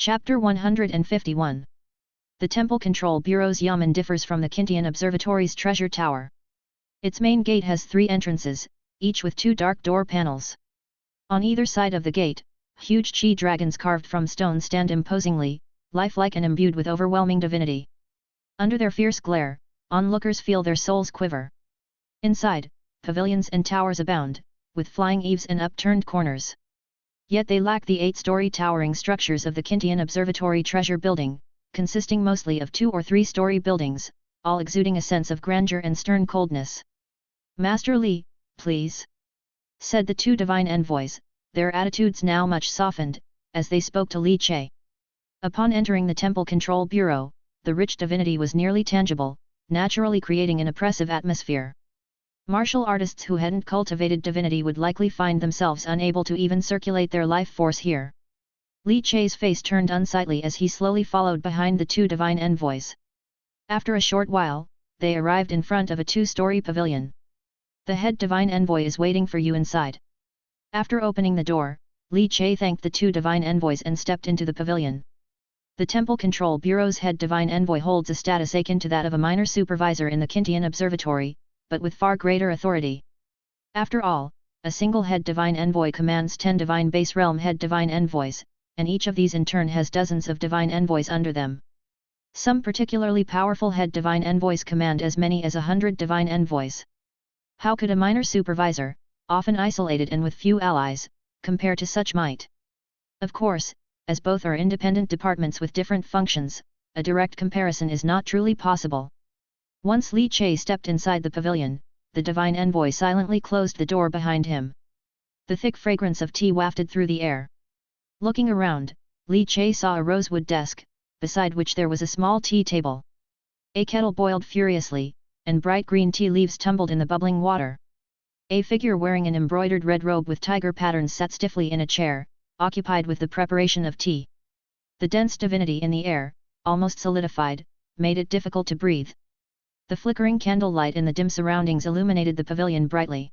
Chapter 151. The Temple Control Bureau's Yamen differs from the Kintian Observatory's treasure tower. Its main gate has 3 entrances, each with 2 dark door panels. On either side of the gate, huge chi dragons carved from stone stand imposingly, lifelike and imbued with overwhelming divinity. Under their fierce glare, onlookers feel their souls quiver. Inside, pavilions and towers abound, with flying eaves and upturned corners. Yet they lack the 8-story towering structures of the Kintian Observatory treasure building, consisting mostly of 2- or 3-story buildings, all exuding a sense of grandeur and stern coldness. "Master Li, please," said the 2 divine envoys, their attitudes now much softened, as they spoke to Li Che. Upon entering the Temple Control Bureau, the rich divinity was nearly tangible, naturally creating an oppressive atmosphere. Martial artists who hadn't cultivated divinity would likely find themselves unable to even circulate their life force here. Li Che's face turned unsightly as he slowly followed behind the 2 divine envoys. After a short while, they arrived in front of a 2-story pavilion. "The head divine envoy is waiting for you inside." After opening the door, Li Che thanked the 2 divine envoys and stepped into the pavilion. The Temple Control Bureau's head divine envoy holds a status akin to that of a minor supervisor in the Kintian Observatory, but with far greater authority. After all, a single head divine envoy commands 10 divine base realm head divine envoys, and each of these in turn has dozens of divine envoys under them. Some particularly powerful head divine envoys command as many as 100 divine envoys. How could a minor supervisor, often isolated and with few allies, compare to such might? Of course, as both are independent departments with different functions, a direct comparison is not truly possible. Once Li Che stepped inside the pavilion, the divine envoy silently closed the door behind him. The thick fragrance of tea wafted through the air. Looking around, Li Che saw a rosewood desk, beside which there was a small tea table. A kettle boiled furiously, and bright green tea leaves tumbled in the bubbling water. A figure wearing an embroidered red robe with tiger patterns sat stiffly in a chair, occupied with the preparation of tea. The dense divinity in the air, almost solidified, made it difficult to breathe. The flickering candlelight in the dim surroundings illuminated the pavilion brightly.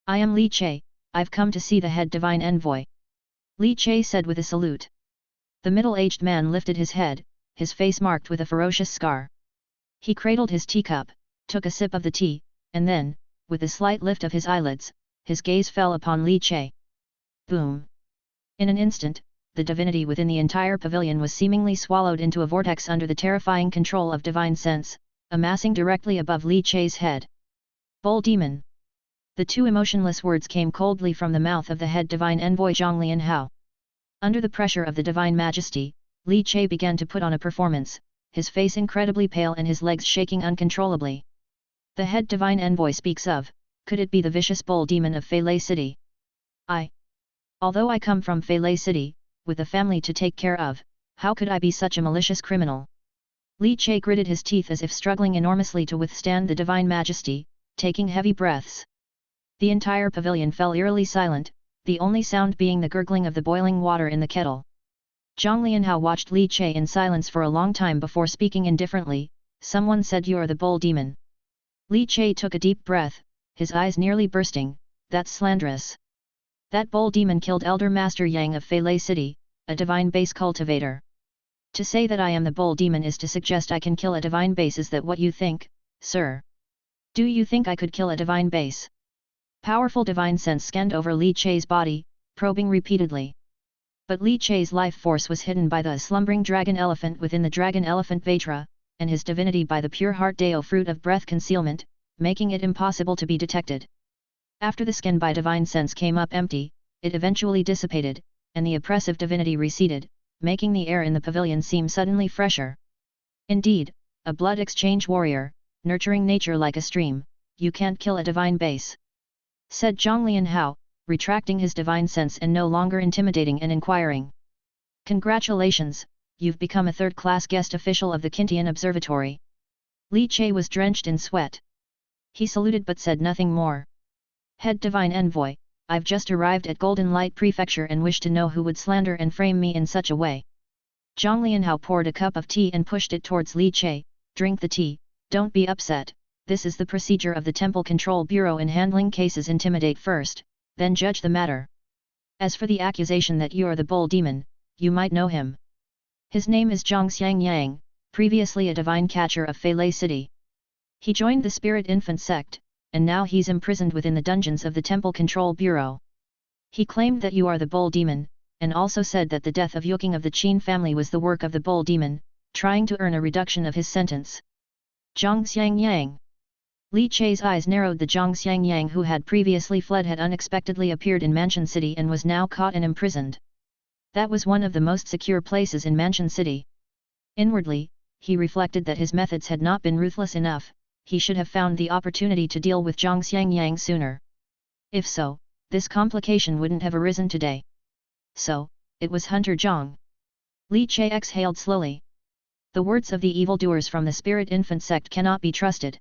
"I am Li Che, I've come to see the head divine envoy," Li Che said with a salute. The middle-aged man lifted his head, his face marked with a ferocious scar. He cradled his teacup, took a sip of the tea, and then, with a slight lift of his eyelids, his gaze fell upon Li Che. Boom! In an instant, the divinity within the entire pavilion was seemingly swallowed into a vortex under the terrifying control of divine sense, amassing directly above Li Che's head. "Bull demon!" The 2 emotionless words came coldly from the mouth of the head divine envoy Zhonglian Hao. Under the pressure of the divine majesty, Li Che began to put on a performance, his face incredibly pale and his legs shaking uncontrollably. "The head divine envoy speaks of, could it be the vicious bull demon of Feilei City? Although I come from Feilei City, with a family to take care of, how could I be such a malicious criminal?" Li Che gritted his teeth as if struggling enormously to withstand the divine majesty, taking heavy breaths. The entire pavilion fell eerily silent, the only sound being the gurgling of the boiling water in the kettle. Zhang Lianhao watched Li Che in silence for a long time before speaking indifferently. "Someone said you're the bull demon." Li Che took a deep breath, his eyes nearly bursting. "That's slanderous. That bull demon killed Elder Master Yang of Feilei City, a divine base cultivator. To say that I am the bull demon is to suggest I can kill a divine base. Is that what you think, sir? Do you think I could kill a divine base?" Powerful divine sense scanned over Li Che's body, probing repeatedly. But Li Che's life force was hidden by the slumbering dragon elephant within the dragon elephant Vajra, and his divinity by the pure heart Deo fruit of breath concealment, making it impossible to be detected. After the skin by divine sense came up empty, it eventually dissipated, and the oppressive divinity receded, making the air in the pavilion seem suddenly fresher. "Indeed, a blood exchange warrior, nurturing nature like a stream, you can't kill a divine base," said Zhang Lianhao, retracting his divine sense and no longer intimidating and inquiring. "Congratulations, you've become a third-class guest official of the Kintian Observatory." Li Che was drenched in sweat. He saluted but said nothing more. "Head divine envoy, I've just arrived at Golden Light Prefecture and wish to know who would slander and frame me in such a way." Zhang Lianhao poured a cup of tea and pushed it towards Li Che. "Drink the tea, don't be upset. This is the procedure of the Temple Control Bureau in handling cases. Intimidate first, then judge the matter. As for the accusation that you are the bull demon, you might know him. His name is Zhang Xiangyang, previously a divine catcher of Feilei City. He joined the Spirit Infant sect, and now he's imprisoned within the dungeons of the Temple Control Bureau. He claimed that you are the Bull Demon, and also said that the death of Yuking of the Qin family was the work of the Bull Demon, trying to earn a reduction of his sentence. Zhang Xiangyang. Li Chei's eyes narrowed. The Zhang Xiangyang who had previously fled had unexpectedly appeared in Mansion City and was now caught and imprisoned. That was one of the most secure places in Mansion City. Inwardly, he reflected that his methods had not been ruthless enough. He should have found the opportunity to deal with Zhang Xiangyang sooner. If so, this complication wouldn't have arisen today. So, it was Hunter Zhang. Li Chei exhaled slowly. The words of the evildoers from the Spirit Infant sect cannot be trusted.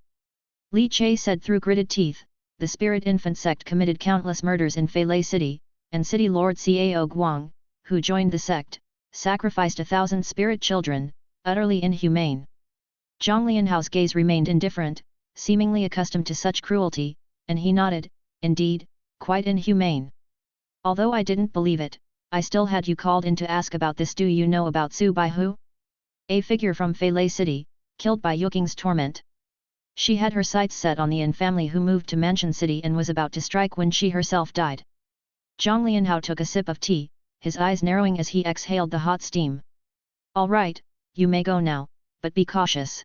Li Chei said through gritted teeth, the Spirit Infant sect committed countless murders in Feilei City, and City Lord Cao Guang, who joined the sect, sacrificed 1,000 spirit children, utterly inhumane. Zhang Lianhao's gaze remained indifferent, seemingly accustomed to such cruelty, and he nodded, indeed, quite inhumane. Although I didn't believe it, I still had you called in to ask about this. Do you know about Su Baihu? A figure from Feilei City, killed by Yuking's torment. She had her sights set on the Yin family who moved to Mansion City and was about to strike when she herself died. Zhang Lianhao took a sip of tea, his eyes narrowing as he exhaled the hot steam. All right, you may go now, but be cautious.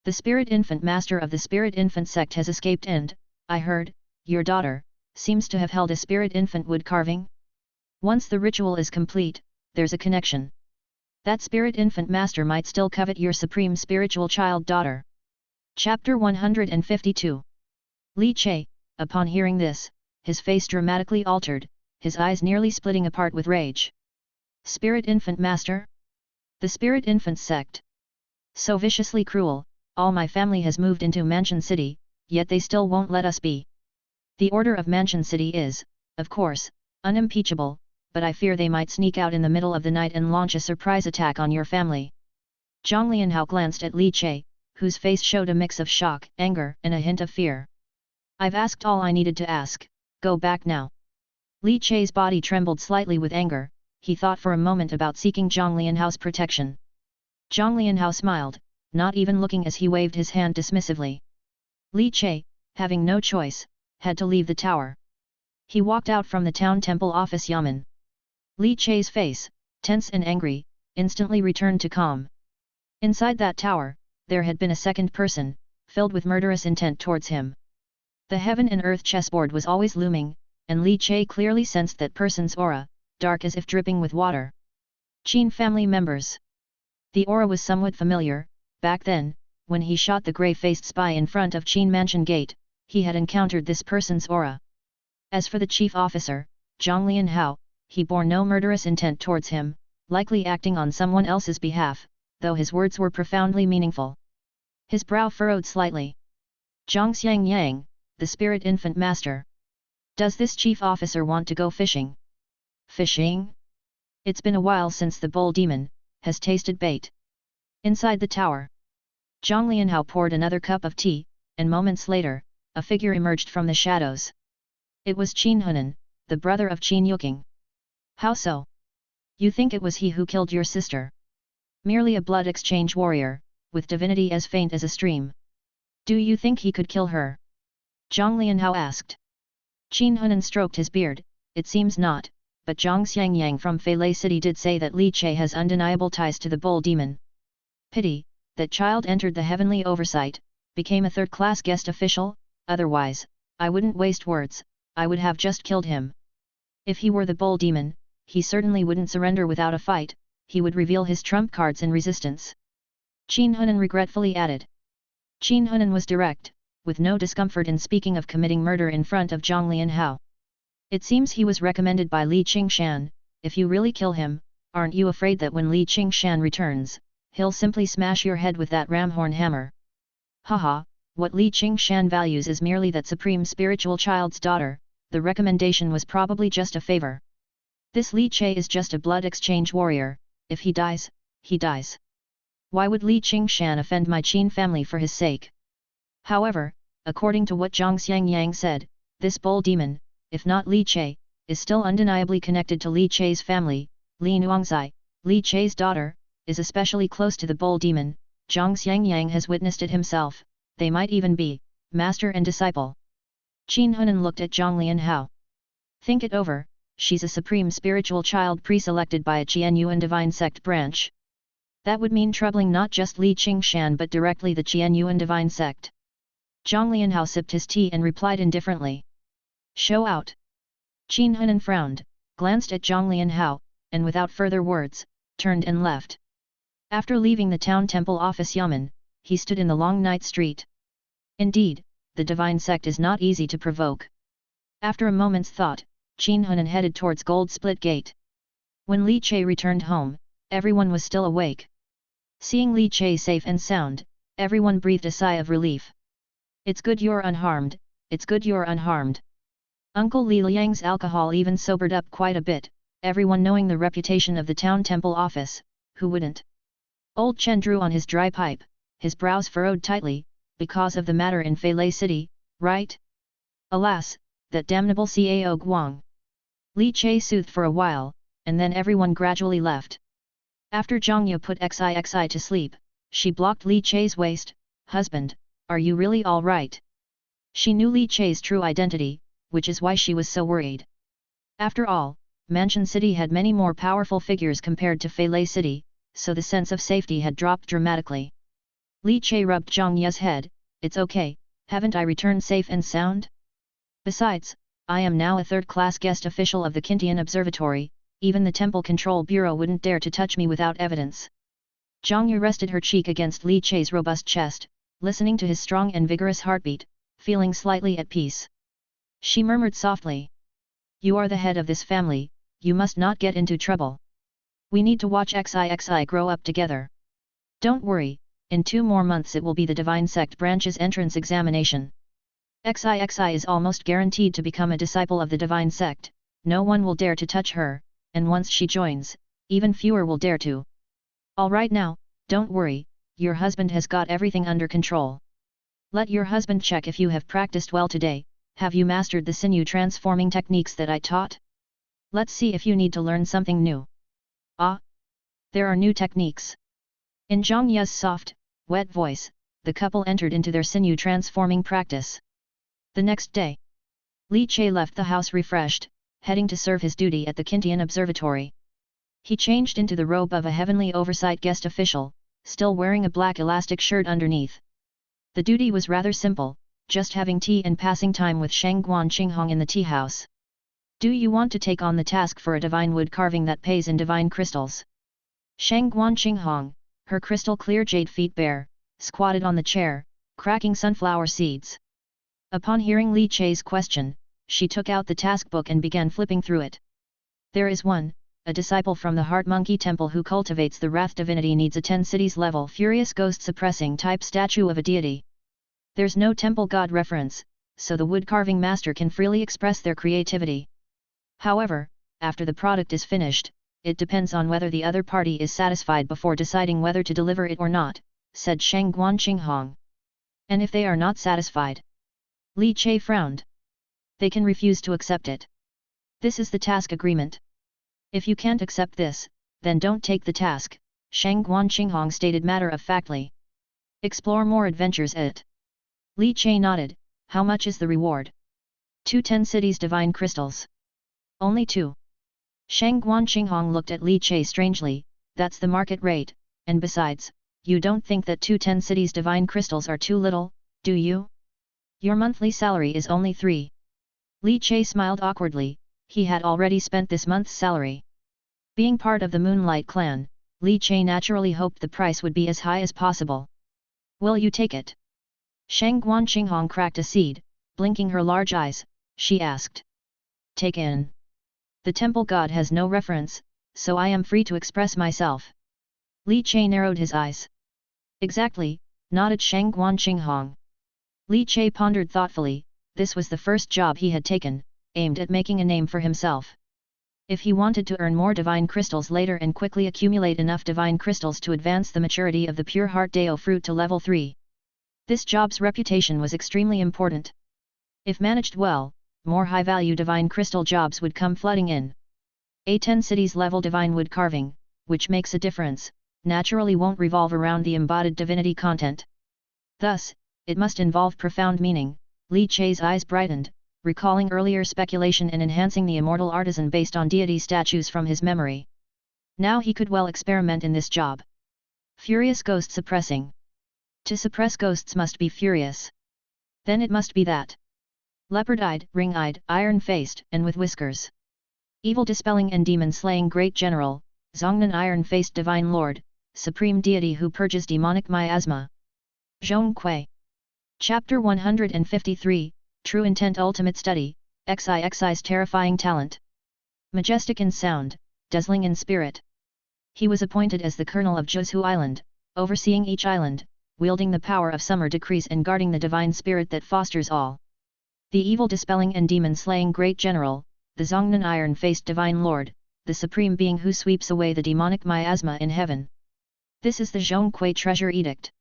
The Spirit Infant master of the Spirit Infant sect has escaped and, I heard, your daughter, seems to have held a Spirit Infant wood carving? Once the ritual is complete, there's a connection. That Spirit Infant master might still covet your supreme spiritual child daughter. Chapter 152. Li Chei, upon hearing this, his face dramatically altered, his eyes nearly splitting apart with rage. Spirit Infant Master? The Spirit Infant sect. So viciously cruel, all my family has moved into Mansion City, yet they still won't let us be. The order of Mansion City is, of course, unimpeachable, but I fear they might sneak out in the middle of the night and launch a surprise attack on your family. Zhang Lianhao glanced at Li Chei, whose face showed a mix of shock, anger, and a hint of fear. I've asked all I needed to ask, go back now. Li Chei's body trembled slightly with anger, he thought for a moment about seeking Zhang Lianhao's protection. Zhang Lianhao smiled, not even looking as he waved his hand dismissively. Li Chei, having no choice, had to leave the tower. He walked out from the town temple office yamen. Li Chei's face, tense and angry, instantly returned to calm. Inside that tower, there had been a second person, filled with murderous intent towards him. The heaven and earth chessboard was always looming, and Li Chei clearly sensed that person's aura, dark as if dripping with water. Qin family members. The aura was somewhat familiar. Back then, when he shot the grey-faced spy in front of Qin Mansion Gate, he had encountered this person's aura. As for the chief officer, Zhang Lianhao, he bore no murderous intent towards him, likely acting on someone else's behalf, though his words were profoundly meaningful. His brow furrowed slightly. Zhang Xiangyang, the Spirit Infant Master. Does this chief officer want to go fishing? Fishing? It's been a while since the Bull Demon has tasted bait. Inside the tower, Zhang Lianhao poured another cup of tea, and moments later, a figure emerged from the shadows. It was Qin Hunan, the brother of Qin Yuking. How so? You think it was he who killed your sister? Merely a blood exchange warrior, with divinity as faint as a stream. Do you think he could kill her? Zhang Lianhao asked. Qin Hunan stroked his beard, it seems not, but Zhang Xiangyang from Feilei City did say that Li Chei has undeniable ties to the Bull Demon. Pity, that child entered the heavenly oversight, became a third-class guest official, otherwise, I wouldn't waste words, I would have just killed him. If he were the Bull Demon, he certainly wouldn't surrender without a fight, he would reveal his trump cards in resistance. Qin Hunan regretfully added. Qin Hunan was direct, with no discomfort in speaking of committing murder in front of Zhang Lianhao. It seems he was recommended by Li Qingshan. If you really kill him, aren't you afraid that when Li Qingshan returns, he'll simply smash your head with that ramhorn hammer? Haha, what Li Qingshan values is merely that supreme spiritual child's daughter, the recommendation was probably just a favor. This Li Chei is just a blood exchange warrior, if he dies, he dies. Why would Li Qingshan offend my Qin family for his sake? However, according to what Zhang Xiangyang said, this Bull Demon, if not Li Chei, is still undeniably connected to Li Chei's family. Li Nuangzai, Li Chei's daughter, is especially close to the bull demon. Zhang Xiangyang has witnessed it himself, they might even be master and disciple. Qin Hunan looked at Zhang Lianhao. Think it over, she's a supreme spiritual child pre-selected by a Qianyuan divine sect branch. That would mean troubling not just Li Qingshan but directly the Qianyuan divine sect. Zhang Lianhao sipped his tea and replied indifferently. Show out. Qin Hunan frowned, glanced at Zhang Lianhao, and without further words, turned and left. After leaving the town temple office yamen, he stood in the long night street. Indeed, the divine sect is not easy to provoke. After a moment's thought, Qin Hunan headed towards Gold Split Gate. When Li Che returned home, everyone was still awake. Seeing Li Che safe and sound, everyone breathed a sigh of relief. It's good you're unharmed, it's good you're unharmed. Uncle Li Liang's alcohol even sobered up quite a bit, everyone knowing the reputation of the town temple office, who wouldn't? Old Chen drew on his dry pipe, his brows furrowed tightly, because of the matter in Feilei City, right? Alas, that damnable Cao Guang. Li Che soothed for a while, and then everyone gradually left. After Zhang Yu put Xixi to sleep, she blocked Li Che's waist. Husband, are you really all right? She knew Li Che's true identity, which is why she was so worried. After all, Mansion City had many more powerful figures compared to Feilei City, so the sense of safety had dropped dramatically. Li Che rubbed Zhang Yu's head. It's okay, haven't I returned safe and sound? Besides, I am now a third-class guest official of the Kintian Observatory, even the Temple Control Bureau wouldn't dare to touch me without evidence. Zhang Yu rested her cheek against Li Che's robust chest, listening to his strong and vigorous heartbeat, feeling slightly at peace. She murmured softly. You are the head of this family, you must not get into trouble. We need to watch Xixi grow up together. Don't worry, in 2 more months it will be the Divine Sect branch's entrance examination. Xixi is almost guaranteed to become a disciple of the Divine Sect, no one will dare to touch her, and once she joins, even fewer will dare to. All right now, don't worry, your husband has got everything under control. Let your husband check if you have practiced well today. Have you mastered the sinew transforming techniques that I taught? Let's see if you need to learn something new. Ah! There are new techniques. In Zhang Yu's soft, wet voice, the couple entered into their sinew transforming practice. The next day, Li Che left the house refreshed, heading to serve his duty at the Kintian Observatory. He changed into the robe of a heavenly oversight guest official, still wearing a black elastic shirt underneath. The duty was rather simple, just having tea and passing time with Shangguan Qinghong in the tea house. Do you want to take on the task for a divine wood carving that pays in divine crystals? Shangguan Qinghong, her crystal clear jade feet bare, squatted on the chair, cracking sunflower seeds. Upon hearing Li Che's question, she took out the task book and began flipping through it. There is one, a disciple from the Heart Monkey Temple who cultivates the Wrath Divinity needs a 10 cities level furious ghost suppressing type statue of a deity. There's no temple god reference, so the wood carving master can freely express their creativity. However, after the product is finished, it depends on whether the other party is satisfied before deciding whether to deliver it or not, said Shangguan Qinghong. And if they are not satisfied? Li Che frowned. They can refuse to accept it. This is the task agreement. If you can't accept this, then don't take the task, Shangguan Qinghong stated matter-of-factly. Explore more adventures at. Li Che nodded. How much is the reward? 2 10 cities divine crystals. Only 2. Shangguan Qinghong looked at Li Che strangely. That's the market rate, and besides, you don't think that 2 10 cities divine crystals are too little, do you? Your monthly salary is only 3. Li Che smiled awkwardly, he had already spent this month's salary. Being part of the Moonlight clan, Li Che naturally hoped the price would be as high as possible. Will you take it? Shangguan Qinghong cracked a seed, blinking her large eyes, she asked. Take in. The temple god has no reference, so I am free to express myself. Li Che narrowed his eyes. Exactly, nodded Shangguan Qinghong. Li Che pondered thoughtfully, this was the first job he had taken, aimed at making a name for himself. If he wanted to earn more divine crystals later and quickly accumulate enough divine crystals to advance the maturity of the pure heart Dao fruit to level 3. This job's reputation was extremely important. If managed well, more high-value divine crystal jobs would come flooding in. A 10 cities level divine wood carving, which makes a difference, naturally won't revolve around the embodied divinity content. Thus, it must involve profound meaning. Li Che's eyes brightened, recalling earlier speculation and enhancing the immortal artisan based on deity statues from his memory. Now he could well experiment in this job. Furious ghost suppressing. To suppress ghosts must be furious. Then it must be that. Leopard-eyed, ring-eyed, iron-faced, and with whiskers. Evil-dispelling and demon-slaying great general, Zhongnan iron-faced divine lord, supreme deity who purges demonic miasma. Zhong Kui. Chapter 153, True Intent Ultimate Study, XIXI's terrifying talent. Majestic in sound, dazzling in spirit. He was appointed as the colonel of Zhuzhou Island, overseeing each island, wielding the power of summer decrees and guarding the divine spirit that fosters all. The evil-dispelling and demon-slaying great general, the Zhongnan iron-faced divine lord, the supreme being who sweeps away the demonic miasma in heaven. This is the Zhong Kui treasure edict.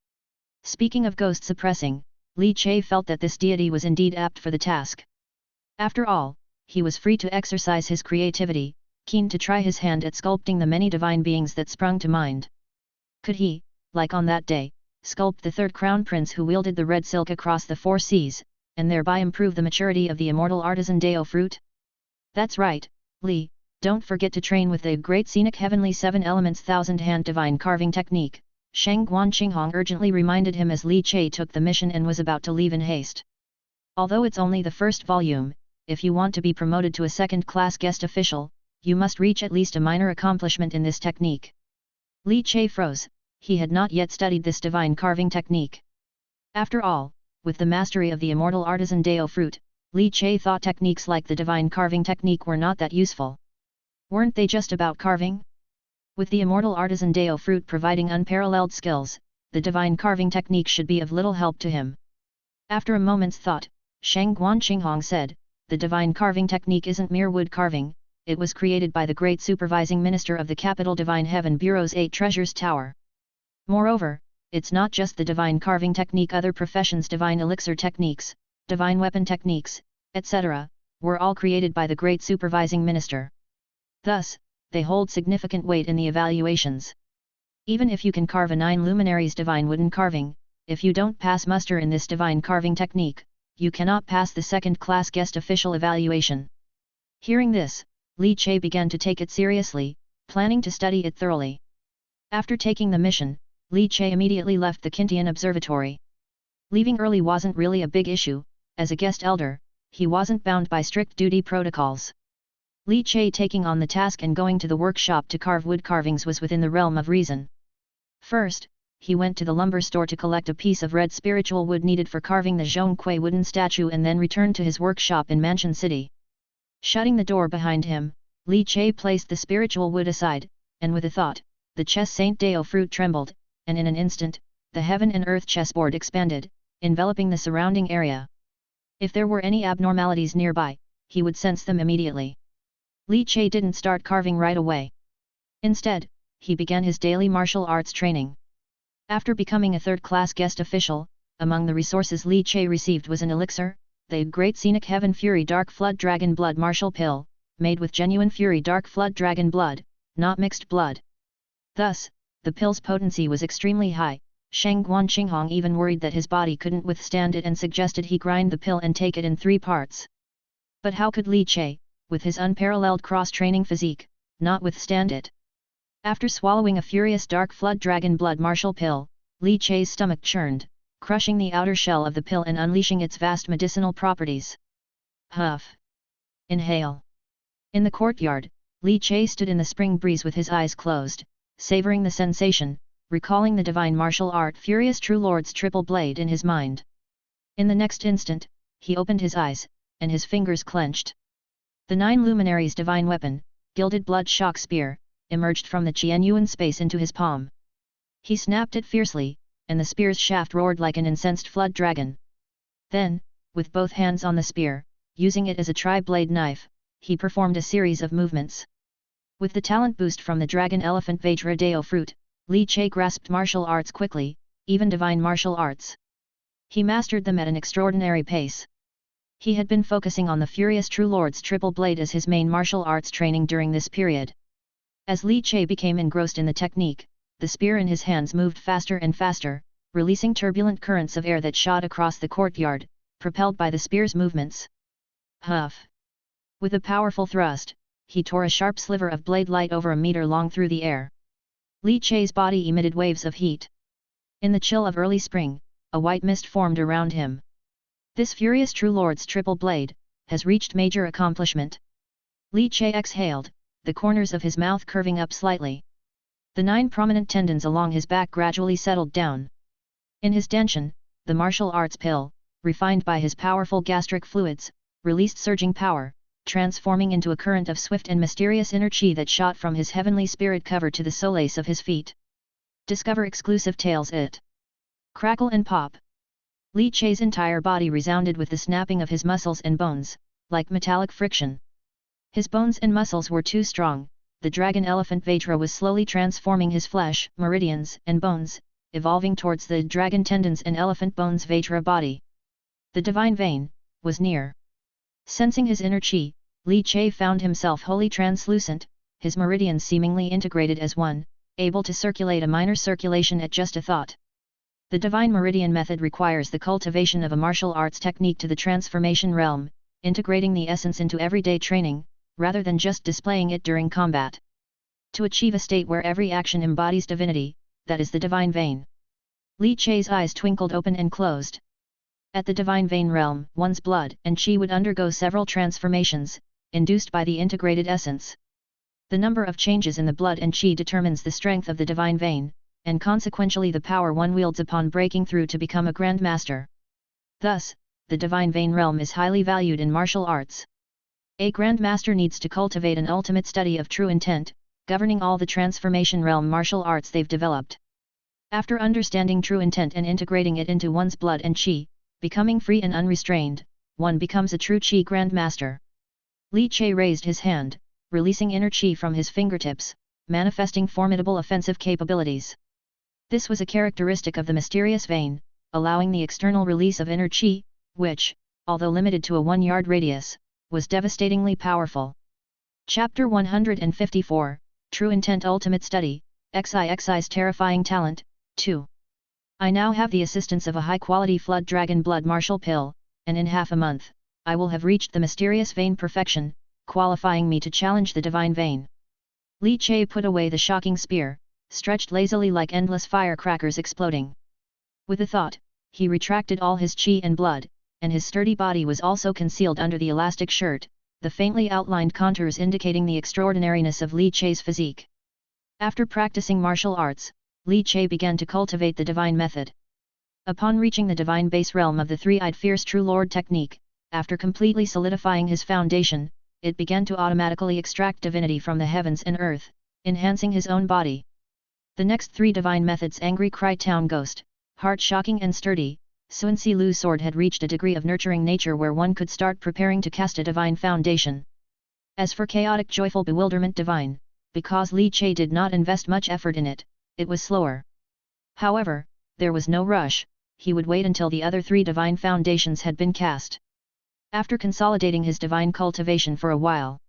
Speaking of ghost suppressing, Li Che felt that this deity was indeed apt for the task. After all, he was free to exercise his creativity, keen to try his hand at sculpting the many divine beings that sprung to mind. Could he, like on that day, sculpt the third crown prince who wielded the red silk across the four seas, and thereby improve the maturity of the immortal artisan Dao fruit? That's right, Li, don't forget to train with the great scenic heavenly 7 elements thousand-hand divine carving technique, Shang Guanqinghong urgently reminded him as Li Che took the mission and was about to leave in haste. Although it's only the first volume, if you want to be promoted to a second-class guest official, you must reach at least a minor accomplishment in this technique. Li Che froze, he had not yet studied this divine carving technique. After all, with the mastery of the immortal artisan Dao fruit, Li Che thought techniques like the divine carving technique were not that useful. Weren't they just about carving? With the immortal artisan Dao fruit providing unparalleled skills, the divine carving technique should be of little help to him. After a moment's thought, Shang Guanqinghong said, the divine carving technique isn't mere wood carving, it was created by the great supervising minister of the capital Divine Heaven Bureau's 8 Treasures Tower. Moreover, it's not just the divine carving technique, other professions, divine elixir techniques, divine weapon techniques, etc., were all created by the great supervising minister. Thus, they hold significant weight in the evaluations. Even if you can carve a 9 luminaries divine wooden carving, if you don't pass muster in this divine carving technique, you cannot pass the second-class guest official evaluation. Hearing this, Li Che began to take it seriously, planning to study it thoroughly. After taking the mission, Li Che immediately left the Kintian Observatory. Leaving early wasn't really a big issue, as a guest elder, he wasn't bound by strict duty protocols. Li Che taking on the task and going to the workshop to carve wood carvings was within the realm of reason. First, he went to the lumber store to collect a piece of red spiritual wood needed for carving the Zhong Kui wooden statue and then returned to his workshop in Mansion City. Shutting the door behind him, Li Che placed the spiritual wood aside, and with a thought, the chess Saint Dao fruit trembled, and in an instant, the heaven and earth chessboard expanded, enveloping the surrounding area. If there were any abnormalities nearby, he would sense them immediately. Li Che didn't start carving right away. Instead, he began his daily martial arts training. After becoming a third-class guest official, among the resources Li Che received was an elixir, the Great Scenic Heaven Fury Dark Flood Dragon Blood Martial Pill, made with genuine Fury Dark Flood Dragon blood, not mixed blood. Thus, the pill's potency was extremely high. Shang Guanqinghong even worried that his body couldn't withstand it and suggested he grind the pill and take it in 3 parts. But how could Li Che, with his unparalleled cross-training physique, not withstand it? After swallowing a furious Dark Flood Dragon Blood Martial Pill, Li Che's stomach churned, crushing the outer shell of the pill and unleashing its vast medicinal properties. Huff! Inhale! In the courtyard, Li Che stood in the spring breeze with his eyes closed, savoring the sensation, recalling the divine martial art Furious True Lord's triple blade in his mind. In the next instant, he opened his eyes, and his fingers clenched. The 9 luminaries divine weapon, Gilded Blood Shock Spear, emerged from the Qianyuan space into his palm. He snapped it fiercely, and the spear's shaft roared like an incensed flood dragon. Then, with both hands on the spear, using it as a tri-blade knife, he performed a series of movements. With the talent boost from the Dragon Elephant Vajra Dao fruit, Li Che grasped martial arts quickly, even divine martial arts. He mastered them at an extraordinary pace. He had been focusing on the Furious True Lord's triple blade as his main martial arts training during this period. As Li Che became engrossed in the technique, the spear in his hands moved faster and faster, releasing turbulent currents of air that shot across the courtyard, propelled by the spear's movements. Huff! With a powerful thrust, he tore a sharp sliver of blade light over a meter long through the air. Li Chai's body emitted waves of heat. In the chill of early spring, a white mist formed around him. This furious True Lord's triple blade has reached major accomplishment. Li Chai exhaled, the corners of his mouth curving up slightly. The 9 prominent tendons along his back gradually settled down. In his dantian, the martial arts pill, refined by his powerful gastric fluids, released surging power, transforming into a current of swift and mysterious inner chi that shot from his heavenly spirit cover to the solace of his feet. Discover exclusive tales it. Crackle and pop. Li Chai's entire body resounded with the snapping of his muscles and bones, like metallic friction. His bones and muscles were too strong, the dragon elephant Vajra was slowly transforming his flesh, meridians, and bones, evolving towards the dragon tendons and elephant bones Vajra body. The divine vein was near. Sensing his inner chi, Li Chai found himself wholly translucent, his meridians seemingly integrated as one, able to circulate a minor circulation at just a thought. The divine meridian method requires the cultivation of a martial arts technique to the transformation realm, integrating the essence into everyday training, rather than just displaying it during combat. To achieve a state where every action embodies divinity, that is the divine vein. Li Chai's eyes twinkled open and closed. At the divine vein realm, one's blood and chi would undergo several transformations, induced by the integrated essence. The number of changes in the blood and chi determines the strength of the divine vein, and consequentially the power one wields upon breaking through to become a Grand Master. Thus, the divine vein realm is highly valued in martial arts. A Grand Master needs to cultivate an ultimate study of true intent, governing all the transformation realm martial arts they've developed. After understanding true intent and integrating it into one's blood and chi, becoming free and unrestrained, one becomes a true chi Grand Master. Li Chai raised his hand, releasing inner chi from his fingertips, manifesting formidable offensive capabilities. This was a characteristic of the mysterious vein, allowing the external release of inner chi, which, although limited to a 1-yard radius, was devastatingly powerful. Chapter 154, True Intent Ultimate Study, XIXI's Terrifying Talent, 2. I now have the assistance of a high-quality flood dragon blood martial pill, and in half a month, I will have reached the mysterious vein perfection, qualifying me to challenge the divine vein. Li Chai put away the shocking spear, stretched lazily like endless firecrackers exploding. With a thought, he retracted all his chi and blood, and his sturdy body was also concealed under the elastic shirt, the faintly outlined contours indicating the extraordinariness of Li Chai's physique. After practicing martial arts, Li Chai began to cultivate the divine method. Upon reaching the divine base realm of the three-eyed fierce True Lord technique, after completely solidifying his foundation, it began to automatically extract divinity from the heavens and earth, enhancing his own body. The next 3 divine methods Angry Cry Town Ghost, Heart-Shocking and Sturdy, Sun Si Lu's sword had reached a degree of nurturing nature where one could start preparing to cast a divine foundation. As for Chaotic Joyful Bewilderment Divine, because Li Chai did not invest much effort in it, it was slower. However, there was no rush, he would wait until the other 3 divine foundations had been cast. After consolidating his divine cultivation for a while,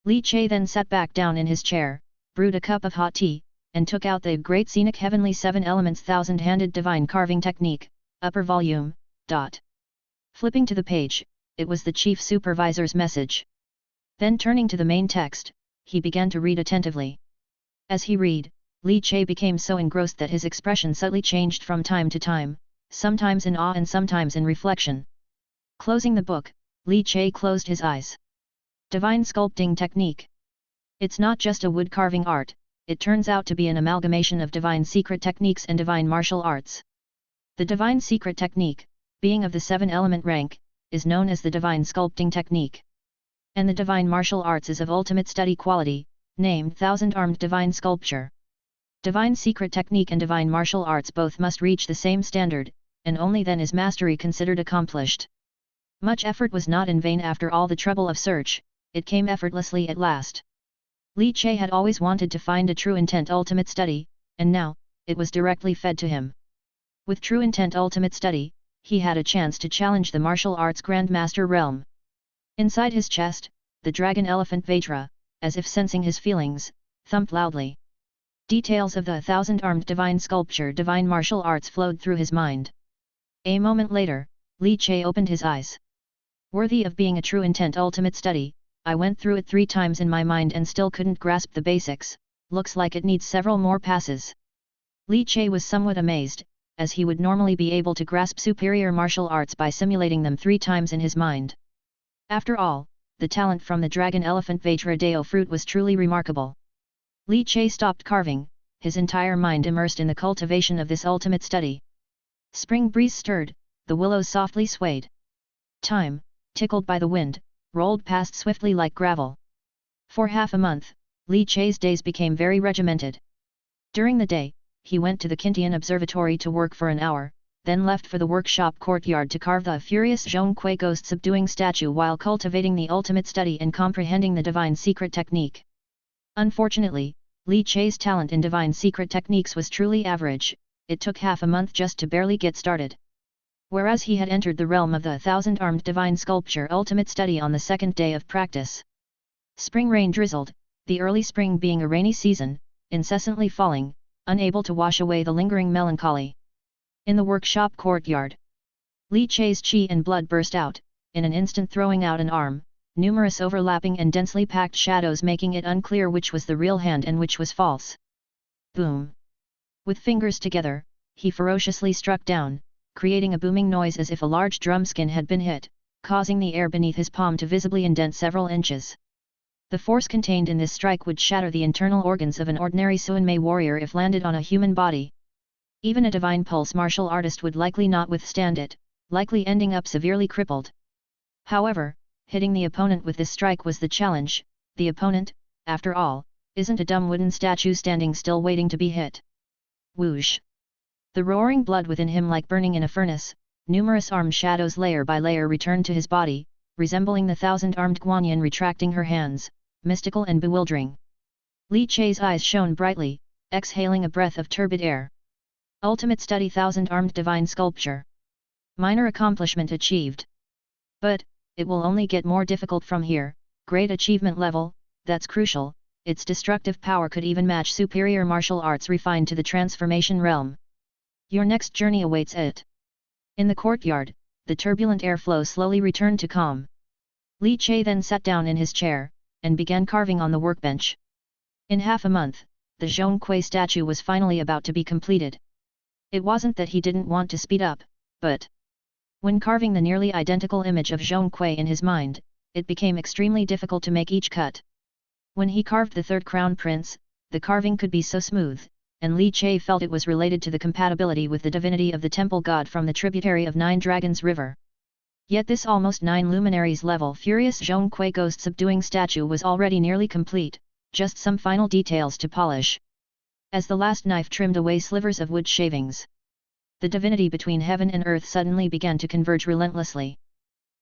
Li Chai then sat back down in his chair, brewed a cup of hot tea, and took out the Great Scenic Heavenly 7 Elements Thousand-Handed Divine Carving Technique, Upper Volume. Flipping to the page, it was the Chief Supervisor's message. Then turning to the main text, he began to read attentively. As he read, Li Chai became so engrossed that his expression subtly changed from time to time, sometimes in awe and sometimes in reflection. Closing the book, Li Chai closed his eyes. Divine Sculpting Technique. It's not just a wood carving art, it turns out to be an amalgamation of divine secret techniques and divine martial arts. The divine secret technique, being of the 7-element rank, is known as the divine sculpting technique. And the divine martial arts is of ultimate study quality, named Thousand-Armed Divine Sculpture. Divine secret technique and divine martial arts both must reach the same standard, and only then is mastery considered accomplished. Much effort was not in vain after all the trouble of search, it came effortlessly at last. Li Chai had always wanted to find a true intent ultimate study, and now, it was directly fed to him. With true intent ultimate study, he had a chance to challenge the martial arts Grandmaster realm. Inside his chest, the dragon elephant Vajra, as if sensing his feelings, thumped loudly. Details of the thousand-armed divine sculpture, divine martial arts flowed through his mind. A moment later, Li Che opened his eyes. Worthy of being a true intent ultimate study, I went through it 3 times in my mind and still couldn't grasp the basics, looks like it needs several more passes. Li Che was somewhat amazed, as he would normally be able to grasp superior martial arts by simulating them 3 times in his mind. After all, the talent from the dragon elephant Vajra Deo fruit was truly remarkable. Li Che stopped carving, his entire mind immersed in the cultivation of this ultimate study. Spring breeze stirred, the willows softly swayed. Time, tickled by the wind, rolled past swiftly like gravel. For half a month, Li Che's days became very regimented. During the day, he went to the Kintian observatory to work for an hour, then left for the workshop courtyard to carve the furious Zhong Kui ghost subduing statue while cultivating the ultimate study and comprehending the divine secret technique. Unfortunately, Li Che's talent in divine secret techniques was truly average, it took half a month just to barely get started. Whereas he had entered the realm of the thousand-armed divine sculpture ultimate study on the 2nd day of practice. Spring rain drizzled, the early spring being a rainy season, incessantly falling, unable to wash away the lingering melancholy. In the workshop courtyard, Li Che's chi and blood burst out, in an instant throwing out an arm, numerous overlapping and densely packed shadows making it unclear which was the real hand and which was false. Boom! With fingers together, he ferociously struck down, creating a booming noise as if a large drumskin had been hit, causing the air beneath his palm to visibly indent several inches. The force contained in this strike would shatter the internal organs of an ordinary Suanmei warrior if landed on a human body. Even a divine pulse martial artist would likely not withstand it, likely ending up severely crippled. However, hitting the opponent with this strike was the challenge. The opponent, after all, isn't a dumb wooden statue standing still waiting to be hit. Whoosh! The roaring blood within him like burning in a furnace, numerous arm shadows layer by layer returned to his body, resembling the thousand-armed Guanyin retracting her hands, mystical and bewildering. Li Che's eyes shone brightly, exhaling a breath of turbid air. Ultimate study thousand-armed divine sculpture. Minor accomplishment achieved. But, it will only get more difficult from here, great achievement level, that's crucial, its destructive power could even match superior martial arts refined to the transformation realm. Your next journey awaits it. In the courtyard, the turbulent airflow slowly returned to calm. Li Che then sat down in his chair, and began carving on the workbench. In half a month, the Zhong Kui statue was finally about to be completed. It wasn't that he didn't want to speed up, but when carving the nearly identical image of Zhong Kui in his mind, it became extremely difficult to make each cut. When he carved the third crown prince, the carving could be so smooth, and Li Che felt it was related to the compatibility with the divinity of the temple god from the tributary of 9 Dragons River. Yet this almost 9 luminaries level furious Zhong Kui ghost subduing statue was already nearly complete, just some final details to polish. As the last knife trimmed away slivers of wood shavings, the divinity between heaven and earth suddenly began to converge relentlessly.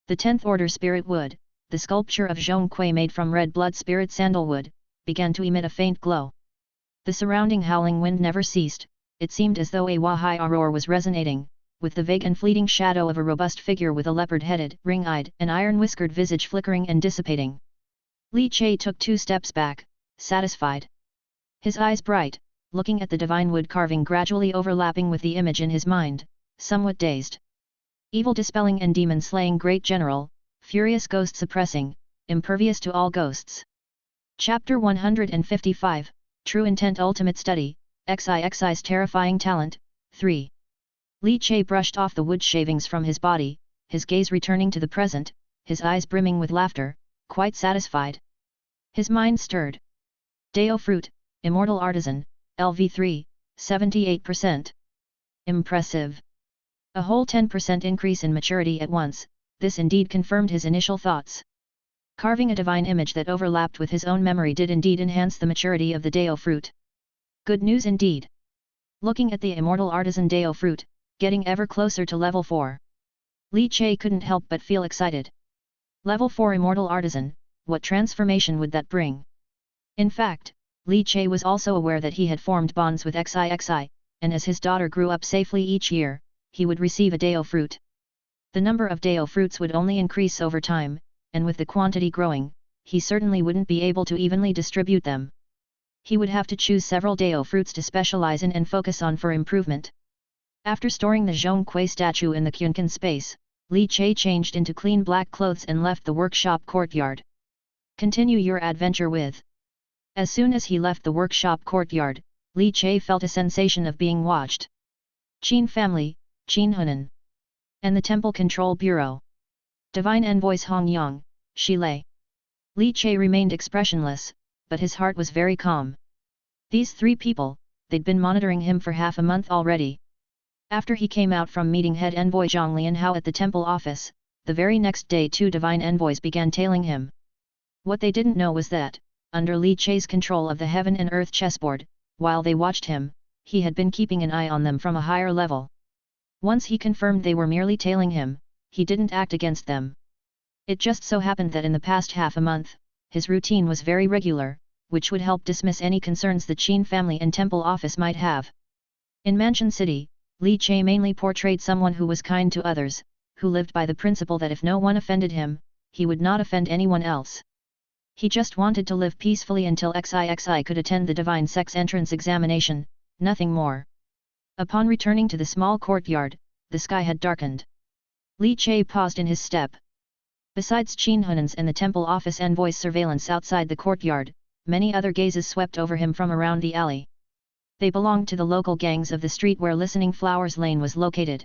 The 10th order spirit wood, the sculpture of Zhong Kui made from red blood spirit sandalwood, began to emit a faint glow. The surrounding howling wind never ceased, it seemed as though a Wahai roar was resonating, with the vague and fleeting shadow of a robust figure with a leopard-headed, ring-eyed, and iron-whiskered visage flickering and dissipating. Li Che took 2 steps back, satisfied. His eyes bright, looking at the divine wood carving gradually overlapping with the image in his mind, somewhat dazed. Evil dispelling and demon slaying great general, furious ghost suppressing, impervious to all ghosts. Chapter 155, True Intent Ultimate Study, XIXI's Terrifying Talent, 3. Li Che brushed off the wood shavings from his body, his gaze returning to the present, his eyes brimming with laughter, quite satisfied. His mind stirred. Deo Fruit, Immortal Artisan, LV3, 78%. Impressive. A whole 10% increase in maturity at once, this indeed confirmed his initial thoughts. Carving a divine image that overlapped with his own memory did indeed enhance the maturity of the Deo Fruit. Good news indeed. Looking at the Immortal Artisan Deo Fruit, getting ever closer to level 4. Li Che couldn't help but feel excited. Level 4 Immortal Artisan, what transformation would that bring? In fact, Li Che was also aware that he had formed bonds with XIXI, and as his daughter grew up safely each year, he would receive a Deo Fruit. The number of Deo Fruits would only increase over time, and with the quantity growing, he certainly wouldn't be able to evenly distribute them. He would have to choose several Dao fruits to specialize in and focus on for improvement. After storing the Zhongquei statue in the Qunkan space, Li Che changed into clean black clothes and left the workshop courtyard. Continue your adventure with. As soon as he left the workshop courtyard, Li Che felt a sensation of being watched. Qin family, Qin Hunan. And the Temple Control Bureau. Divine Envoys Hong Yang, Shi Lei. Li Che remained expressionless, but his heart was very calm. These three people, they'd been monitoring him for half a month already. After he came out from meeting head envoy Zhang Lianhao at the temple office, the very next day two divine envoys began tailing him. What they didn't know was that, under Li Che's control of the heaven and earth chessboard, while they watched him, he had been keeping an eye on them from a higher level. Once he confirmed they were merely tailing him, he didn't act against them. It just so happened that in the past half a month, his routine was very regular, which would help dismiss any concerns the Qin family and temple office might have. In Mansion City, Li Che mainly portrayed someone who was kind to others, who lived by the principle that if no one offended him, he would not offend anyone else. He just wanted to live peacefully until XIXI could attend the Divine Sex Entrance examination, nothing more. Upon returning to the small courtyard, the sky had darkened. Li Che paused in his step. Besides Qin Hunan's and the temple office envoy's surveillance outside the courtyard, many other gazes swept over him from around the alley. They belonged to the local gangs of the street where Listening Flowers Lane was located.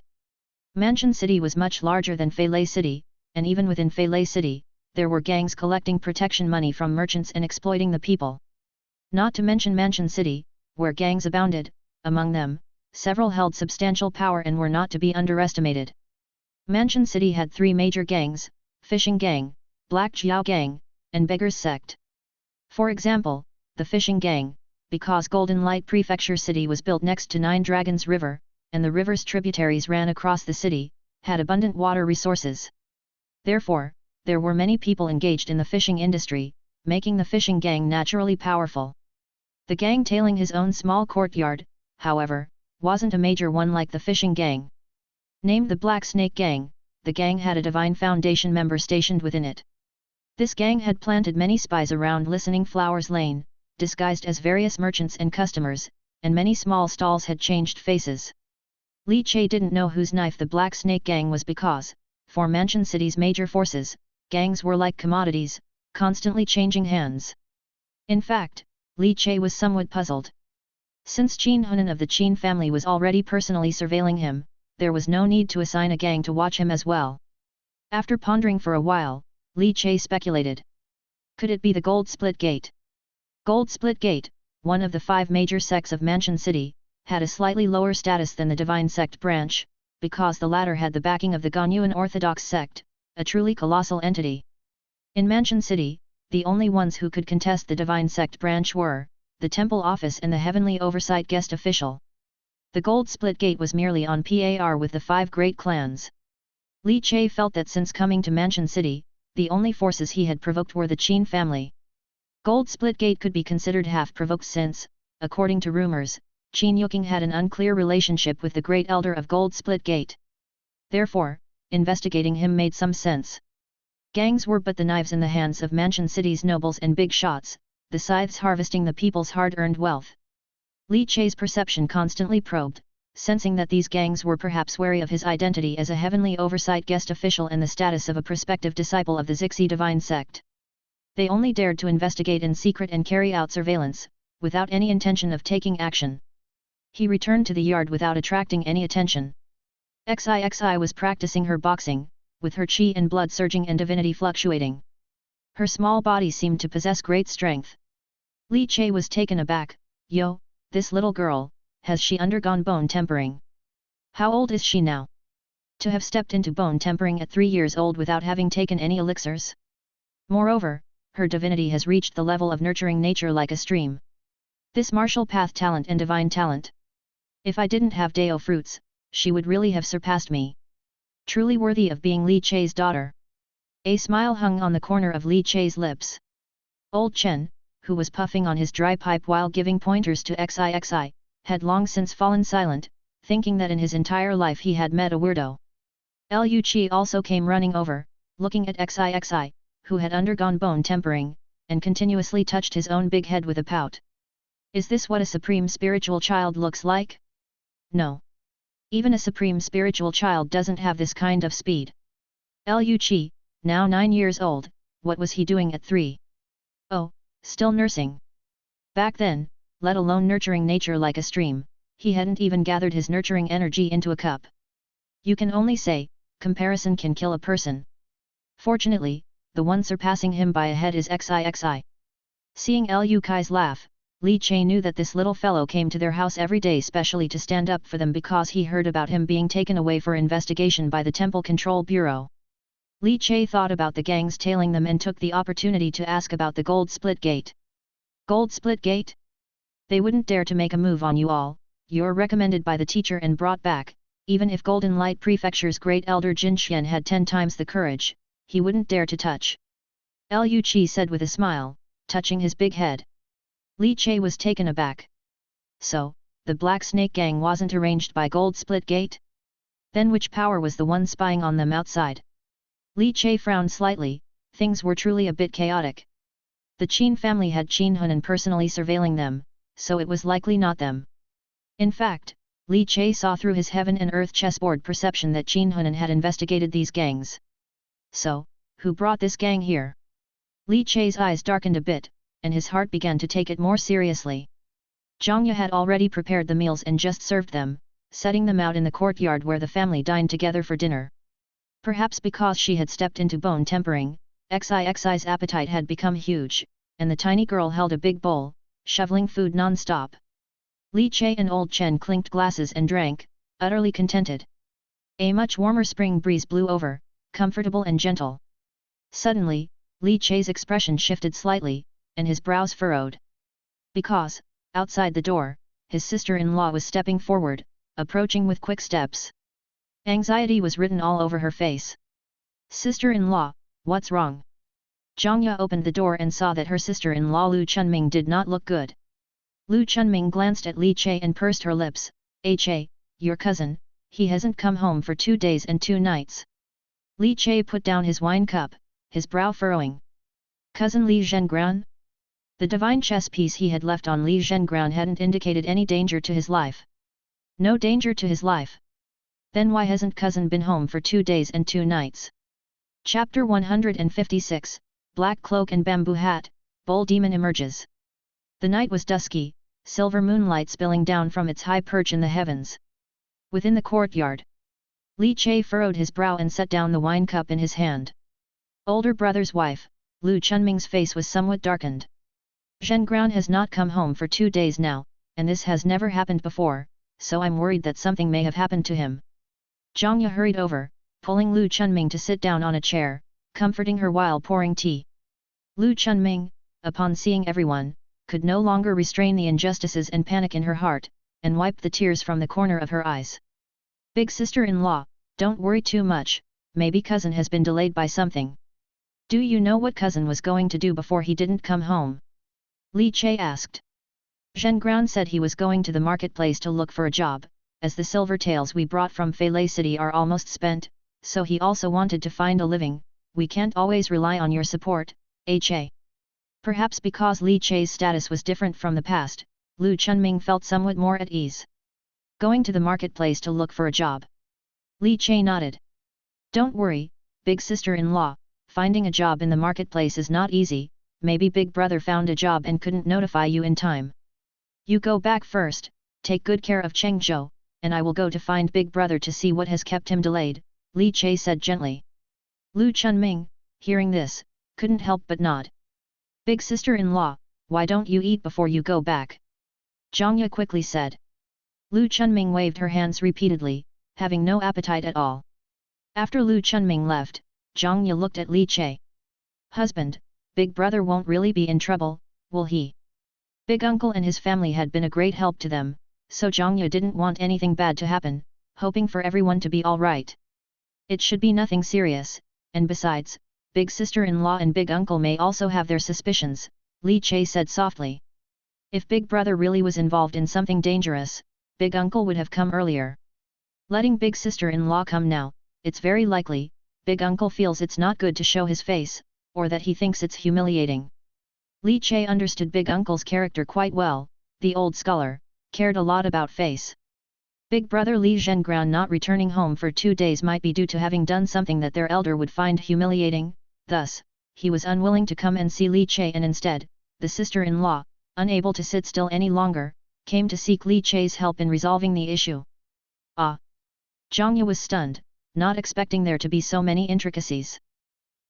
Mansion City was much larger than Feilei City, and even within Feilei City, there were gangs collecting protection money from merchants and exploiting the people. Not to mention Mansion City, where gangs abounded, among them, several held substantial power and were not to be underestimated. Mansion City had three major gangs: Fishing Gang, Black Jiao Gang, and Beggars Sect. For example, the Fishing Gang, because Golden Light Prefecture City was built next to Nine Dragons River, and the river's tributaries ran across the city, had abundant water resources. Therefore, there were many people engaged in the fishing industry, making the Fishing Gang naturally powerful. The gang tailing his own small courtyard, however, wasn't a major one like the Fishing Gang. Named the Black Snake Gang, the gang had a Divine Foundation member stationed within it. This gang had planted many spies around Listening Flowers Lane, disguised as various merchants and customers, and many small stalls had changed faces. Li Che didn't know whose knife the Black Snake Gang was because, for Mansion City's major forces, gangs were like commodities, constantly changing hands. In fact, Li Che was somewhat puzzled. Since Qin Hunan of the Qin family was already personally surveilling him, there was no need to assign a gang to watch him as well. After pondering for a while, Li Che speculated. Could it be the Gold Split Gate? Gold Split Gate, one of the 5 major sects of Mansion City, had a slightly lower status than the Divine Sect branch, because the latter had the backing of the Ganyuan Orthodox sect, a truly colossal entity. In Mansion City, the only ones who could contest the Divine Sect branch were the Temple Office and the Heavenly Oversight Guest Official. The Gold Split Gate was merely on par with the 5 great clans. Li Che felt that since coming to Mansion City, the only forces he had provoked were the Qin family. Gold Split Gate could be considered half-provoked since, according to rumors, Qin Yuking had an unclear relationship with the Great Elder of Gold Split Gate. Therefore, investigating him made some sense. Gangs were but the knives in the hands of Mansion City's nobles and big shots, the scythes harvesting the people's hard-earned wealth. Li Che's perception constantly probed, sensing that these gangs were perhaps wary of his identity as a Heavenly Oversight Guest Official and the status of a prospective disciple of the Zixi Divine Sect. They only dared to investigate in secret and carry out surveillance, without any intention of taking action. He returned to the yard without attracting any attention. XIXI was practicing her boxing, with her chi and blood surging and divinity fluctuating. Her small body seemed to possess great strength. Li Che was taken aback. Yo, this little girl, has she undergone bone tempering? How old is she now? To have stepped into bone tempering at 3 years old without having taken any elixirs. Moreover, her divinity has reached the level of nurturing nature like a stream. This martial path talent and divine talent. If I didn't have Dao fruits, she would really have surpassed me. Truly worthy of being Li Che's daughter. A smile hung on the corner of Li Che's lips. Old Chen, who was puffing on his dry pipe while giving pointers to XIXI, had long since fallen silent, thinking that in his entire life he had met a weirdo. Liu Qi also came running over, looking at XIXI, who had undergone bone tempering, and continuously touched his own big head with a pout. Is this what a supreme spiritual child looks like? No. Even a supreme spiritual child doesn't have this kind of speed. Liu Qi, now 9 years old, what was he doing at 3? Oh, still nursing. Back then, let alone nurturing nature like a stream, he hadn't even gathered his nurturing energy into a cup. You can only say, comparison can kill a person. Fortunately, the one surpassing him by a head is XIXI. Seeing Liu Kai's laugh, Li Che knew that this little fellow came to their house every day specially to stand up for them because he heard about him being taken away for investigation by the Temple Control Bureau. Li Che thought about the gangs tailing them and took the opportunity to ask about the Gold Split Gate. Gold Split Gate? They wouldn't dare to make a move on you all, you're recommended by the teacher and brought back, even if Golden Light Prefecture's great elder Jin Xian had 10 times the courage, he wouldn't dare to touch. Liu Qi said with a smile, touching his big head. Li Che was taken aback. So, the Black Snake Gang wasn't arranged by Gold Split Gate? Then which power was the one spying on them outside? Li Che frowned slightly, things were truly a bit chaotic. The Qin family had Qin Hunan personally surveilling them, so it was likely not them. In fact, Li Che saw through his heaven and earth chessboard perception that Qin Hunan had investigated these gangs. So, who brought this gang here? Li Che's eyes darkened a bit, and his heart began to take it more seriously. Zhang Ye had already prepared the meals and just served them, setting them out in the courtyard where the family dined together for dinner. Perhaps because she had stepped into bone tempering, XIXI's appetite had become huge, and the tiny girl held a big bowl, shoveling food non-stop. Li Che and Old Chen clinked glasses and drank, utterly contented. A much warmer spring breeze blew over, comfortable and gentle. Suddenly, Li Che's expression shifted slightly, and his brows furrowed. Because, outside the door, his sister-in-law was stepping forward, approaching with quick steps. Anxiety was written all over her face. Sister-in-law, what's wrong? Zhang Ye opened the door and saw that her sister-in-law Lu Chunming did not look good. Lu Chunming glanced at Li Che and pursed her lips. Che, your cousin, he hasn't come home for 2 days and 2 nights. Li Che put down his wine cup, his brow furrowing. Cousin Li Zhengran? The divine chess piece he had left on Li Zhengran hadn't indicated any danger to his life. No danger to his life. Then why hasn't cousin been home for 2 days and 2 nights? Chapter 156, Black Cloak and Bamboo Hat, Bull Demon emerges. The night was dusky, silver moonlight spilling down from its high perch in the heavens. Within the courtyard, Li Che furrowed his brow and set down the wine cup in his hand. Older brother's wife, Lu Chunming's face was somewhat darkened. Zhengran has not come home for 2 days now, and this has never happened before, so I'm worried that something may have happened to him. Zhang Ye hurried over, pulling Lu Chunming to sit down on a chair, comforting her while pouring tea. Lu Chunming, upon seeing everyone, could no longer restrain the injustices and panic in her heart, and wiped the tears from the corner of her eyes. Big sister-in-law, don't worry too much, maybe cousin has been delayed by something. Do you know what cousin was going to do before he didn't come home? Li Che asked. Zhengran said he was going to the marketplace to look for a job, as the silver taels we brought from Feilei City are almost spent, so he also wanted to find a living. We can't always rely on your support, Che. Perhaps because Li Che's status was different from the past, Lu Chunming felt somewhat more at ease. Going to the marketplace to look for a job. Li Che nodded. Don't worry, big sister-in-law, finding a job in the marketplace is not easy, maybe big brother found a job and couldn't notify you in time. You go back first, take good care of Chengzhou, and I will go to find big brother to see what has kept him delayed, Li Che said gently. Lu Chunming, hearing this, couldn't help but nod. Big sister-in-law, why don't you eat before you go back? Zhang Ye quickly said. Lu Chunming waved her hands repeatedly, having no appetite at all. After Lu Chunming left, Zhang Ye looked at Li Che. Husband, big brother won't really be in trouble, will he? Big uncle and his family had been a great help to them, so Zhang Ye didn't want anything bad to happen, hoping for everyone to be all right. It should be nothing serious, and besides, big sister-in-law and big uncle may also have their suspicions, Li Che said softly. If big brother really was involved in something dangerous, big uncle would have come earlier. Letting big sister-in-law come now, it's very likely, big uncle feels it's not good to show his face, or that he thinks it's humiliating. Li Che understood big uncle's character quite well, the old scholar, cared a lot about face. Big brother Li Zhengrun not returning home for 2 days might be due to having done something that their elder would find humiliating, thus, he was unwilling to come and see Li Che, and instead, the sister-in-law, unable to sit still any longer, came to seek Li Che's help in resolving the issue. Ah! Zhang Yu was stunned, not expecting there to be so many intricacies.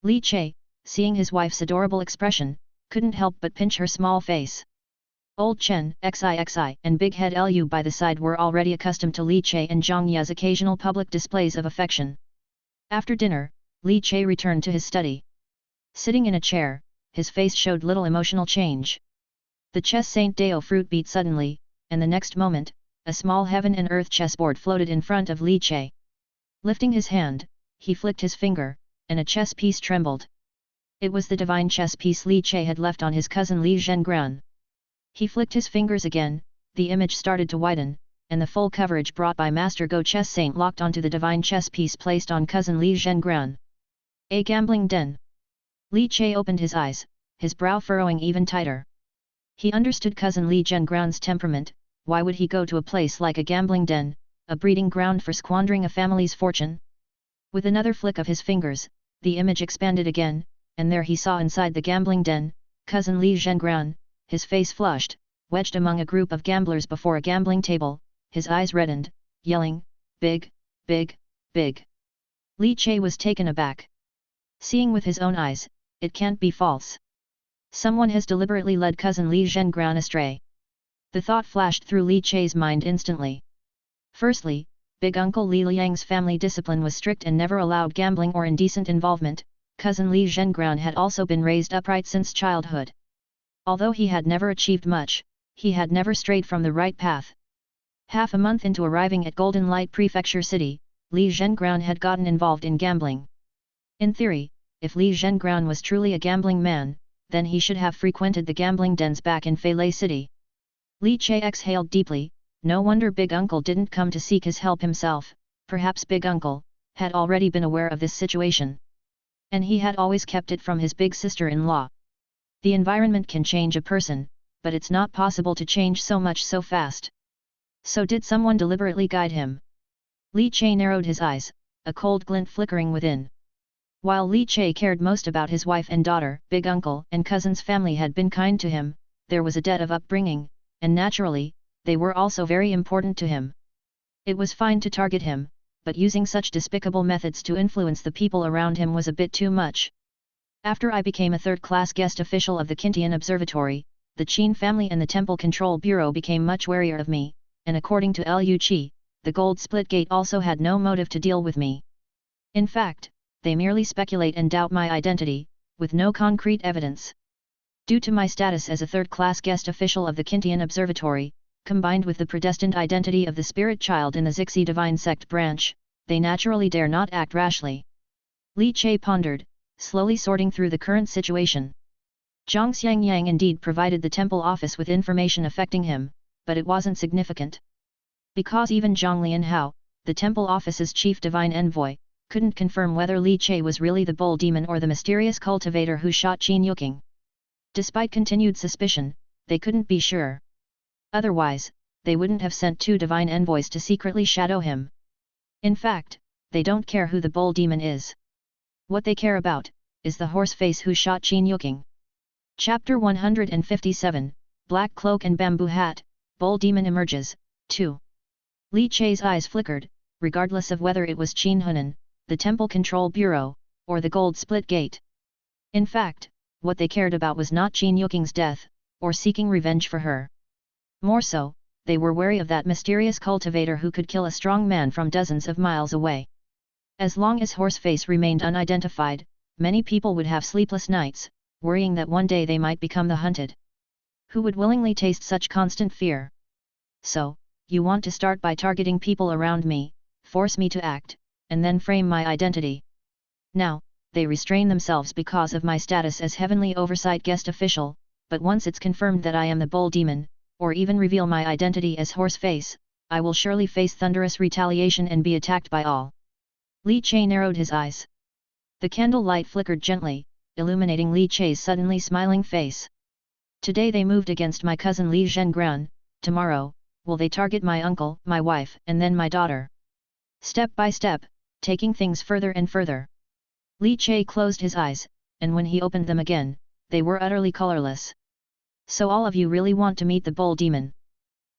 Li Che, seeing his wife's adorable expression, couldn't help but pinch her small face. Old Chen, XIXI, and Big Head Lu by the side were already accustomed to Li Che and Zhang Yu's occasional public displays of affection. After dinner, Li Che returned to his study. Sitting in a chair, his face showed little emotional change. The chess Saint Dao fruit beat suddenly, and the next moment, a small heaven and earth chessboard floated in front of Li Che. Lifting his hand, he flicked his finger, and a chess piece trembled. It was the divine chess piece Li Che had left on his cousin Li Zhengrun. He flicked his fingers again, the image started to widen, and the full coverage brought by Master Go Chess Saint locked onto the divine chess piece placed on cousin Li Zhengrun. A gambling den. Li Che opened his eyes, his brow furrowing even tighter. He understood cousin Li Zhengrun's temperament. Why would he go to a place like a gambling den, a breeding ground for squandering a family's fortune? With another flick of his fingers, the image expanded again, and there he saw inside the gambling den, cousin Li Zhengrun, his face flushed, wedged among a group of gamblers before a gambling table, his eyes reddened, yelling, "Big, big, big!" Li Che was taken aback. Seeing with his own eyes, it can't be false. Someone has deliberately led cousin Li Zhengrun astray. The thought flashed through Li Che's mind instantly. Firstly, Big Uncle Li Liang's family discipline was strict and never allowed gambling or indecent involvement. Cousin Li Zhengrun had also been raised upright since childhood. Although he had never achieved much, he had never strayed from the right path. Half a month into arriving at Golden Light Prefecture City, Li Zhengrun had gotten involved in gambling. In theory, if Li Zhengrun was truly a gambling man, then he should have frequented the gambling dens back in Feilei City. Li Che exhaled deeply. No wonder Big Uncle didn't come to seek his help himself. Perhaps Big Uncle had already been aware of this situation. And he had always kept it from his big sister-in-law. The environment can change a person, but it's not possible to change so much so fast. So did someone deliberately guide him? Li Che narrowed his eyes, a cold glint flickering within. While Li Che cared most about his wife and daughter, Big Uncle and cousin's family had been kind to him, there was a debt of upbringing, and naturally, they were also very important to him. It was fine to target him, but using such despicable methods to influence the people around him was a bit too much. After I became a third-class guest official of the Kintian Observatory, the Qin family and the Temple Control Bureau became much warier of me, and according to Liu Qi, the Gold Split Gate also had no motive to deal with me. In fact, they merely speculate and doubt my identity, with no concrete evidence. Due to my status as a third-class guest official of the Kintian Observatory, combined with the predestined identity of the spirit child in the Zixi Divine Sect branch, they naturally dare not act rashly. Li Che pondered, slowly sorting through the current situation. Zhang Xiangyang indeed provided the temple office with information affecting him, but it wasn't significant. Because even Zhang Lianhao, the temple office's chief divine envoy, couldn't confirm whether Li Che was really the bull demon or the mysterious cultivator who shot Qin Yuqing. Despite continued suspicion, they couldn't be sure. Otherwise, they wouldn't have sent 2 divine envoys to secretly shadow him. In fact, they don't care who the bull demon is. What they care about is the horse face who shot Qin Yuqing. Chapter 157, Black Cloak and Bamboo Hat, Bull Demon emerges, 2. Li Che's eyes flickered, regardless of whether it was Qin Hunan, the Temple Control Bureau, or the Gold Split Gate. In fact, what they cared about was not Qin Yuqing's death, or seeking revenge for her. More so, they were wary of that mysterious cultivator who could kill a strong man from dozens of miles away. As long as Horseface remained unidentified, many people would have sleepless nights, worrying that one day they might become the hunted. Who would willingly taste such constant fear? So, you want to start by targeting people around me, force me to act, and then frame my identity. Now, they restrain themselves because of my status as Heavenly Oversight Guest Official, but once it's confirmed that I am the Bull Demon, or even reveal my identity as Horseface, I will surely face thunderous retaliation and be attacked by all. Li Che narrowed his eyes. The candle light flickered gently, illuminating Li Che's suddenly smiling face. Today they moved against my cousin Li Zhengrun, tomorrow, will they target my uncle, my wife, and then my daughter? Step by step, taking things further and further. Li Che closed his eyes, and when he opened them again, they were utterly colorless. So all of you really want to meet the bull demon?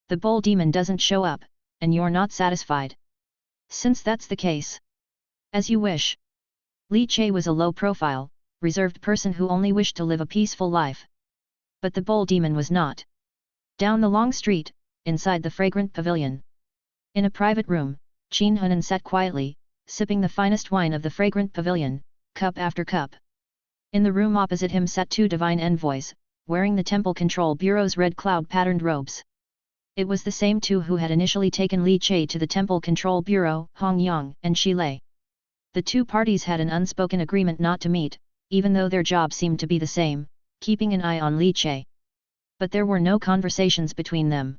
The bull demon doesn't show up, and you're not satisfied. Since that's the case, as you wish. Li Che was a low-profile, reserved person who only wished to live a peaceful life. But the bull demon was not. Down the long street, inside the fragrant pavilion. In a private room, Qin Hunan sat quietly, sipping the finest wine of the fragrant pavilion, cup after cup. In the room opposite him sat two divine envoys, wearing the Temple Control Bureau's red cloud-patterned robes. It was the same two who had initially taken Li Che to the Temple Control Bureau, Hong Yang and Shi Lei. The two parties had an unspoken agreement not to meet, even though their job seemed to be the same, keeping an eye on Li Che. But there were no conversations between them.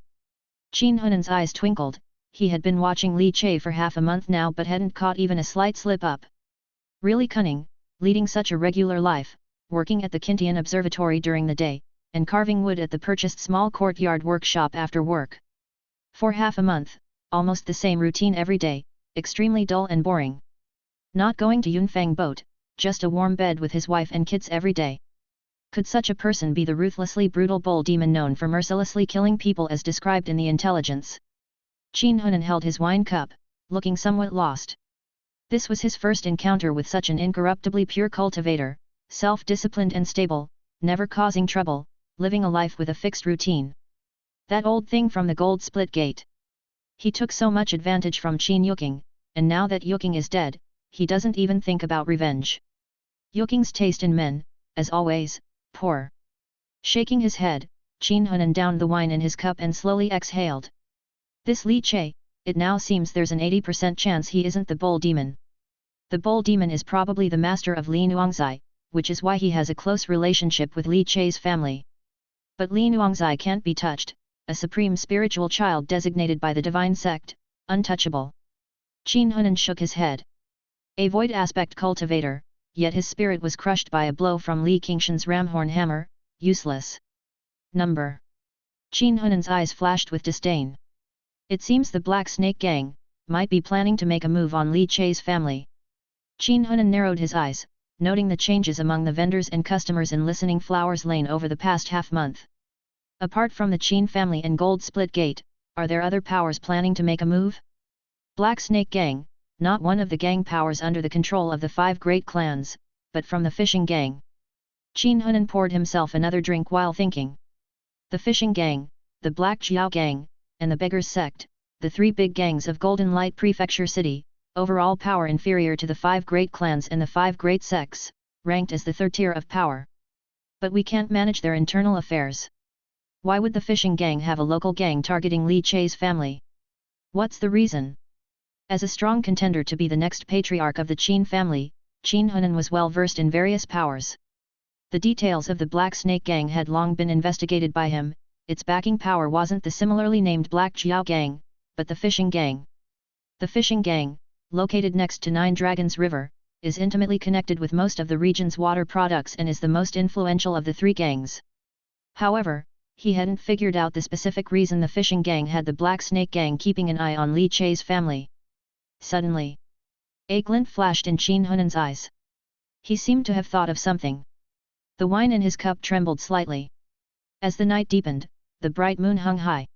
Qin Hunan's eyes twinkled. He had been watching Li Che for half a month now but hadn't caught even a slight slip-up. Really cunning, leading such a regular life, working at the Kintian Observatory during the day, and carving wood at the purchased small courtyard workshop after work. For half a month, almost the same routine every day, extremely dull and boring. Not going to Yunfang boat, just a warm bed with his wife and kids every day. Could such a person be the ruthlessly brutal bull demon known for mercilessly killing people as described in the intelligence? Qin Hunan held his wine cup, looking somewhat lost. This was his first encounter with such an incorruptibly pure cultivator, self-disciplined and stable, never causing trouble, living a life with a fixed routine. That old thing from the gold split gate. He took so much advantage from Qin Yuking, and now that Yuking is dead, he doesn't even think about revenge. Yuking's taste in men, as always, poor. Shaking his head, Qin Hunan downed the wine in his cup and slowly exhaled. This Li Che, it now seems there's an 80% chance he isn't the bull demon. The bull demon is probably the master of Li Nuangzai, which is why he has a close relationship with Li Che's family. But Li Nuangzai can't be touched, a supreme spiritual child designated by the divine sect, untouchable. Qin Hunan shook his head. A void aspect cultivator, yet his spirit was crushed by a blow from Li Qingshan's ramhorn hammer, useless. Number. Qin Hunan's eyes flashed with disdain. It seems the Black Snake Gang might be planning to make a move on Li Che's family. Qin Hunan narrowed his eyes, noting the changes among the vendors and customers in Listening Flowers Lane over the past half-month. Apart from the Qin family and Gold Split Gate, are there other powers planning to make a move? Black Snake Gang, not one of the gang powers under the control of the 5 great clans, but from the Fishing Gang. Qin Hunan poured himself another drink while thinking. The Fishing Gang, the Black Jiao Gang, and the Beggars Sect, the 3 big gangs of Golden Light Prefecture City, overall power inferior to the 5 great clans and the 5 great sects, ranked as the 3rd tier of power. But we can't manage their internal affairs. Why would the Fishing Gang have a local gang targeting Li Che's family? What's the reason? As a strong contender to be the next patriarch of the Qin family, Qin Hunan was well versed in various powers. The details of the Black Snake Gang had long been investigated by him. Its backing power wasn't the similarly named Black Jiao Gang, but the Fishing Gang. The Fishing Gang, located next to Nine Dragons River, is intimately connected with most of the region's water products and is the most influential of the 3 gangs. However, he hadn't figured out the specific reason the Fishing Gang had the Black Snake Gang keeping an eye on Li Che's family. Suddenly, a glint flashed in Qin Hunan's eyes. He seemed to have thought of something. The wine in his cup trembled slightly. As the night deepened, the bright moon hung high.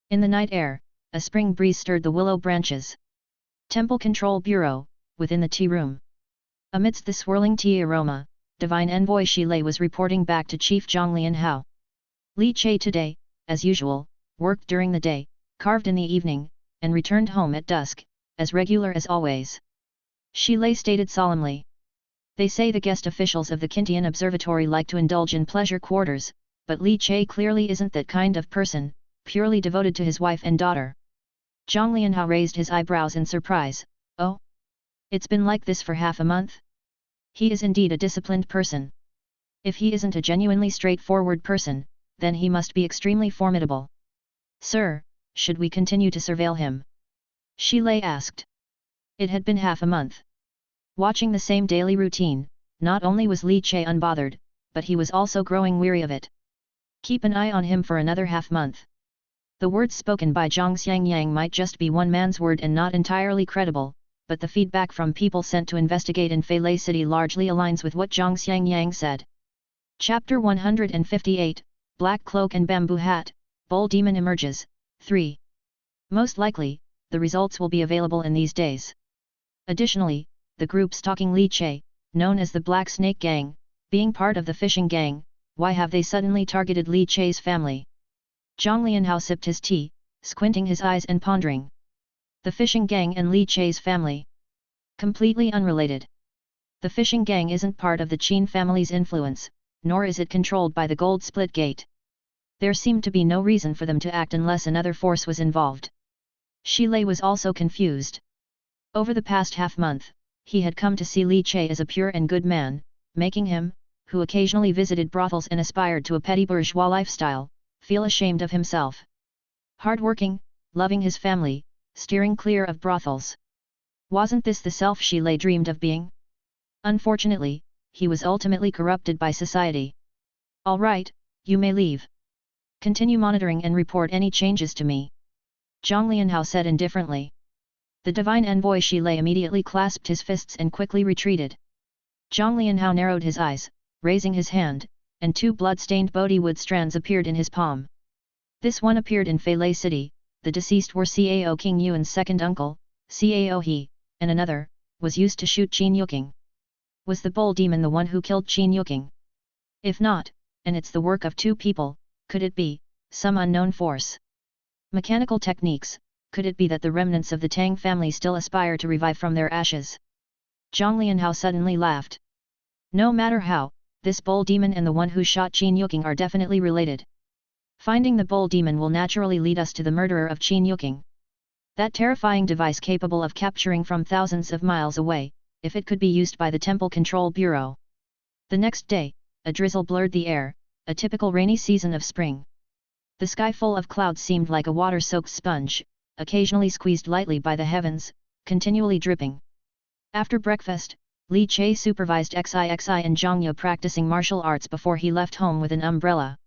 In the night air, a spring breeze stirred the willow branches. Temple Control Bureau, within the tea room. Amidst the swirling tea aroma, Divine Envoy Shi Lei was reporting back to Chief Zhonglian Hao. Li Che today, as usual, worked during the day, carved in the evening, and returned home at dusk, as regular as always. Shi Lei stated solemnly. They say the guest officials of the Kintian Observatory like to indulge in pleasure quarters, but Li Che clearly isn't that kind of person, purely devoted to his wife and daughter. Zhang Lianhao raised his eyebrows in surprise. Oh? It's been like this for half a month? He is indeed a disciplined person. If he isn't a genuinely straightforward person, then he must be extremely formidable. Sir, should we continue to surveil him? Shi Lei asked. It had been half a month. Watching the same daily routine, not only was Li Che unbothered, but he was also growing weary of it. Keep an eye on him for another half-month. The words spoken by Zhang Xiangyang might just be one man's word and not entirely credible, but the feedback from people sent to investigate in Feilei City largely aligns with what Zhang Xiangyang said. Chapter 158, Black Cloak and Bamboo Hat, Bull Demon emerges, 3. Most likely, the results will be available in these days. Additionally, the group stalking Li Che, known as the Black Snake Gang, being part of the fishing gang, why have they suddenly targeted Li Che's family? Zhang Lianhao sipped his tea, squinting his eyes and pondering. The fishing gang and Li Che's family. Completely unrelated. The fishing gang isn't part of the Qin family's influence, nor is it controlled by the Gold Split Gate. There seemed to be no reason for them to act unless another force was involved. Shi Lei was also confused. Over the past half-month, he had come to see Li Che as a pure and good man, making him, who occasionally visited brothels and aspired to a petty bourgeois lifestyle, feel ashamed of himself. Hard-working, loving his family, steering clear of brothels. Wasn't this the self Shi Lei dreamed of being? Unfortunately, he was ultimately corrupted by society. All right, you may leave. Continue monitoring and report any changes to me. Zhang Lianhao said indifferently. The divine envoy Shi Lei immediately clasped his fists and quickly retreated. Zhang Lianhao narrowed his eyes, raising his hand, and 2 blood-stained Bodhi wood strands appeared in his palm. This one appeared in Feilei City, the deceased were Cao King Yuan's second uncle, Cao He, and another, was used to shoot Qin Yuking. Was the bull demon the one who killed Qin Yuking? If not, and it's the work of 2 people, could it be some unknown force? Mechanical techniques, could it be that the remnants of the Tang family still aspire to revive from their ashes? Zhang Lianhao suddenly laughed. No matter how, this bull demon and the one who shot Qin Yuking are definitely related. Finding the bull demon will naturally lead us to the murderer of Qin Yuking. That terrifying device capable of capturing from thousands of miles away, if it could be used by the Temple Control Bureau. The next day, a drizzle blurred the air, a typical rainy season of spring. The sky full of clouds seemed like a water-soaked sponge, occasionally squeezed lightly by the heavens, continually dripping. After breakfast, Li Che supervised Xixi and Zhang Ye practicing martial arts before he left home with an umbrella.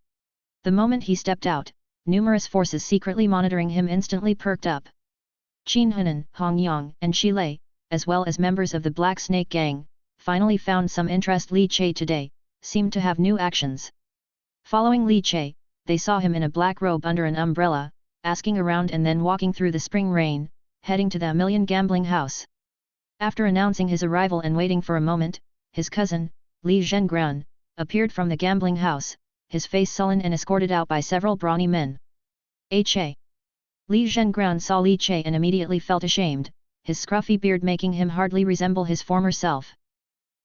The moment he stepped out, numerous forces secretly monitoring him instantly perked up. Qin Hunan, Hong Yang, and Shi Lei, as well as members of the Black Snake Gang, finally found some interest. Li Che today seemed to have new actions. Following Li Che, they saw him in a black robe under an umbrella, asking around and then walking through the spring rain, heading to the Million Gambling House. After announcing his arrival and waiting for a moment, his cousin, Li Zhengran, appeared from the gambling house, his face sullen and escorted out by several brawny men. Che. Li Zhengran saw Li Che and immediately felt ashamed, his scruffy beard making him hardly resemble his former self.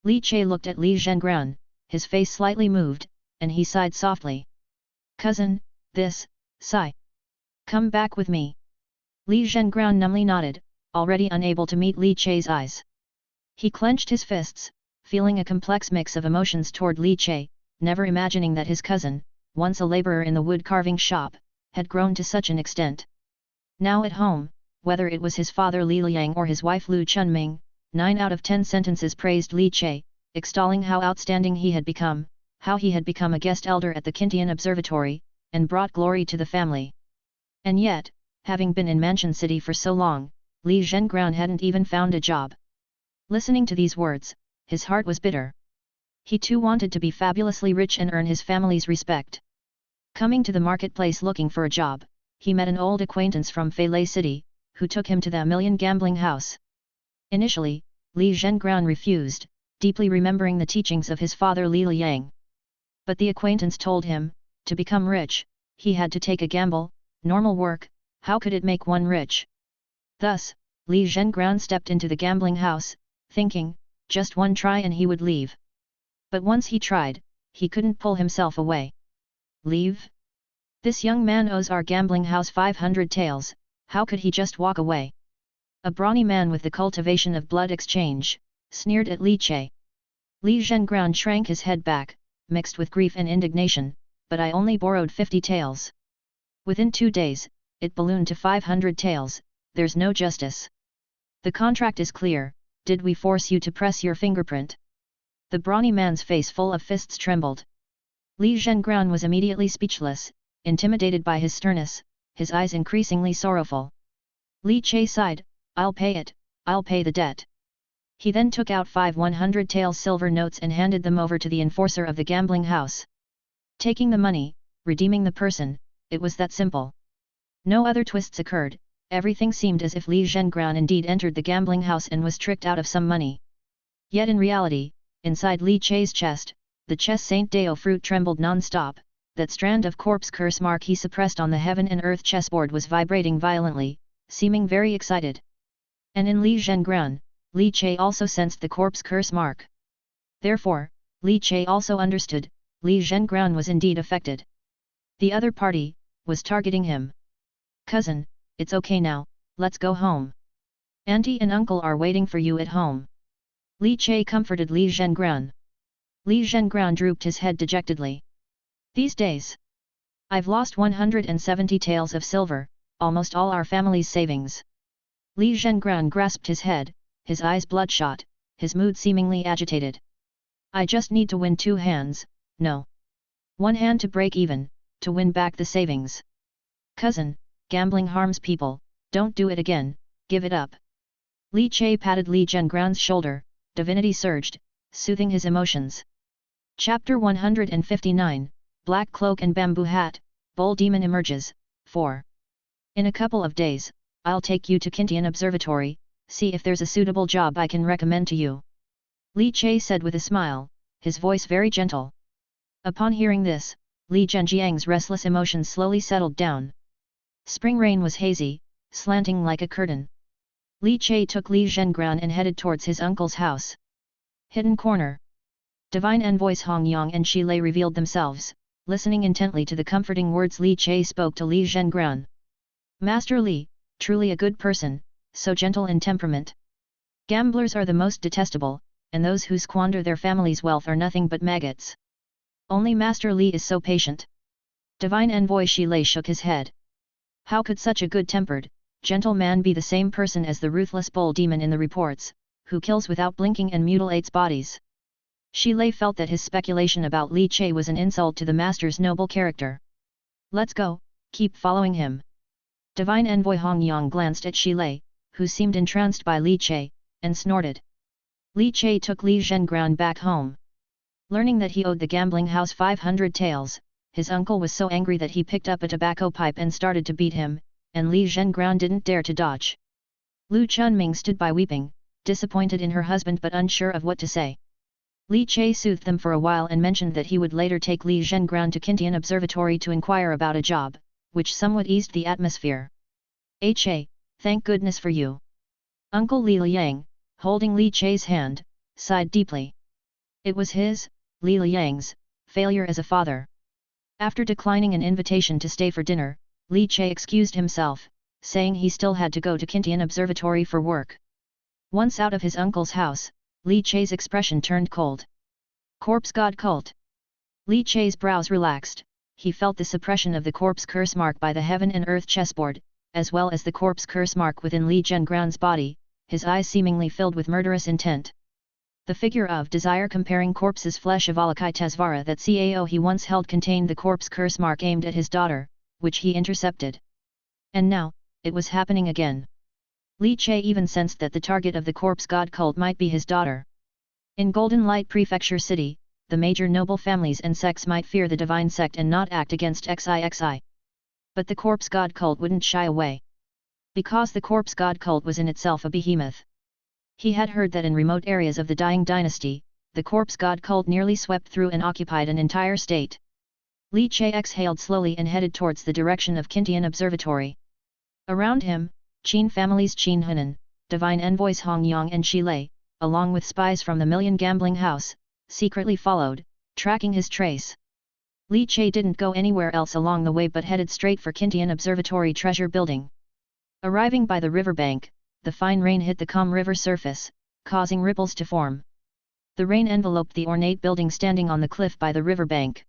Li Che looked at Li Zhengran, his face slightly moved, and he sighed softly. Cousin, this, sigh. Come back with me. Li Zhengran numbly nodded, already unable to meet Li Che's eyes. He clenched his fists, feeling a complex mix of emotions toward Li Che, never imagining that his cousin, once a laborer in the wood-carving shop, had grown to such an extent. Now at home, whether it was his father Li Liang or his wife Lu Chunming, 9 out of 10 sentences praised Li Che, extolling how outstanding he had become, how he had become a guest elder at the Kintian Observatory, and brought glory to the family. And yet, having been in Mansion City for so long, Li Zhengran hadn't even found a job. Listening to these words, his heart was bitter. He too wanted to be fabulously rich and earn his family's respect. Coming to the marketplace looking for a job, he met an old acquaintance from Feilei City, who took him to the Million Gambling House. Initially, Li Zhengran refused, deeply remembering the teachings of his father Li Liang. But the acquaintance told him, to become rich, he had to take a gamble, normal work, how could it make one rich? Thus, Li Zhengran stepped into the gambling house, thinking, just one try and he would leave. But once he tried, he couldn't pull himself away. Leave? This young man owes our gambling house 500 taels, how could he just walk away? A brawny man with the cultivation of blood exchange, sneered at Li Che. Li Zhengran shrank his head back, mixed with grief and indignation, but I only borrowed 50 taels. Within 2 days, it ballooned to 500 taels, there's no justice. The contract is clear, did we force you to press your fingerprint? The brawny man's face full of fists trembled. Li Zhengran was immediately speechless, intimidated by his sternness, his eyes increasingly sorrowful. Li Che sighed, "I'll pay it, I'll pay the debt." He then took out 5 100 taels silver notes and handed them over to the enforcer of the gambling house. Taking the money, redeeming the person, it was that simple. No other twists occurred, everything seemed as if Li Zhengrun indeed entered the gambling house and was tricked out of some money. Yet in reality, inside Li Che's chest, the chess Saint Dao fruit trembled non-stop, that strand of corpse curse mark he suppressed on the heaven and earth chessboard was vibrating violently, seeming very excited. And in Li Zhengrun, Li Che also sensed the corpse curse mark. Therefore, Li Che also understood, Li Zhengrun was indeed affected. The other party was targeting him. "Cousin, it's okay now, let's go home. Auntie and uncle are waiting for you at home." Li Che comforted Li Zhengrun. Li Zhengrun drooped his head dejectedly. "These days, I've lost 170 taels of silver, almost all our family's savings." Li Zhengrun grasped his head, his eyes bloodshot, his mood seemingly agitated. "I just need to win 2 hands, no. 1 hand to break even, to win back the savings. Cousin, gambling harms people, don't do it again, give it up." Li Che patted Li Zhengrun's shoulder, divinity surged, soothing his emotions. Chapter 159, Black Cloak and Bamboo Hat, Bull Demon emerges, 4. "In a couple of days, I'll take you to Kintian Observatory, see if there's a suitable job I can recommend to you," Li Che said with a smile, his voice very gentle. Upon hearing this, Li Zhenjiang's restless emotions slowly settled down. Spring rain was hazy, slanting like a curtain. Li Che took Li Zhengrun and headed towards his uncle's house. Hidden corner. Divine envoys Hong Yang and Shi Lei revealed themselves, listening intently to the comforting words Li Che spoke to Li Zhengrun. "Master Li, truly a good person, so gentle in temperament. Gamblers are the most detestable, and those who squander their family's wealth are nothing but maggots. Only Master Li is so patient." Divine envoy Shi Lei shook his head. How could such a good-tempered, gentle man be the same person as the ruthless bull demon in the reports, who kills without blinking and mutilates bodies? Shi Lei felt that his speculation about Li Che was an insult to the master's noble character. "Let's go, keep following him." Divine envoy Hong Yang glanced at Shi Lei, who seemed entranced by Li Che, and snorted. Li Che took Li Zhengrun back home. Learning that he owed the gambling house 500 taels, his uncle was so angry that he picked up a tobacco pipe and started to beat him, and Li Zhengrun didn't dare to dodge. Lu Chunming stood by weeping, disappointed in her husband but unsure of what to say. Li Che soothed them for a while and mentioned that he would later take Li Zhengrun to Kintian Observatory to inquire about a job, which somewhat eased the atmosphere. "Ha, thank goodness for you." Uncle Li Liang, holding Li Che's hand, sighed deeply. It was his, Li Liang's, failure as a father. After declining an invitation to stay for dinner, Li Che excused himself, saying he still had to go to Kintian Observatory for work. Once out of his uncle's house, Li Che's expression turned cold. Corpse God cult. Li Che's brows relaxed, he felt the suppression of the corpse curse mark by the heaven and earth chessboard, as well as the corpse curse mark within Li Zhengrun's body, his eyes seemingly filled with murderous intent. The figure of desire comparing corpse's flesh of Alakai Tesvara that Cao he once held contained the corpse curse mark aimed at his daughter, which he intercepted. And now, it was happening again. Li Che even sensed that the target of the corpse god cult might be his daughter. In Golden Light Prefecture City, the major noble families and sects might fear the divine sect and not act against XIXI. But the corpse god cult wouldn't shy away. Because the corpse god cult was in itself a behemoth. He had heard that in remote areas of the dying dynasty, the corpse god cult nearly swept through and occupied an entire state. Li Che exhaled slowly and headed towards the direction of Kintian Observatory. Around him, Qin families Qin Hunan, divine envoys Hong Yang and Shi Lei, along with spies from the Million Gambling House, secretly followed, tracking his trace. Li Che didn't go anywhere else along the way but headed straight for Kintian Observatory Treasure Building. Arriving by the riverbank, the fine rain hit the calm river surface, causing ripples to form. The rain enveloped the ornate building standing on the cliff by the riverbank.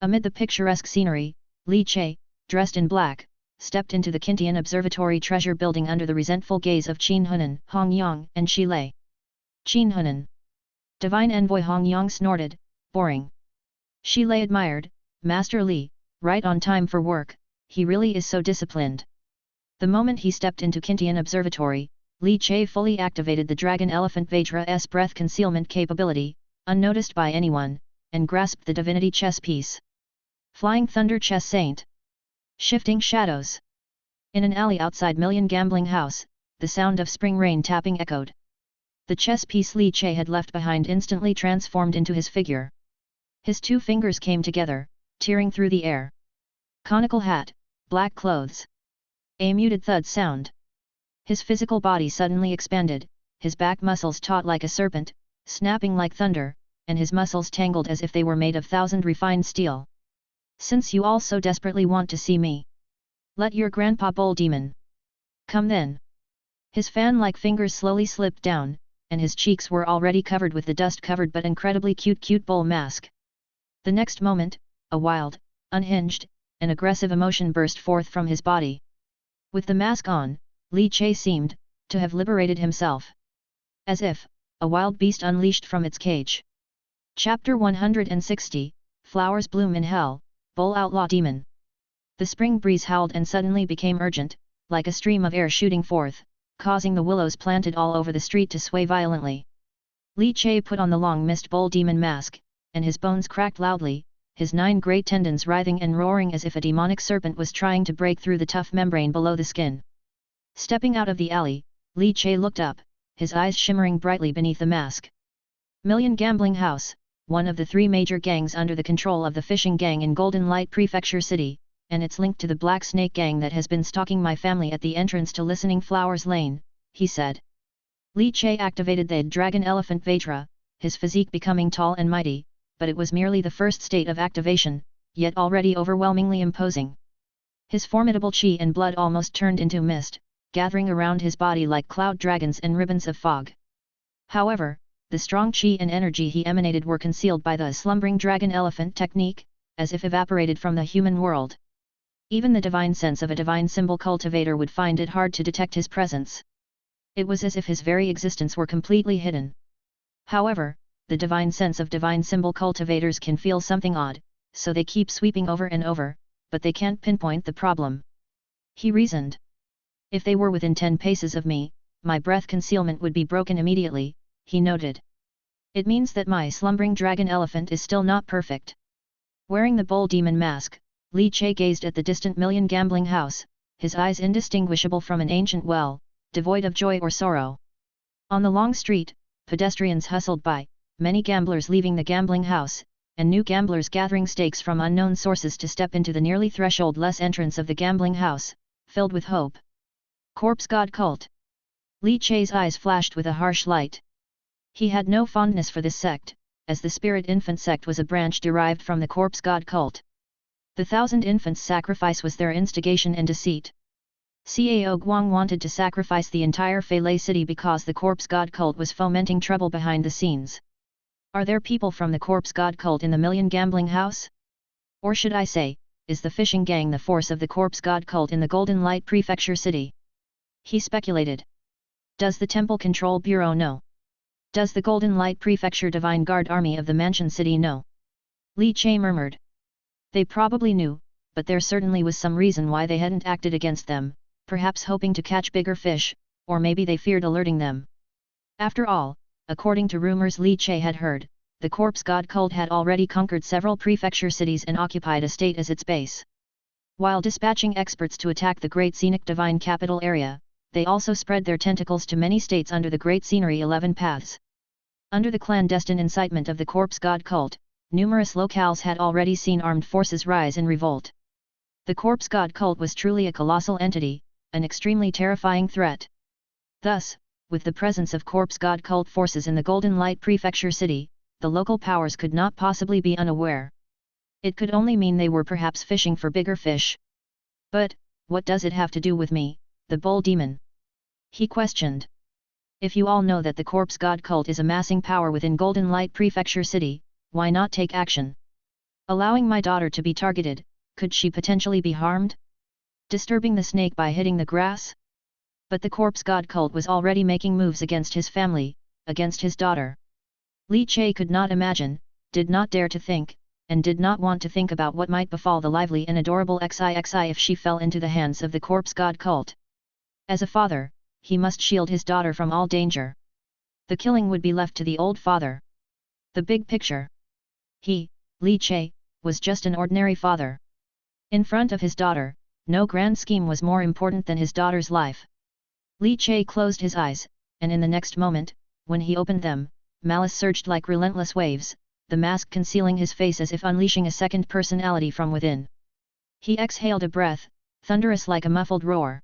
Amid the picturesque scenery, Li Che, dressed in black, stepped into the Kintian Observatory Treasure Building under the resentful gaze of Qin Hunan, Hong Yang and Shi Lei. Qin Hunan. Divine envoy Hong Yang snorted, boring. Shi Lei admired, Master Li, right on time for work, he really is so disciplined. The moment he stepped into Kintian Observatory, Li Che fully activated the Dragon Elephant Vedra's breath concealment capability, unnoticed by anyone, and grasped the divinity chess piece. Flying Thunder Chess Saint. Shifting Shadows. In an alley outside Million Gambling House, the sound of spring rain tapping echoed. The chess piece Li Che had left behind instantly transformed into his figure. His 2 fingers came together, tearing through the air. Conical hat, black clothes. A muted thud sound. His physical body suddenly expanded, his back muscles taut like a serpent, snapping like thunder, and his muscles tangled as if they were made of 1,000 refined steel. Since you all so desperately want to see me, let your grandpa Bull Demon come then. His fan-like fingers slowly slipped down, and his cheeks were already covered with the dust-covered but incredibly cute bull mask. The next moment, a wild, unhinged, and aggressive emotion burst forth from his body. With the mask on, Li Che seemed to have liberated himself. As if a wild beast unleashed from its cage. Chapter 160, Flowers Bloom in Hell, Bull Outlaw Demon. The spring breeze howled and suddenly became urgent, like a stream of air shooting forth, causing the willows planted all over the street to sway violently. Li Che put on the long mist bull demon mask, and his bones cracked loudly, his 9 great tendons writhing and roaring as if a demonic serpent was trying to break through the tough membrane below the skin. Stepping out of the alley, Li Che looked up, his eyes shimmering brightly beneath the mask. Million Gambling House, one of the 3 major gangs under the control of the fishing gang in Golden Light Prefecture City, and it's linked to the Black Snake gang that has been stalking my family at the entrance to Listening Flowers Lane, he said. Li Che activated the Dragon Elephant Vedra, his physique becoming tall and mighty, but it was merely the first state of activation, yet already overwhelmingly imposing. His formidable chi and blood almost turned into mist, gathering around his body like cloud dragons and ribbons of fog. However, the strong chi and energy he emanated were concealed by the slumbering dragon elephant technique, as if evaporated from the human world. Even the divine sense of a divine symbol cultivator would find it hard to detect his presence. It was as if his very existence were completely hidden. However, the divine sense of divine symbol cultivators can feel something odd, so they keep sweeping over and over, but they can't pinpoint the problem. He reasoned. If they were within 10 paces of me, my breath concealment would be broken immediately, he noted. It means that my slumbering dragon elephant is still not perfect. Wearing the bull demon mask, Li Che gazed at the distant Million Gambling House, his eyes indistinguishable from an ancient well, devoid of joy or sorrow. On the long street, pedestrians hustled by, many gamblers leaving the gambling house, and new gamblers gathering stakes from unknown sources to step into the nearly threshold-less entrance of the gambling house, filled with hope. Corpse God Cult. Li Che's eyes flashed with a harsh light. He had no fondness for this sect, as the Spirit Infant sect was a branch derived from the Corpse God Cult. The 1,000 infants sacrifice was their instigation and deceit. Cao Guang wanted to sacrifice the entire Feilei city because the Corpse God Cult was fomenting trouble behind the scenes. Are there people from the Corpse God Cult in the Million Gambling House? Or should I say, is the fishing gang the force of the Corpse God Cult in the Golden Light Prefecture City? He speculated. Does the Temple Control Bureau know? Does the Golden Light Prefecture Divine Guard Army of the Mansion City know? Li Che murmured. They probably knew, but there certainly was some reason why they hadn't acted against them, perhaps hoping to catch bigger fish, or maybe they feared alerting them. After all, according to rumors Li Che had heard, the Corpse God Cult had already conquered several prefecture cities and occupied a state as its base. While dispatching experts to attack the Great Scenic Divine Capital area, they also spread their tentacles to many states under the Great Scenery 11 Paths. Under the clandestine incitement of the Corpse God Cult, numerous locales had already seen armed forces rise in revolt. The Corpse God Cult was truly a colossal entity, an extremely terrifying threat. Thus, with the presence of Corpse God Cult forces in the Golden Light Prefecture City, the local powers could not possibly be unaware. It could only mean they were perhaps fishing for bigger fish. But, what does it have to do with me, the bull demon? He questioned. If you all know that the Corpse God Cult is amassing power within Golden Light Prefecture City, why not take action? Allowing my daughter to be targeted, could she potentially be harmed? Disturbing the snake by hitting the grass? But the Corpse God Cult was already making moves against his family, against his daughter. Li Che could not imagine, did not dare to think, and did not want to think about what might befall the lively and adorable Xixi if she fell into the hands of the corpse god cult. As a father, he must shield his daughter from all danger. The killing would be left to the old father. The big picture. He, Li Che, was just an ordinary father. In front of his daughter, no grand scheme was more important than his daughter's life. Li Che closed his eyes, and in the next moment, when he opened them, malice surged like relentless waves, the mask concealing his face as if unleashing a second personality from within. He exhaled a breath, thunderous like a muffled roar.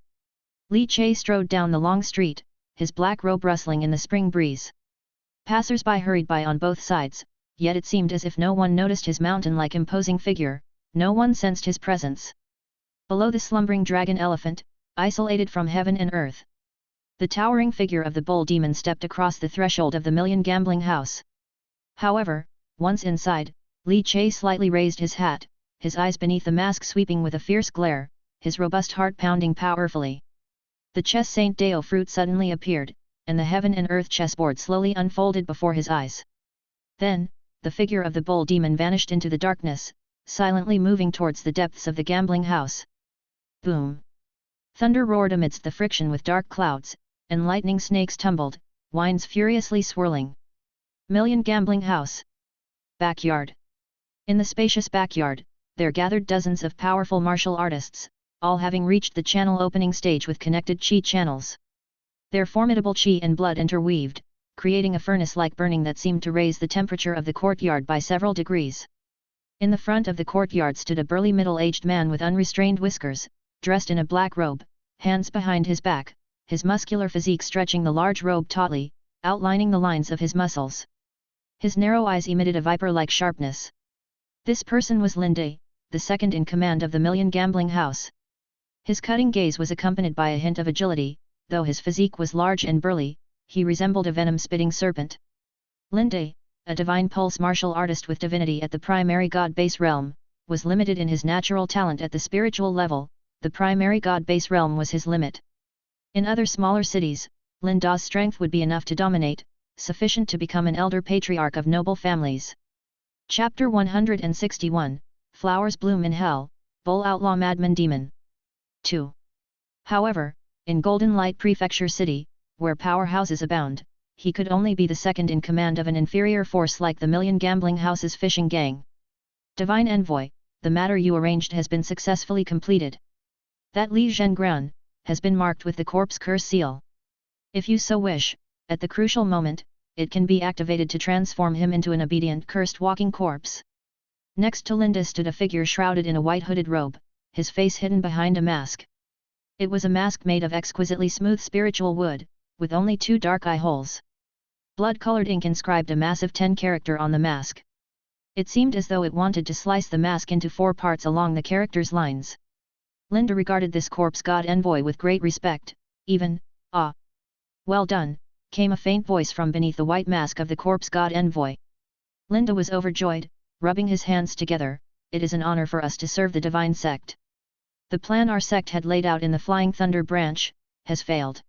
Li Che strode down the long street, his black robe rustling in the spring breeze. Passers-by hurried by on both sides, yet it seemed as if no one noticed his mountain-like imposing figure, no one sensed his presence. Below the slumbering dragon elephant, isolated from heaven and earth, the towering figure of the bull demon stepped across the threshold of the million gambling house. However, once inside, Li Che slightly raised his hat, his eyes beneath the mask sweeping with a fierce glare, his robust heart pounding powerfully. The chess Saint Deo fruit suddenly appeared, and the heaven and earth chessboard slowly unfolded before his eyes. Then, the figure of the bull demon vanished into the darkness, silently moving towards the depths of the gambling house. Boom! Thunder roared amidst the friction with dark clouds, and lightning snakes tumbled, winds furiously swirling. Million gambling house. Backyard. In the spacious backyard, there gathered dozens of powerful martial artists, all having reached the channel opening stage with connected chi channels. Their formidable chi and blood interweaved, creating a furnace-like burning that seemed to raise the temperature of the courtyard by several degrees. In the front of the courtyard stood a burly middle-aged man with unrestrained whiskers, dressed in a black robe, hands behind his back, his muscular physique stretching the large robe tautly, outlining the lines of his muscles. His narrow eyes emitted a viper-like sharpness. This person was Lin De, the second in command of the Million Gambling House. His cutting gaze was accompanied by a hint of agility, though his physique was large and burly, he resembled a venom-spitting serpent. Lin De, a divine pulse martial artist with divinity at the primary god base realm, was limited in his natural talent at the spiritual level, the primary god base realm was his limit. In other smaller cities, Lin De's strength would be enough to dominate, sufficient to become an elder patriarch of noble families. Chapter 161, Flowers Bloom in Hell, Bull Outlaw Madman Demon. 2. However, in Golden Light Prefecture City, where powerhouses abound, he could only be the second in command of an inferior force like the Million Gambling House's fishing gang. Divine Envoy, the matter you arranged has been successfully completed. That Li Zhengran has been marked with the corpse curse seal. If you so wish, at the crucial moment, it can be activated to transform him into an obedient cursed walking corpse. Next to Linda stood a figure shrouded in a white hooded robe, his face hidden behind a mask. It was a mask made of exquisitely smooth spiritual wood, with only 2 dark eye holes. Blood-colored ink inscribed a massive 10 character on the mask. It seemed as though it wanted to slice the mask into 4 parts along the character's lines. Linda regarded this corpse god envoy with great respect, even, "Ah! Well done," came a faint voice from beneath the white mask of the corpse god envoy. Linda was overjoyed, rubbing his hands together, "It is an honor for us to serve the divine sect. The plan our sect had laid out in the Flying Thunder branch, has failed.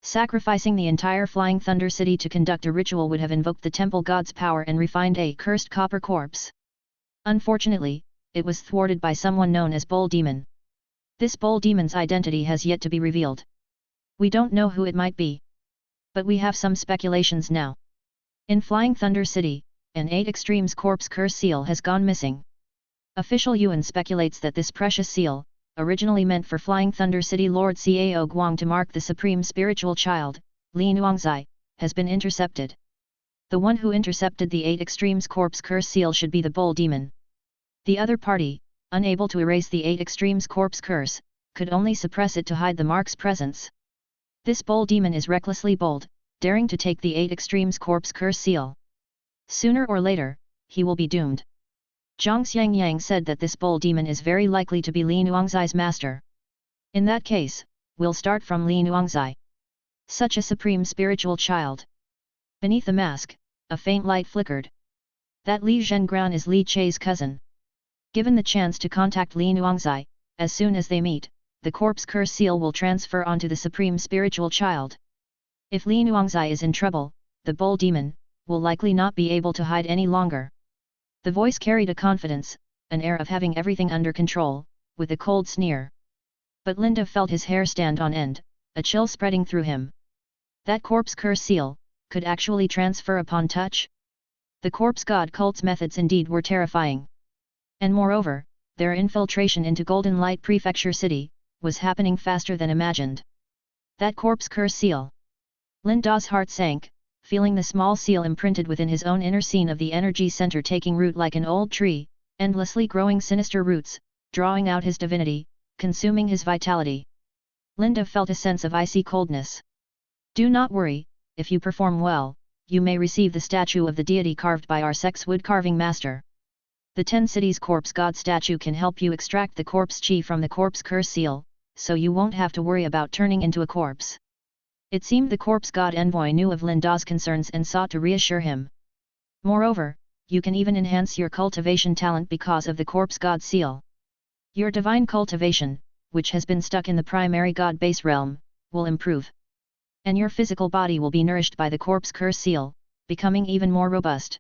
Sacrificing the entire Flying Thunder city to conduct a ritual would have invoked the temple god's power and refined a cursed copper corpse. Unfortunately, it was thwarted by someone known as Bull Demon. This Bull Demon's identity has yet to be revealed. We don't know who it might be. But we have some speculations now. In Flying Thunder City, an 8 Extremes corpse curse seal has gone missing. Official Yuan speculates that this precious seal, originally meant for Flying Thunder City Lord Cao Guang to mark the supreme spiritual child, Li Nuangzai, has been intercepted. The one who intercepted the 8 Extremes corpse curse seal should be the Bull Demon. The other party, unable to erase the 8 Extremes corpse curse, could only suppress it to hide the mark's presence. This Bull Demon is recklessly bold, daring to take the 8 Extremes corpse curse seal. Sooner or later, he will be doomed. Zhang Xiangyang said that this Bull Demon is very likely to be Li Nuangzai's master. In that case, we'll start from Li Nuangzai. Such a supreme spiritual child. Beneath the mask, a faint light flickered. That Li Zhengran is Li Che's cousin. Given the chance to contact Li Nuangzai, as soon as they meet, the corpse curse seal will transfer onto the supreme spiritual child. If Li Nuangzai is in trouble, the Bull Demon will likely not be able to hide any longer. The voice carried a confidence, an air of having everything under control, with a cold sneer. But Linda felt his hair stand on end, a chill spreading through him. That corpse curse seal, could actually transfer upon touch? The corpse god cult's methods indeed were terrifying. And moreover, their infiltration into Golden Light Prefecture City, was happening faster than imagined. That corpse curse seal. Linda's heart sank, feeling the small seal imprinted within his own inner scene of the energy center taking root like an old tree, endlessly growing sinister roots, drawing out his divinity, consuming his vitality. Linda felt a sense of icy coldness. Do not worry, if you perform well, you may receive the statue of the deity carved by our sex wood carving master. The 10 cities corpse god statue can help you extract the corpse chi from the corpse curse seal, so you won't have to worry about turning into a corpse. It seemed the corpse god envoy knew of Linda's concerns and sought to reassure him. Moreover, you can even enhance your cultivation talent because of the corpse god seal. Your divine cultivation, which has been stuck in the primary god base realm, will improve. And your physical body will be nourished by the corpse curse seal, becoming even more robust.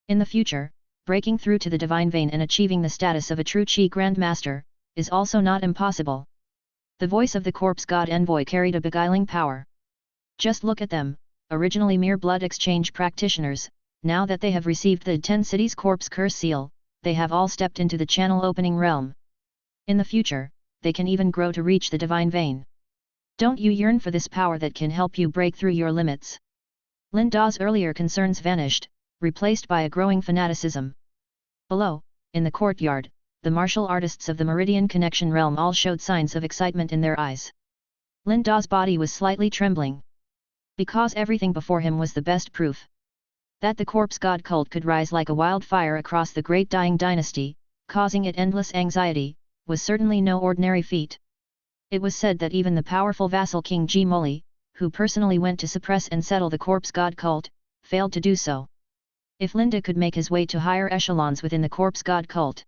In the future, breaking through to the divine vein and achieving the status of a true chi grandmaster, is also not impossible. The voice of the corpse god envoy carried a beguiling power. Just look at them, originally mere blood exchange practitioners, now that they have received the 10 cities corpse curse seal, they have all stepped into the channel opening realm. In the future, they can even grow to reach the divine vein. Don't you yearn for this power that can help you break through your limits? Linda's earlier concerns vanished, replaced by a growing fanaticism. Below, in the courtyard, the martial artists of the Meridian Connection realm all showed signs of excitement in their eyes. Linda's body was slightly trembling. Because everything before him was the best proof. That the corpse god cult could rise like a wildfire across the great dying dynasty, causing it endless anxiety, was certainly no ordinary feat. It was said that even the powerful vassal King G. Moli, who personally went to suppress and settle the corpse god cult, failed to do so. If Linda could make his way to higher echelons within the corpse god cult.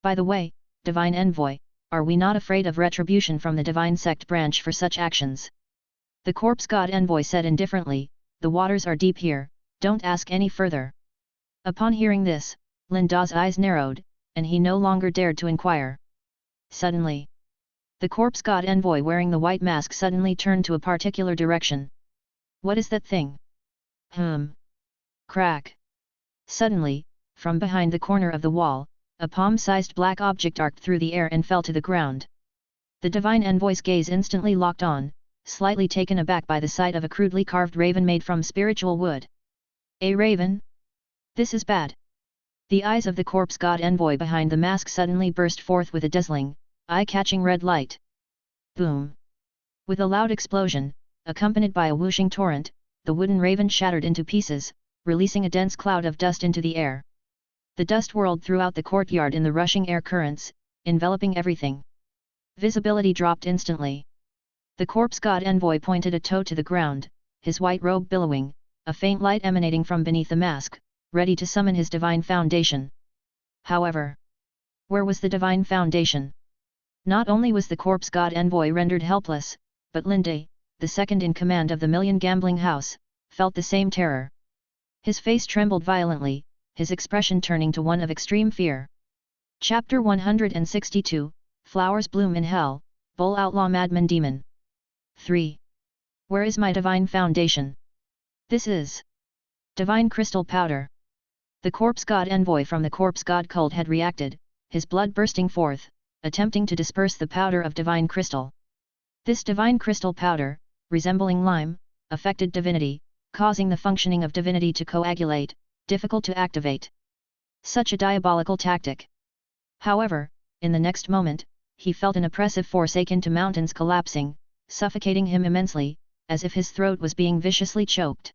By the way, divine envoy, are we not afraid of retribution from the divine sect branch for such actions? The corpse god envoy said indifferently, the waters are deep here, don't ask any further. Upon hearing this, Linda's eyes narrowed, and he no longer dared to inquire. Suddenly, the corpse god envoy wearing the white mask suddenly turned to a particular direction. What is that thing? Crack. Suddenly, from behind the corner of the wall, a palm-sized black object arced through the air and fell to the ground. The divine envoy's gaze instantly locked on, slightly taken aback by the sight of a crudely carved raven made from spiritual wood. A raven? This is bad. The eyes of the corpse god envoy behind the mask suddenly burst forth with a dazzling, eye-catching red light. Boom! With a loud explosion, accompanied by a whooshing torrent, the wooden raven shattered into pieces, releasing a dense cloud of dust into the air. The dust whirled throughout the courtyard in the rushing air currents, enveloping everything. Visibility dropped instantly. The corpse god envoy pointed a toe to the ground, his white robe billowing, a faint light emanating from beneath the mask, ready to summon his divine foundation. However, where was the divine foundation? Not only was the corpse god envoy rendered helpless, but Linda, the second in command of the Million Gambling House, felt the same terror. His face trembled violently, his expression turning to one of extreme fear. Chapter 162, Flowers Bloom in Hell, Bull Outlaw Madman Demon. 3. Where is my divine foundation? This is divine crystal powder. The corpse god envoy from the corpse god cult had reacted, his blood bursting forth, attempting to disperse the powder of divine crystal. This divine crystal powder, resembling lime, affected divinity, causing the functioning of divinity to coagulate, difficult to activate. Such a diabolical tactic. However, in the next moment, he felt an oppressive force akin to mountains collapsing, suffocating him immensely, as if his throat was being viciously choked.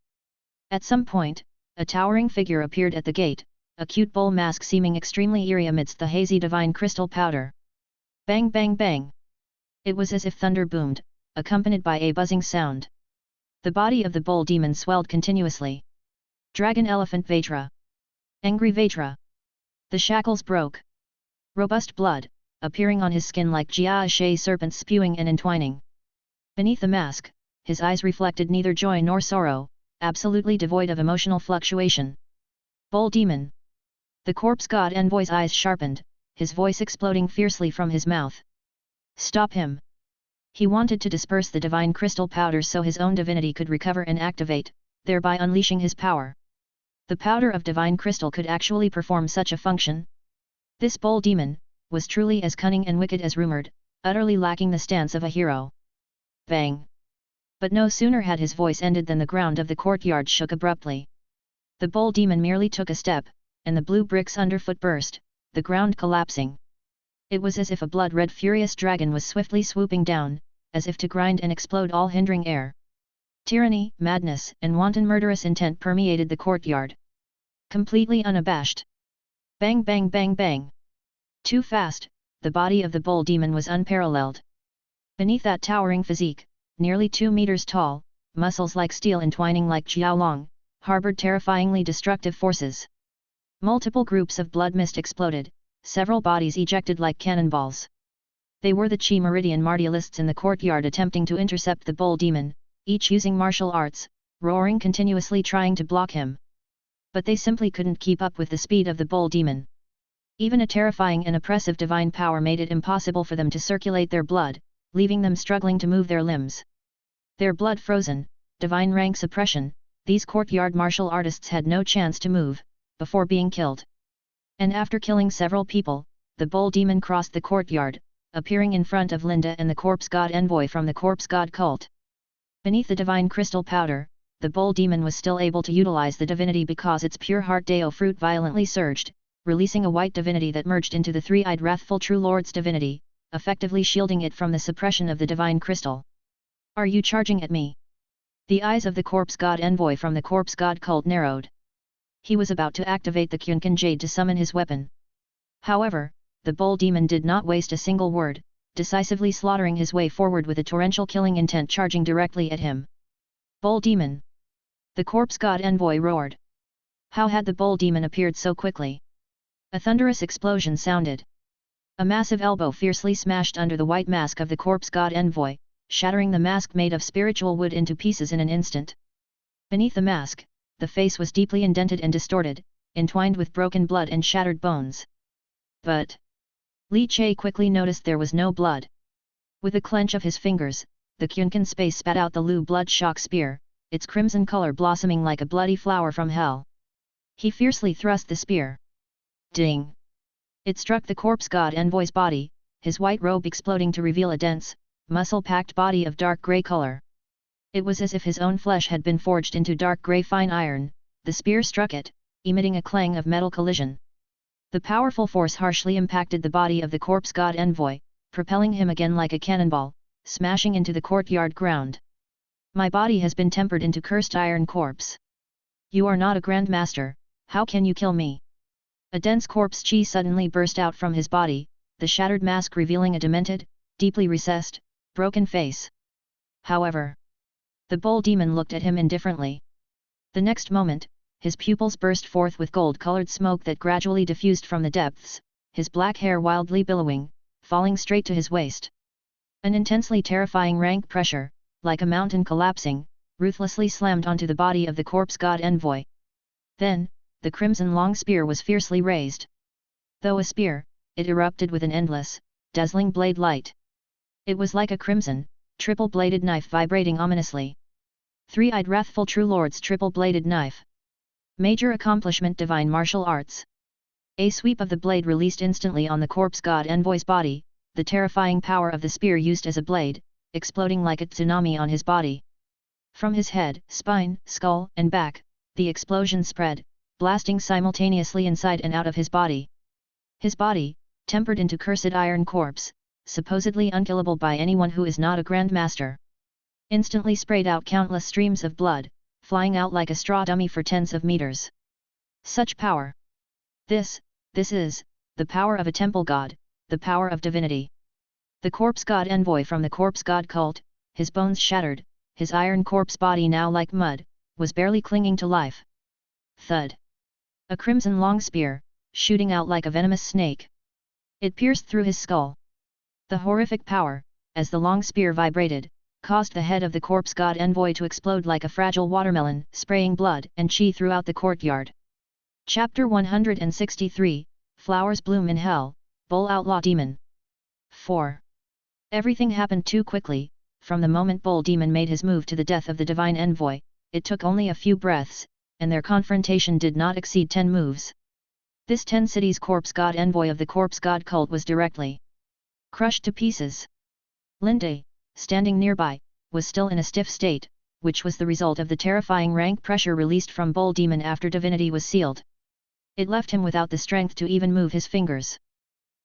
At some point, a towering figure appeared at the gate, a cute bull mask seeming extremely eerie amidst the hazy divine crystal powder. Bang bang bang! It was as if thunder boomed, accompanied by a buzzing sound. The body of the bull demon swelled continuously. Dragon Elephant Vatra. Angry Vatra. The shackles broke. Robust blood, appearing on his skin like Jia serpents spewing and entwining. Beneath the mask, his eyes reflected neither joy nor sorrow, absolutely devoid of emotional fluctuation. Bull demon. The corpse god envoy's eyes sharpened, his voice exploding fiercely from his mouth. Stop him! He wanted to disperse the divine crystal powder so his own divinity could recover and activate, thereby unleashing his power. The powder of divine crystal could actually perform such a function? This bull demon was truly as cunning and wicked as rumored, utterly lacking the stance of a hero. Bang! But no sooner had his voice ended than the ground of the courtyard shook abruptly. The bull demon merely took a step, and the blue bricks underfoot burst, the ground collapsing. It was as if a blood-red furious dragon was swiftly swooping down, as if to grind and explode all hindering air. Tyranny, madness, and wanton murderous intent permeated the courtyard. Completely unabashed. Bang bang bang bang. Too fast, the body of the bull demon was unparalleled. Beneath that towering physique, nearly 2 meters tall, muscles like steel entwining like Jiaolong, harbored terrifyingly destructive forces. Multiple groups of blood mist exploded, several bodies ejected like cannonballs. They were the Chi Meridian martialists in the courtyard attempting to intercept the bull demon, each using martial arts, roaring continuously trying to block him. But they simply couldn't keep up with the speed of the bull demon. Even a terrifying and oppressive divine power made it impossible for them to circulate their blood, leaving them struggling to move their limbs. Their blood frozen, divine rank suppression, these courtyard martial artists had no chance to move, before being killed. And after killing several people, the bull demon crossed the courtyard, appearing in front of Linda and the corpse god envoy from the corpse god cult. Beneath the divine crystal powder, the bull demon was still able to utilize the divinity because its pure heart Deo fruit violently surged, releasing a white divinity that merged into the three-eyed wrathful true lord's divinity, effectively shielding it from the suppression of the divine crystal. Are you charging at me? The eyes of the corpse god envoy from the corpse god cult narrowed. He was about to activate the Kyunkan Jade to summon his weapon. However, the bull demon did not waste a single word, decisively slaughtering his way forward with a torrential killing intent charging directly at him. Bull demon! The corpse god envoy roared. How had the bull demon appeared so quickly? A thunderous explosion sounded. A massive elbow fiercely smashed under the white mask of the corpse god envoy, shattering the mask made of spiritual wood into pieces in an instant. Beneath the mask, the face was deeply indented and distorted, entwined with broken blood and shattered bones. But Li Che quickly noticed there was no blood. With a clench of his fingers, the Kyunkan space spat out the Lu blood shock spear, its crimson color blossoming like a bloody flower from hell. He fiercely thrust the spear. Ding! It struck the corpse god envoy's body, his white robe exploding to reveal a dense, muscle-packed body of dark grey color. It was as if his own flesh had been forged into dark grey fine iron. The spear struck it, emitting a clang of metal collision. The powerful force harshly impacted the body of the corpse god envoy, propelling him again like a cannonball, smashing into the courtyard ground. My body has been tempered into cursed iron corpse. You are not a grand master, how can you kill me? A dense corpse chi suddenly burst out from his body, the shattered mask revealing a demented, deeply recessed, broken face. However, the bull demon looked at him indifferently. The next moment, his pupils burst forth with gold-colored smoke that gradually diffused from the depths, his black hair wildly billowing, falling straight to his waist. An intensely terrifying rank pressure, like a mountain collapsing, ruthlessly slammed onto the body of the corpse god envoy. Then, the crimson long spear was fiercely raised. Though a spear, it erupted with an endless, dazzling blade light. It was like a crimson, triple-bladed knife vibrating ominously. Three-eyed wrathful true lord's triple-bladed knife. Major accomplishment divine martial arts. A sweep of the blade released instantly on the corpse god envoy's body, the terrifying power of the spear used as a blade, exploding like a tsunami on his body. From his head, spine, skull, and back, the explosion spread, blasting simultaneously inside and out of his body. His body, tempered into cursed iron corpse, supposedly unkillable by anyone who is not a grandmaster, instantly sprayed out countless streams of blood, flying out like a straw dummy for tens of meters. Such power! This is, the power of a temple god, the power of divinity. The corpse god envoy from the corpse god cult, his bones shattered, his iron corpse body now like mud, was barely clinging to life. Thud! A crimson long spear, shooting out like a venomous snake. It pierced through his skull. The horrific power, as the long spear vibrated, caused the head of the corpse god envoy to explode like a fragile watermelon, spraying blood and chi throughout the courtyard. Chapter 163, Flowers Bloom in Hell, Bull Outlaw Demon. 4. Everything happened too quickly. From the moment Bull Demon made his move to the death of the divine envoy, it took only a few breaths, and their confrontation did not exceed 10 moves. This 10 cities corpse god envoy of the corpse god cult was directly crushed to pieces. Linde, standing nearby, was still in a stiff state, which was the result of the terrifying rank pressure released from Bull Demon after divinity was sealed. It left him without the strength to even move his fingers.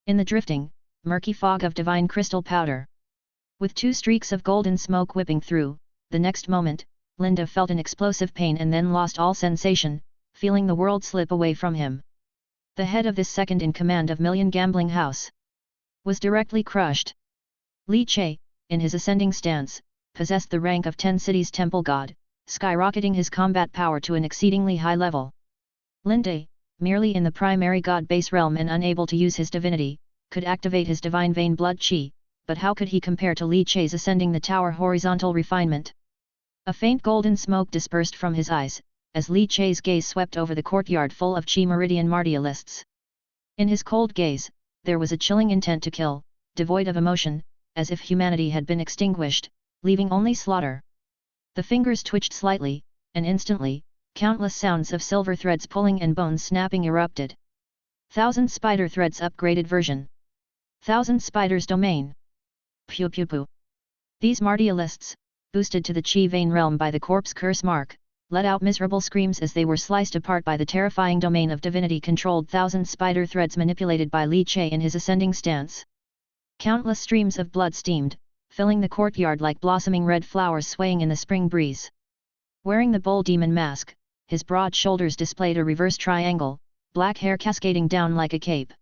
In the drifting, murky fog of divine crystal powder, with 2 streaks of golden smoke whipping through, the next moment, Linda felt an explosive pain and then lost all sensation, feeling the world slip away from him. The head of this second in command of Million Gambling House was directly crushed. Li Che, in his ascending stance, possessed the rank of 10 cities temple god, skyrocketing his combat power to an exceedingly high level. Linde, merely in the primary god base realm and unable to use his divinity, could activate his divine vein blood chi, but how could he compare to Li Che's ascending the tower horizontal refinement? A faint golden smoke dispersed from his eyes, as Li Che's gaze swept over the courtyard full of Chi Meridian martialists. In his cold gaze, there was a chilling intent to kill, devoid of emotion, as if humanity had been extinguished, leaving only slaughter. The fingers twitched slightly, and instantly, countless sounds of silver threads pulling and bones snapping erupted. 1000 spider threads upgraded version. 1000 spiders domain. Pew pew pew. These martialists, boosted to the chi vein realm by the corpse curse mark, let out miserable screams as they were sliced apart by the terrifying domain of divinity-controlled 1000 spider threads manipulated by Li Che in his ascending stance. Countless streams of blood steamed, filling the courtyard like blossoming red flowers swaying in the spring breeze. Wearing the bull demon mask, his broad shoulders displayed a reverse triangle, black hair cascading down like a cape.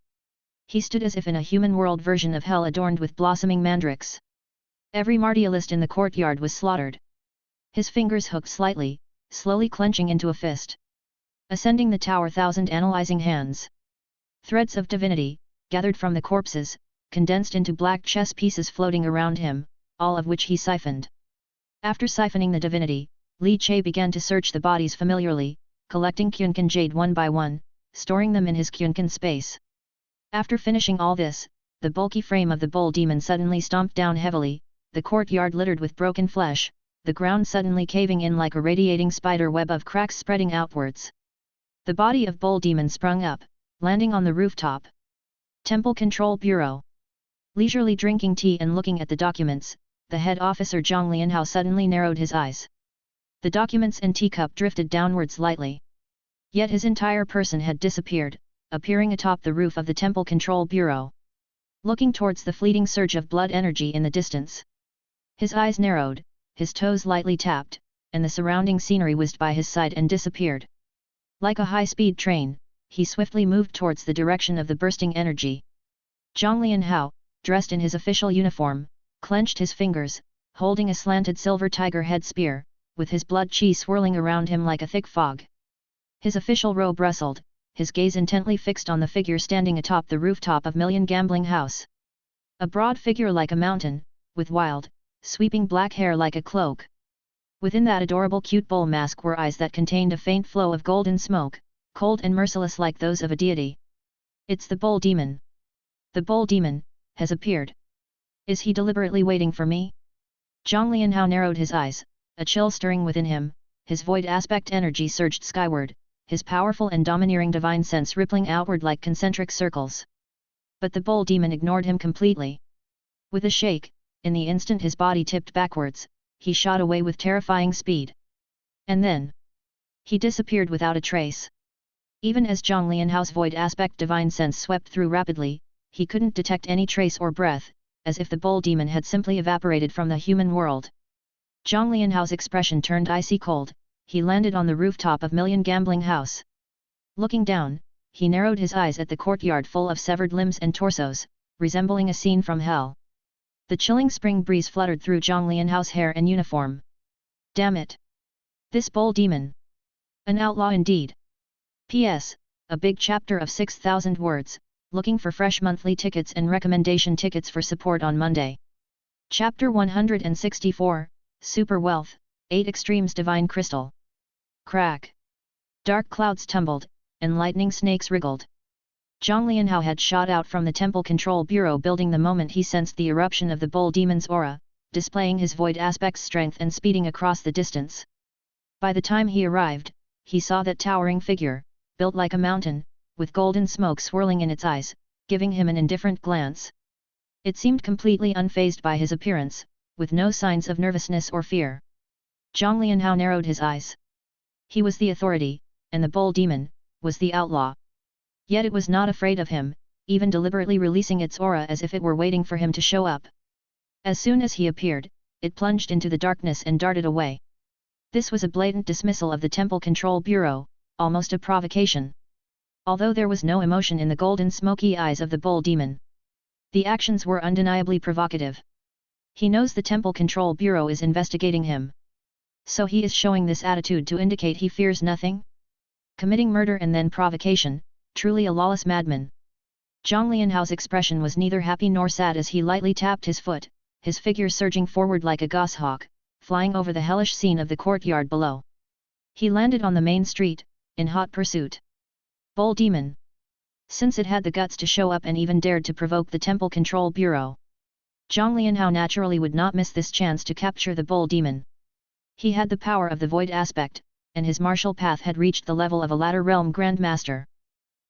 He stood as if in a human world version of hell adorned with blossoming mandrakes. Every martialist in the courtyard was slaughtered. His fingers hooked slightly, slowly clenching into a fist. Ascending the tower 1000 analyzing hands. Threads of divinity, gathered from the corpses, condensed into black chess pieces floating around him, all of which he siphoned. After siphoning the divinity, Li Che began to search the bodies familiarly, collecting Kyunkan jade one by one, storing them in his Kyunkan space. After finishing all this, the bulky frame of the bull demon suddenly stomped down heavily, the courtyard littered with broken flesh, the ground suddenly caving in like a radiating spider web of cracks spreading outwards. The body of bull demon sprung up, landing on the rooftop. Temple Control Bureau. Leisurely drinking tea and looking at the documents, the head officer Zhang Lianhao suddenly narrowed his eyes. The documents and teacup drifted downwards lightly. Yet his entire person had disappeared, appearing atop the roof of the Temple Control Bureau. Looking towards the fleeting surge of blood energy in the distance. His eyes narrowed, his toes lightly tapped, and the surrounding scenery whizzed by his side and disappeared. Like a high-speed train, he swiftly moved towards the direction of the bursting energy. Zhang Lianhao, dressed in his official uniform, clenched his fingers, holding a slanted silver tiger head spear, with his blood chi swirling around him like a thick fog. His official robe rustled, his gaze intently fixed on the figure standing atop the rooftop of Million Gambling House. A broad figure like a mountain, with wild, sweeping black hair like a cloak. Within that adorable cute bull mask were eyes that contained a faint flow of golden smoke, cold and merciless like those of a deity. It's the bull demon. The bull demon has appeared. Is he deliberately waiting for me? Zhang Lianhao narrowed his eyes, a chill stirring within him, his void aspect energy surged skyward, his powerful and domineering divine sense rippling outward like concentric circles. But the bull demon ignored him completely. With a shake, in the instant his body tipped backwards, he shot away with terrifying speed. And then he disappeared without a trace. Even as Zhang Lianhao's void aspect divine sense swept through rapidly, he couldn't detect any trace or breath, as if the bull demon had simply evaporated from the human world. Zhang Lianhao's expression turned icy cold. He landed on the rooftop of Million Gambling House. Looking down, he narrowed his eyes at the courtyard full of severed limbs and torsos, resembling a scene from hell. The chilling spring breeze fluttered through Zhang Lianhao's hair and uniform. Damn it! This bull demon! An outlaw indeed! P.S. A big chapter of 6,000 words, looking for fresh monthly tickets and recommendation tickets for support on Monday. Chapter 164, Super Wealth, 8 Extremes Divine Crystal. Crack. Dark clouds tumbled, and lightning snakes wriggled. Zhang Lianhao had shot out from the Temple Control Bureau building the moment he sensed the eruption of the bull demon's aura, displaying his void aspect's strength and speeding across the distance. By the time he arrived, he saw that towering figure, built like a mountain, with golden smoke swirling in its eyes, giving him an indifferent glance. It seemed completely unfazed by his appearance, with no signs of nervousness or fear. Zhang Lianhao narrowed his eyes. He was the authority, and the bull demon was the outlaw. Yet it was not afraid of him, even deliberately releasing its aura as if it were waiting for him to show up. As soon as he appeared, it plunged into the darkness and darted away. This was a blatant dismissal of the Temple Control Bureau, almost a provocation. Although there was no emotion in the golden smoky eyes of the bull demon, the actions were undeniably provocative. He knows the Temple Control Bureau is investigating him. So he is showing this attitude to indicate he fears nothing? Committing murder and then provocation, truly a lawless madman. Zhang Lianhao's expression was neither happy nor sad as he lightly tapped his foot, his figure surging forward like a goshawk, flying over the hellish scene of the courtyard below. He landed on the main street, in hot pursuit. Bull demon. Since it had the guts to show up and even dared to provoke the Temple Control Bureau, Zhang Lianhao naturally would not miss this chance to capture the bull demon. He had the power of the void aspect, and his martial path had reached the level of a latter realm grandmaster.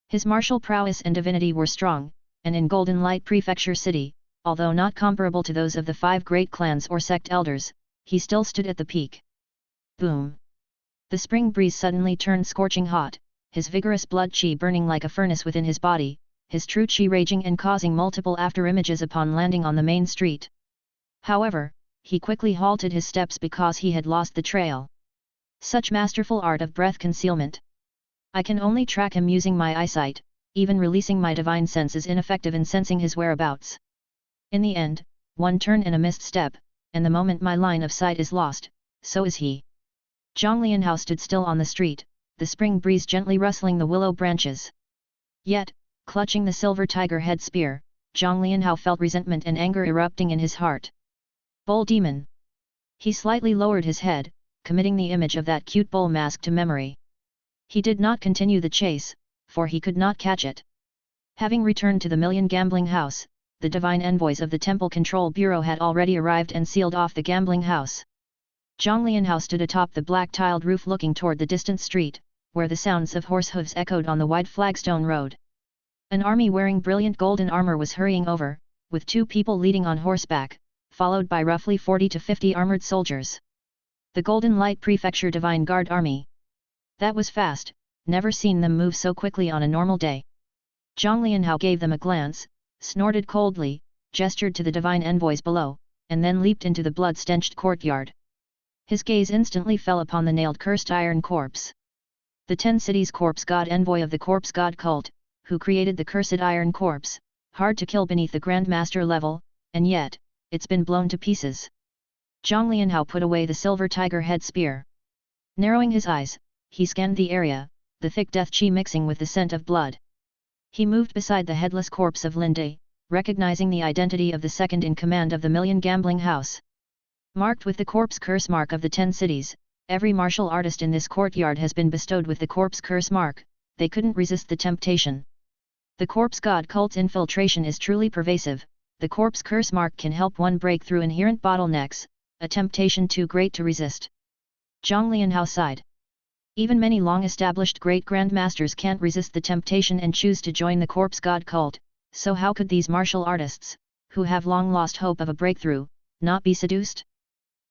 His martial prowess and divinity were strong, and in Golden Light Prefecture City, although not comparable to those of the 5 great clans or sect elders, he still stood at the peak. Boom! The spring breeze suddenly turned scorching hot, his vigorous blood chi burning like a furnace within his body, his true chi raging and causing multiple afterimages upon landing on the main street. However, he quickly halted his steps because he had lost the trail. Such masterful art of breath concealment! I can only track him using my eyesight, even releasing my divine sense is ineffective in sensing his whereabouts. In the end, one turn and a missed step, and the moment my line of sight is lost, so is he. Zhang Lianhao stood still on the street, the spring breeze gently rustling the willow branches. Yet, clutching the silver tiger head spear, Zhang Lianhao felt resentment and anger erupting in his heart. Bull demon! He slightly lowered his head, committing the image of that cute bull mask to memory. He did not continue the chase, for he could not catch it. Having returned to the Million Gambling House, the divine envoys of the Temple Control Bureau had already arrived and sealed off the gambling house. Zhang Lianhao stood atop the black-tiled roof looking toward the distant street, where the sounds of horse hooves echoed on the wide flagstone road. An army wearing brilliant golden armor was hurrying over, with 2 people leading on horseback, followed by roughly 40 to 50 armored soldiers. The Golden Light Prefecture Divine Guard Army. That was fast, never seen them move so quickly on a normal day. Zhang Lianhao gave them a glance, snorted coldly, gestured to the divine envoys below, and then leaped into the blood-stenched courtyard. His gaze instantly fell upon the nailed cursed iron corpse. The 10 cities corpse god envoy of the corpse god cult, who created the cursed iron corpse, hard to kill beneath the grandmaster level, and yet, it's been blown to pieces. Zhang Lianhao put away the silver tiger head spear. Narrowing his eyes, he scanned the area, the thick death chi mixing with the scent of blood. He moved beside the headless corpse of Linde, recognizing the identity of the second in command of the Million Gambling House. Marked with the corpse curse mark of the 10 cities, every martial artist in this courtyard has been bestowed with the corpse curse mark, they couldn't resist the temptation. The corpse god cult's infiltration is truly pervasive, the corpse curse mark can help one break through inherent bottlenecks, a temptation too great to resist. Zhang Lianhao sighed. Even many long-established great grandmasters can't resist the temptation and choose to join the corpse god cult, so how could these martial artists, who have long lost hope of a breakthrough, not be seduced?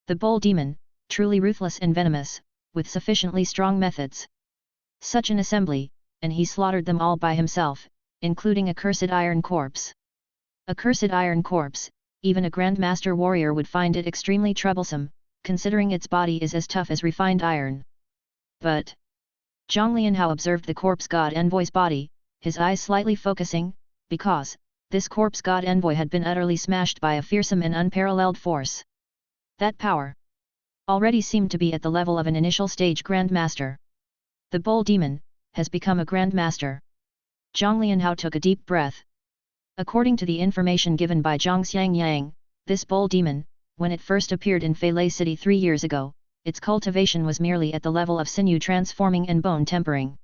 The bull demon, truly ruthless and venomous, with sufficiently strong methods. Such an assembly, and he slaughtered them all by himself, including a cursed iron corpse. A cursed iron corpse, even a grandmaster warrior would find it extremely troublesome, considering its body is as tough as refined iron. But Zhang Lianhao observed the corpse god envoy's body, his eyes slightly focusing, because this corpse god envoy had been utterly smashed by a fearsome and unparalleled force. That power already seemed to be at the level of an initial stage grandmaster. The bull demon has become a grandmaster. Zhang Lianhao took a deep breath. According to the information given by Zhang Xiangyang, this bull demon, when it first appeared in Feilei City 3 years ago, its cultivation was merely at the level of sinew transforming and bone tempering.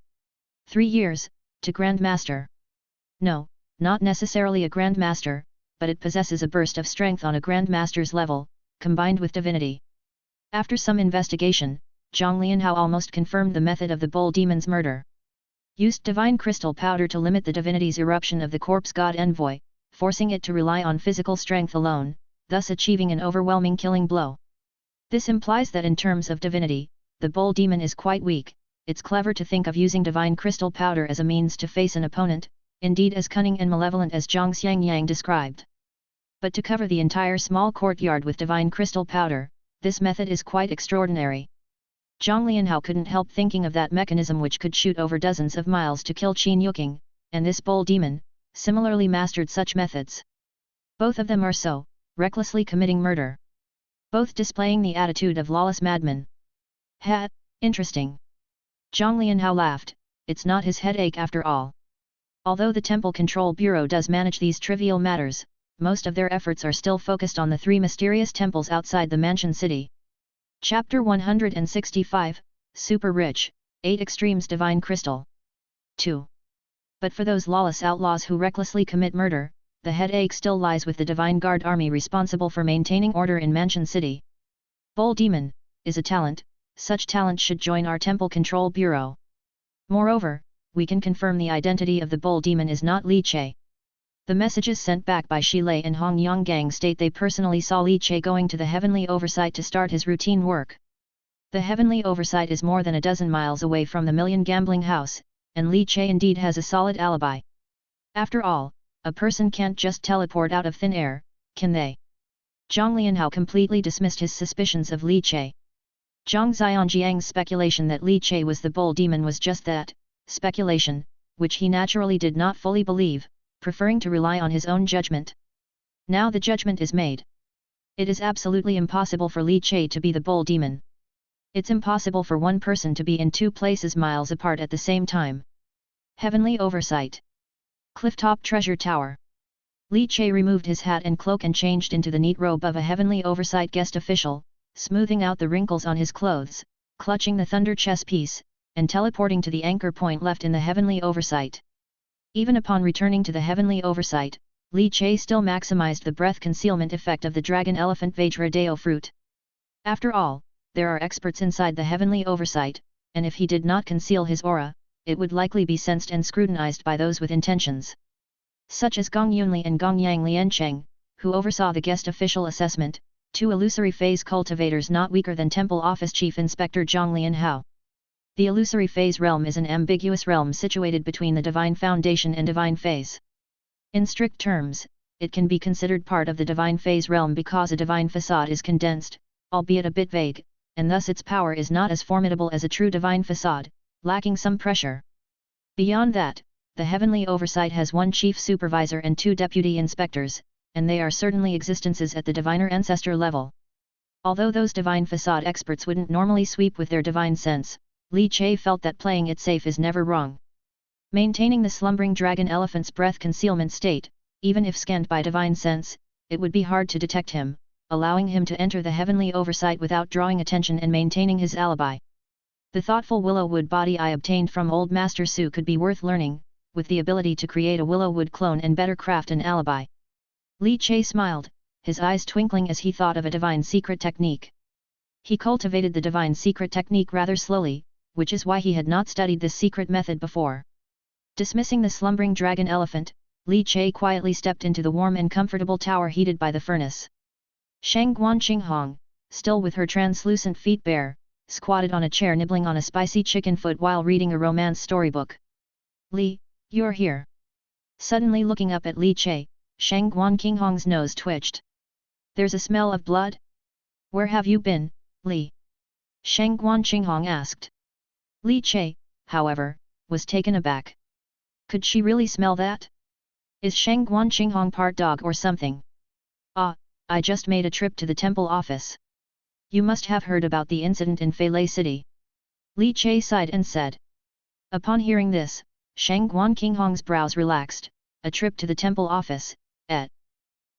3 years, to Grand Master. No, not necessarily a Grand Master, but it possesses a burst of strength on a Grand Master's level, combined with divinity. After some investigation, Zhang Lianhao almost confirmed the method of the bull demon's murder. Used divine crystal powder to limit the divinity's eruption of the corpse god envoy, forcing it to rely on physical strength alone, thus achieving an overwhelming killing blow. This implies that in terms of divinity, the bull demon is quite weak. It's clever to think of using divine crystal powder as a means to face an opponent, indeed as cunning and malevolent as Zhang Xiangyang described. But to cover the entire small courtyard with divine crystal powder, this method is quite extraordinary. Zhang Lianhao couldn't help thinking of that mechanism which could shoot over dozens of miles to kill Qin Yuking, and this bull demon, similarly mastered such methods. Both of them are so, recklessly committing murder. Both displaying the attitude of lawless madmen. Ha, interesting. Zhang Lianhao laughed, it's not his headache after all. Although the Temple Control Bureau does manage these trivial matters, most of their efforts are still focused on the 3 mysterious temples outside the Mansion City. Chapter 165, Super Rich, 8 Extremes Divine Crystal. 2. But for those lawless outlaws who recklessly commit murder, the headache still lies with the Divine Guard Army responsible for maintaining order in Mansion City. Bull Demon is a talent, such talent should join our Temple Control Bureau. Moreover, we can confirm the identity of the Bull Demon is not Li Che. The messages sent back by Shi Lei and Hong Yonggang state they personally saw Li Che going to the Heavenly Oversight to start his routine work. The Heavenly Oversight is more than a dozen miles away from the Million Gambling House, and Li Che indeed has a solid alibi. After all, a person can't just teleport out of thin air, can they? Zhang Lianhao completely dismissed his suspicions of Li Che. Zhang Xianjiang's speculation that Li Che was the bull demon was just that, speculation, which he naturally did not fully believe, preferring to rely on his own judgment. Now the judgment is made. It is absolutely impossible for Li Che to be the bull demon. It's impossible for one person to be in 2 places miles apart at the same time. Heavenly Oversight. Clifftop Treasure Tower. Li Che removed his hat and cloak and changed into the neat robe of a Heavenly Oversight guest official, smoothing out the wrinkles on his clothes, clutching the thunder chess piece, and teleporting to the anchor point left in the Heavenly Oversight. Even upon returning to the Heavenly Oversight, Li Che still maximized the breath concealment effect of the Dragon Elephant Vajradeo fruit. After all, there are experts inside the Heavenly Oversight, and if he did not conceal his aura, it would likely be sensed and scrutinized by those with intentions. Such as Gong Yunli and Gong Yang Liancheng, who oversaw the guest official assessment, 2 illusory phase cultivators not weaker than Temple Office Chief Inspector Zhang Lianhao. The illusory phase realm is an ambiguous realm situated between the Divine Foundation and Divine Phase. In strict terms, it can be considered part of the Divine Phase realm because a divine facade is condensed, albeit a bit vague, and thus its power is not as formidable as a true divine facade, lacking some pressure. Beyond that, the Heavenly Oversight has 1 chief supervisor and 2 deputy inspectors, and they are certainly existences at the diviner ancestor level. Although those divine facade experts wouldn't normally sweep with their divine sense, Li Che felt that playing it safe is never wrong. Maintaining the slumbering dragon elephant's breath concealment state, even if scanned by divine sense, it would be hard to detect him, allowing him to enter the Heavenly Oversight without drawing attention and maintaining his alibi. The thoughtful willow wood body I obtained from Old Master Su could be worth learning, with the ability to create a willow wood clone and better craft an alibi. Li Che smiled, his eyes twinkling as he thought of a divine secret technique. He cultivated the divine secret technique rather slowly, which is why he had not studied this secret method before. Dismissing the slumbering dragon elephant, Li Che quietly stepped into the warm and comfortable tower heated by the furnace. Shang Guan Qinghong, still with her translucent feet bare, squatted on a chair nibbling on a spicy chicken foot while reading a romance storybook. Li, you're here. Suddenly looking up at Li Che, Shang Guan Qinghong's nose twitched. There's a smell of blood? Where have you been, Li? Shang Guan Qinghong asked. Li Che, however, was taken aback. Could she really smell that? Is Shang Guan Qinghong part dog or something? Ah, I just made a trip to the temple office. You must have heard about the incident in Feilei City. Li Che sighed and said. Upon hearing this, Shang Guan Qinghong's brows relaxed. A trip to the temple office, eh?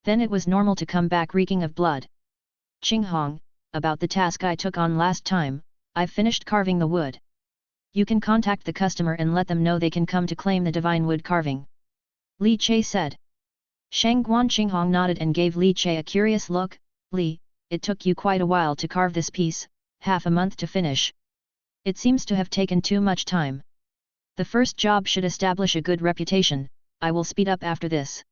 Then it was normal to come back reeking of blood. Qinghong, about the task I took on last time, I've finished carving the wood. You can contact the customer and let them know they can come to claim the divine wood carving. Li Che said. Shang Guanqinghong nodded and gave Li Che a curious look. Li, it took you quite a while to carve this piece, half a month to finish. It seems to have taken too much time. The first job should establish a good reputation, I will speed up after this.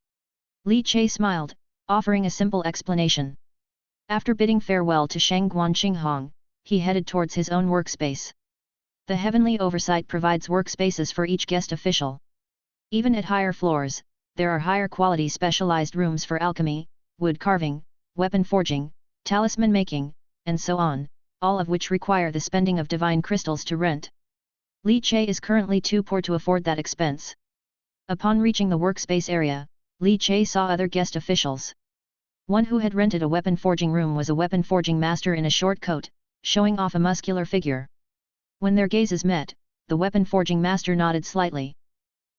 Li Che smiled, offering a simple explanation. After bidding farewell to Shang Guanqinghong, he headed towards his own workspace. The Heavenly Oversight provides workspaces for each guest official. Even at higher floors, there are higher quality specialized rooms for alchemy, wood carving, weapon forging, talisman making, and so on, all of which require the spending of divine crystals to rent. Li Che is currently too poor to afford that expense. Upon reaching the workspace area, Li Che saw other guest officials. One who had rented a weapon forging room was a weapon forging master in a short coat, showing off a muscular figure. When their gazes met, the weapon forging master nodded slightly.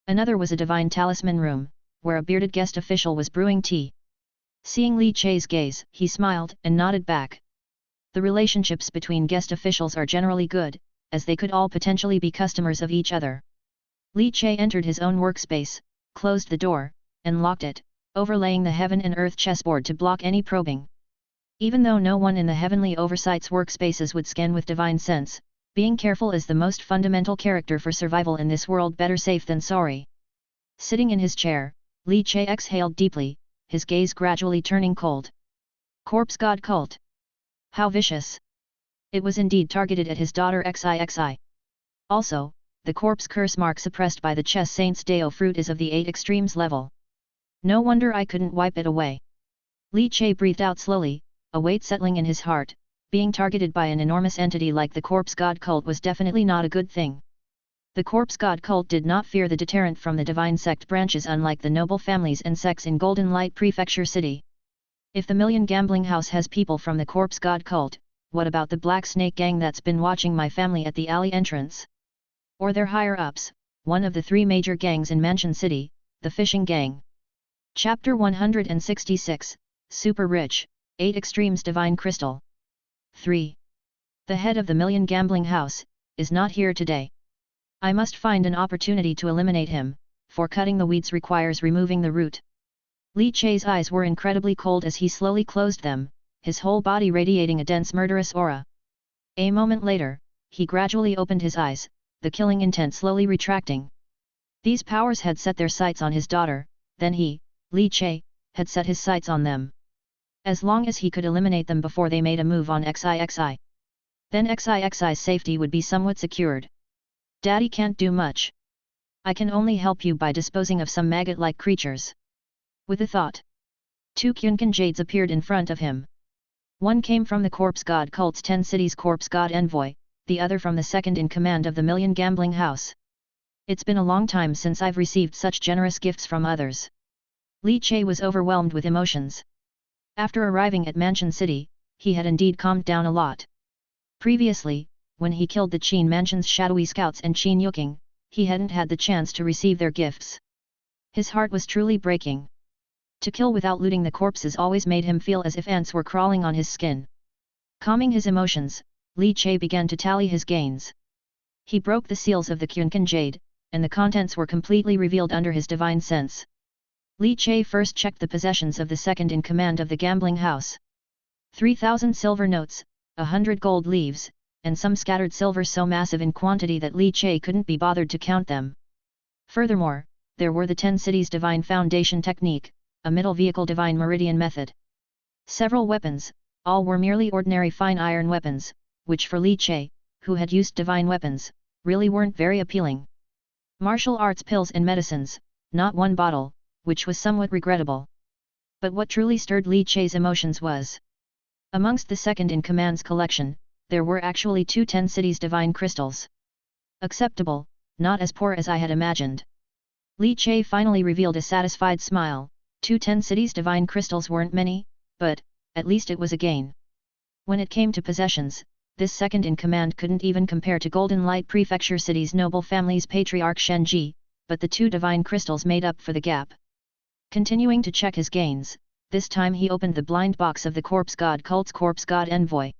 Another was a divine talisman room, where a bearded guest official was brewing tea. Seeing Li Che's gaze, he smiled and nodded back. The relationships between guest officials are generally good, as they could all potentially be customers of each other. Li Che entered his own workspace, closed the door, and locked it, overlaying the heaven and earth chessboard to block any probing. Even though no one in the Heavenly Oversight's workspaces would scan with divine sense, being careful is the most fundamental character for survival in this world. Better safe than sorry. Sitting in his chair, Li Che exhaled deeply, his gaze gradually turning cold. Corpse God Cult. How vicious! It was indeed targeted at his daughter XIXI. Also, the corpse curse mark suppressed by the chess saint's Dao fruit is of the 8 extremes level. No wonder I couldn't wipe it away. Li Che breathed out slowly, a weight settling in his heart. Being targeted by an enormous entity like the Corpse God Cult was definitely not a good thing. The Corpse God Cult did not fear the deterrent from the divine sect branches, unlike the noble families and sects in Golden Light Prefecture City. If the Million Gambling House has people from the Corpse God Cult, what about the Black Snake Gang that's been watching my family at the alley entrance? Or their higher-ups, one of the 3 major gangs in Mansion City, the Fishing Gang. Chapter 166, Super Rich, 8 Extremes Divine Crystal. 3. The head of the Million Gambling House is not here today. I must find an opportunity to eliminate him, for cutting the weeds requires removing the root. Li Che's eyes were incredibly cold as he slowly closed them, his whole body radiating a dense murderous aura. A moment later, he gradually opened his eyes, the killing intent slowly retracting. These powers had set their sights on his daughter, then he, Li Che, had set his sights on them. As long as he could eliminate them before they made a move on XIXI. Then XIXI's safety would be somewhat secured. Daddy can't do much. I can only help you by disposing of some maggot-like creatures. With a thought, 2 Kyunkan Jades appeared in front of him. One came from the Corpse God Cult's 10 Cities Corpse God Envoy, the other from the second in command of the Million Gambling House. It's been a long time since I've received such generous gifts from others. Li Che was overwhelmed with emotions. After arriving at Mansion City, he had indeed calmed down a lot. Previously, when he killed the Qin Mansion's shadowy scouts and Qin Yuking, he hadn't had the chance to receive their gifts. His heart was truly breaking. To kill without looting the corpses always made him feel as if ants were crawling on his skin. Calming his emotions, Li Che began to tally his gains. He broke the seals of the Kyunkan Jade, and the contents were completely revealed under his divine sense. Li Che first checked the possessions of the second in command of the gambling house. 3,000 silver notes, 100 gold leaves, and some scattered silver so massive in quantity that Li Che couldn't be bothered to count them. Furthermore, there were the 10 cities divine foundation technique, a middle vehicle divine meridian method. Several weapons, all were merely ordinary fine iron weapons, which for Li Che, who had used divine weapons, really weren't very appealing. Martial arts pills and medicines, not one bottle, which was somewhat regrettable. But what truly stirred Li Che's emotions was, amongst the second-in-command's collection, there were actually 2 10 cities divine crystals. Acceptable, not as poor as I had imagined. Li Che finally revealed a satisfied smile. 2 10 cities divine crystals weren't many, but, at least it was a gain. When it came to possessions, this second-in-command couldn't even compare to Golden Light Prefecture City's noble family's patriarch Shenji, but the 2 divine crystals made up for the gap. Continuing to check his gains, this time he opened the blind box of the Corpse God Cult's Corpse God Envoy.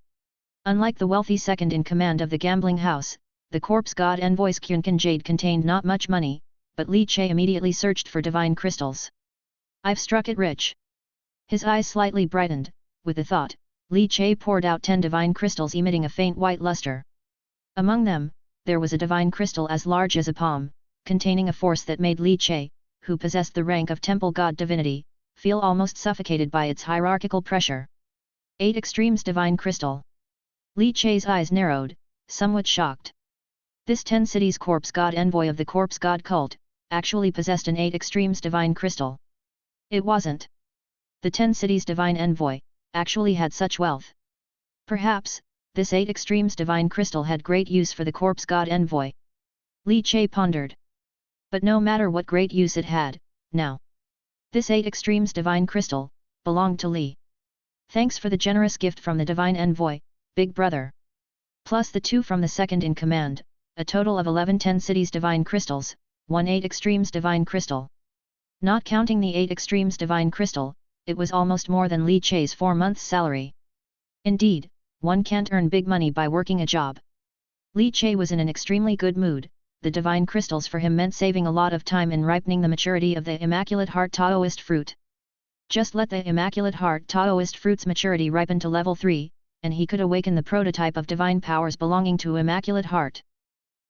Unlike the wealthy second-in-command of the gambling house, the corpse god envoy's Kyunkan jade contained not much money, but Li Che immediately searched for divine crystals. I've struck it rich. His eyes slightly brightened, with the thought, Li Che poured out 10 divine crystals emitting a faint white luster. Among them, there was a divine crystal as large as a palm, containing a force that made Li Che, who possessed the rank of temple god divinity, feel almost suffocated by its hierarchical pressure. 8 Extremes Divine Crystal. Li Che's eyes narrowed, somewhat shocked. This 10 cities corpse god envoy of the corpse god cult, actually possessed an 8 Extremes Divine Crystal. It wasn't the 10 cities divine envoy, actually had such wealth. Perhaps, this 8 Extremes Divine Crystal had great use for the corpse god envoy. Li Che pondered. But no matter what great use it had, now, this 8 Extremes Divine Crystal belonged to Li. Thanks for the generous gift from the divine envoy, big brother. Plus the 2 from the second in command, a total of 11 10 cities divine crystals, 1 8 Extremes Divine Crystal. Not counting the 8 Extremes Divine Crystal, it was almost more than Li Che's 4 months' salary. Indeed, one can't earn big money by working a job. Li Che was in an extremely good mood. The divine crystals for him meant saving a lot of time in ripening the maturity of the Immaculate Heart Taoist fruit. Just let the Immaculate Heart Taoist fruit's maturity ripen to level 3, and he could awaken the prototype of divine powers belonging to Immaculate Heart.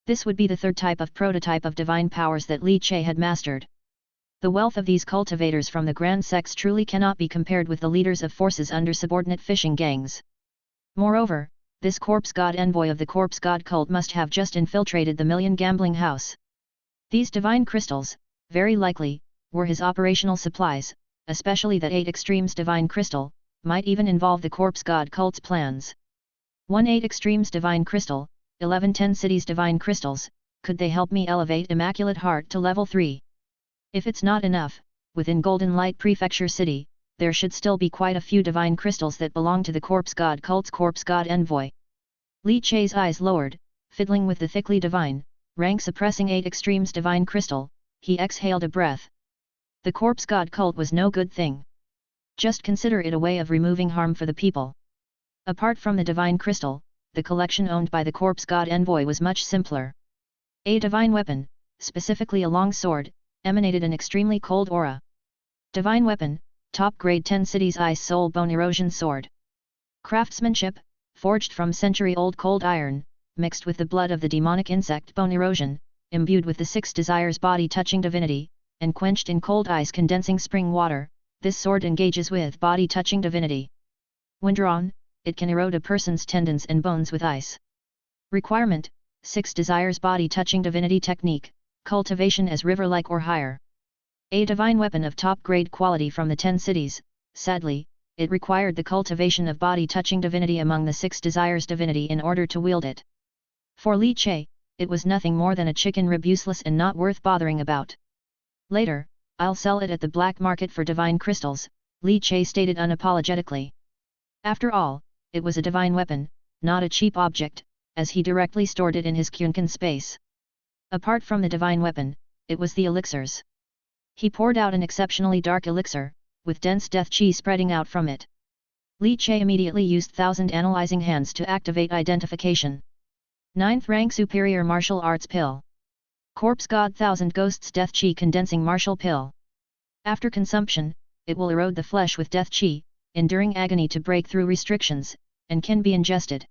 This would be the 3rd type of prototype of divine powers that Li Che had mastered. The wealth of these cultivators from the Grand Sects truly cannot be compared with the leaders of forces under subordinate fishing gangs. Moreover, this corpse god envoy of the corpse god cult must have just infiltrated the Million Gambling House. These divine crystals, very likely, were his operational supplies, especially that 8 Extremes Divine Crystal, might even involve the corpse god cult's plans. 1 8 Extremes Divine Crystal, 11 10 Cities Divine Crystals, could they help me elevate Immaculate Heart to level 3? If it's not enough, within Golden Light Prefecture City, there should still be quite a few divine crystals that belong to the corpse god cult's corpse god envoy. Li Che's eyes lowered, fiddling with the thickly divine, rank-suppressing 8 Extremes Divine Crystal, he exhaled a breath. The corpse god cult was no good thing. Just consider it a way of removing harm for the people. Apart from the divine crystal, the collection owned by the corpse god envoy was much simpler. A divine weapon, specifically a long sword, emanated an extremely cold aura. Divine weapon, top grade 10 cities ice soul bone erosion sword. Craftsmanship, forged from century-old cold iron, mixed with the blood of the demonic insect bone erosion, imbued with the 6 desires body-touching divinity, and quenched in cold ice condensing spring water, this sword engages with body-touching divinity. When drawn, it can erode a person's tendons and bones with ice. Requirement, 6 desires body-touching divinity technique, cultivation as river-like or higher. A divine weapon of top-grade quality from the 10 cities, sadly, it required the cultivation of body-touching divinity among the 6 desires divinity in order to wield it. For Li Che, it was nothing more than a chicken rib, useless and not worth bothering about. Later, I'll sell it at the black market for divine crystals, Li Che stated unapologetically. After all, it was a divine weapon, not a cheap object, as he directly stored it in his Kyunkan space. Apart from the divine weapon, it was the elixirs. He poured out an exceptionally dark elixir, with dense death chi spreading out from it. Li Che immediately used 1000 analyzing hands to activate identification. 9th rank superior martial arts pill. Corpse god 1000 ghosts death chi condensing martial pill. After consumption, it will erode the flesh with death chi, enduring agony to break through restrictions, and can be ingested.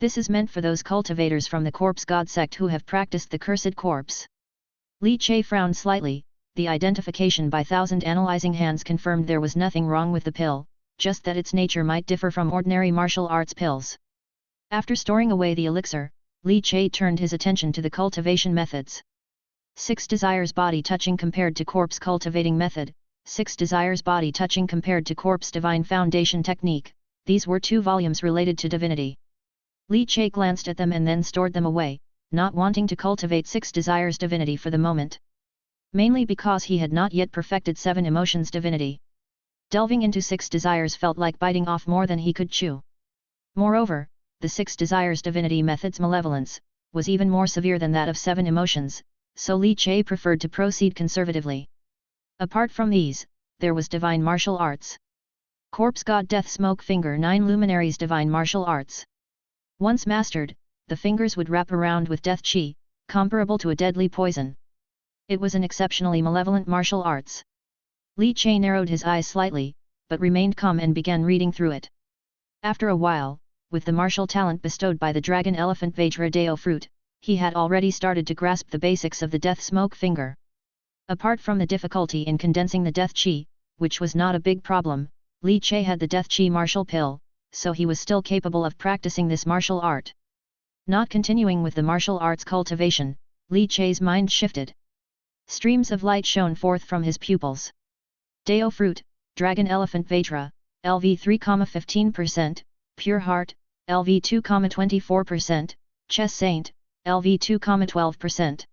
This is meant for those cultivators from the corpse god sect who have practiced the cursed corpse. Li Che frowned slightly. The identification by 1000 analyzing hands confirmed there was nothing wrong with the pill, just that its nature might differ from ordinary martial arts pills. After storing away the elixir, Li Che turned his attention to the cultivation methods. 6 desires body touching compared to corpse cultivating method, 6 desires body touching compared to corpse divine foundation technique, these were 2 volumes related to divinity. Li Che glanced at them and then stored them away, not wanting to cultivate 6 desires divinity for the moment. Mainly because he had not yet perfected 7 emotions divinity. Delving into 6 desires felt like biting off more than he could chew. Moreover, the 6 desires divinity method's malevolence was even more severe than that of 7 emotions, so Li Che preferred to proceed conservatively. Apart from these, there was divine martial arts. Corpse god death smoke finger 9 luminaries divine martial arts. Once mastered, the fingers would wrap around with death chi, comparable to a deadly poison. It was an exceptionally malevolent martial arts. Li Che narrowed his eyes slightly, but remained calm and began reading through it. After a while, with the martial talent bestowed by the Dragon Elephant Vajra Deo fruit, he had already started to grasp the basics of the Death Smoke Finger. Apart from the difficulty in condensing the Death Chi, which was not a big problem, Li Che had the Death Chi martial pill, so he was still capable of practicing this martial art. Not continuing with the martial arts cultivation, Li Che's mind shifted. Streams of light shone forth from his pupils. Deo fruit, Dragon Elephant Vajra, LV 3,15%, Pure Heart, LV 2,24%, Chess Saint, LV 2,12%.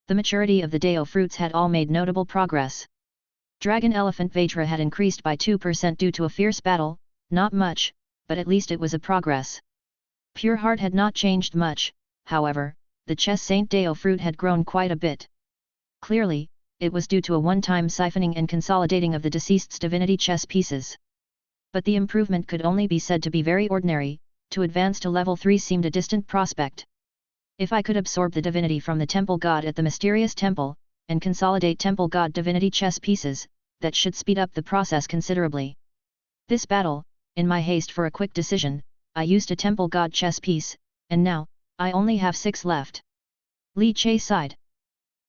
The maturity of the Deo fruits had all made notable progress. Dragon Elephant Vajra had increased by 2% due to a fierce battle, not much, but at least it was a progress. Pure Heart had not changed much, however, the Chess Saint Deo fruit had grown quite a bit. Clearly, it was due to a one-time siphoning and consolidating of the deceased's divinity chess pieces. But the improvement could only be said to be very ordinary. To advance to level 3 seemed a distant prospect. If I could absorb the divinity from the temple god at the mysterious temple, and consolidate temple god divinity chess pieces, that should speed up the process considerably. This battle, in my haste for a quick decision, I used a temple god chess piece, and now, I only have 6 left. Li Che sighed.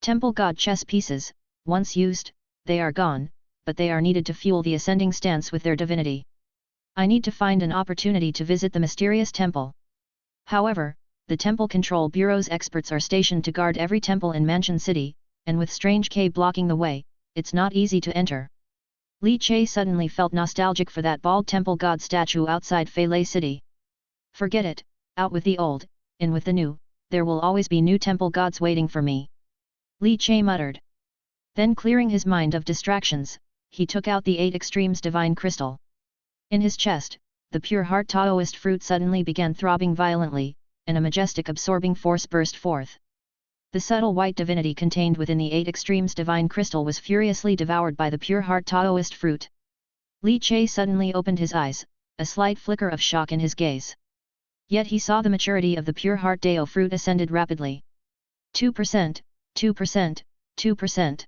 Temple god chess pieces, once used, they are gone, but they are needed to fuel the ascending stance with their divinity. I need to find an opportunity to visit the mysterious temple. However, the Temple Control Bureau's experts are stationed to guard every temple in Mansion City, and with Strange K blocking the way, it's not easy to enter. Li Che suddenly felt nostalgic for that bald temple god statue outside Feilei City. Forget it, out with the old, in with the new, there will always be new temple gods waiting for me. Li Che muttered. Then clearing his mind of distractions, he took out the 8 Extremes Divine Crystal. In his chest, the pure heart Taoist fruit suddenly began throbbing violently, and a majestic absorbing force burst forth. The subtle white divinity contained within the 8 Extremes Divine Crystal was furiously devoured by the pure heart Taoist fruit. Li Che suddenly opened his eyes, a slight flicker of shock in his gaze. Yet he saw the maturity of the pure heart Deo fruit ascended rapidly. 2%, 2%, 2%.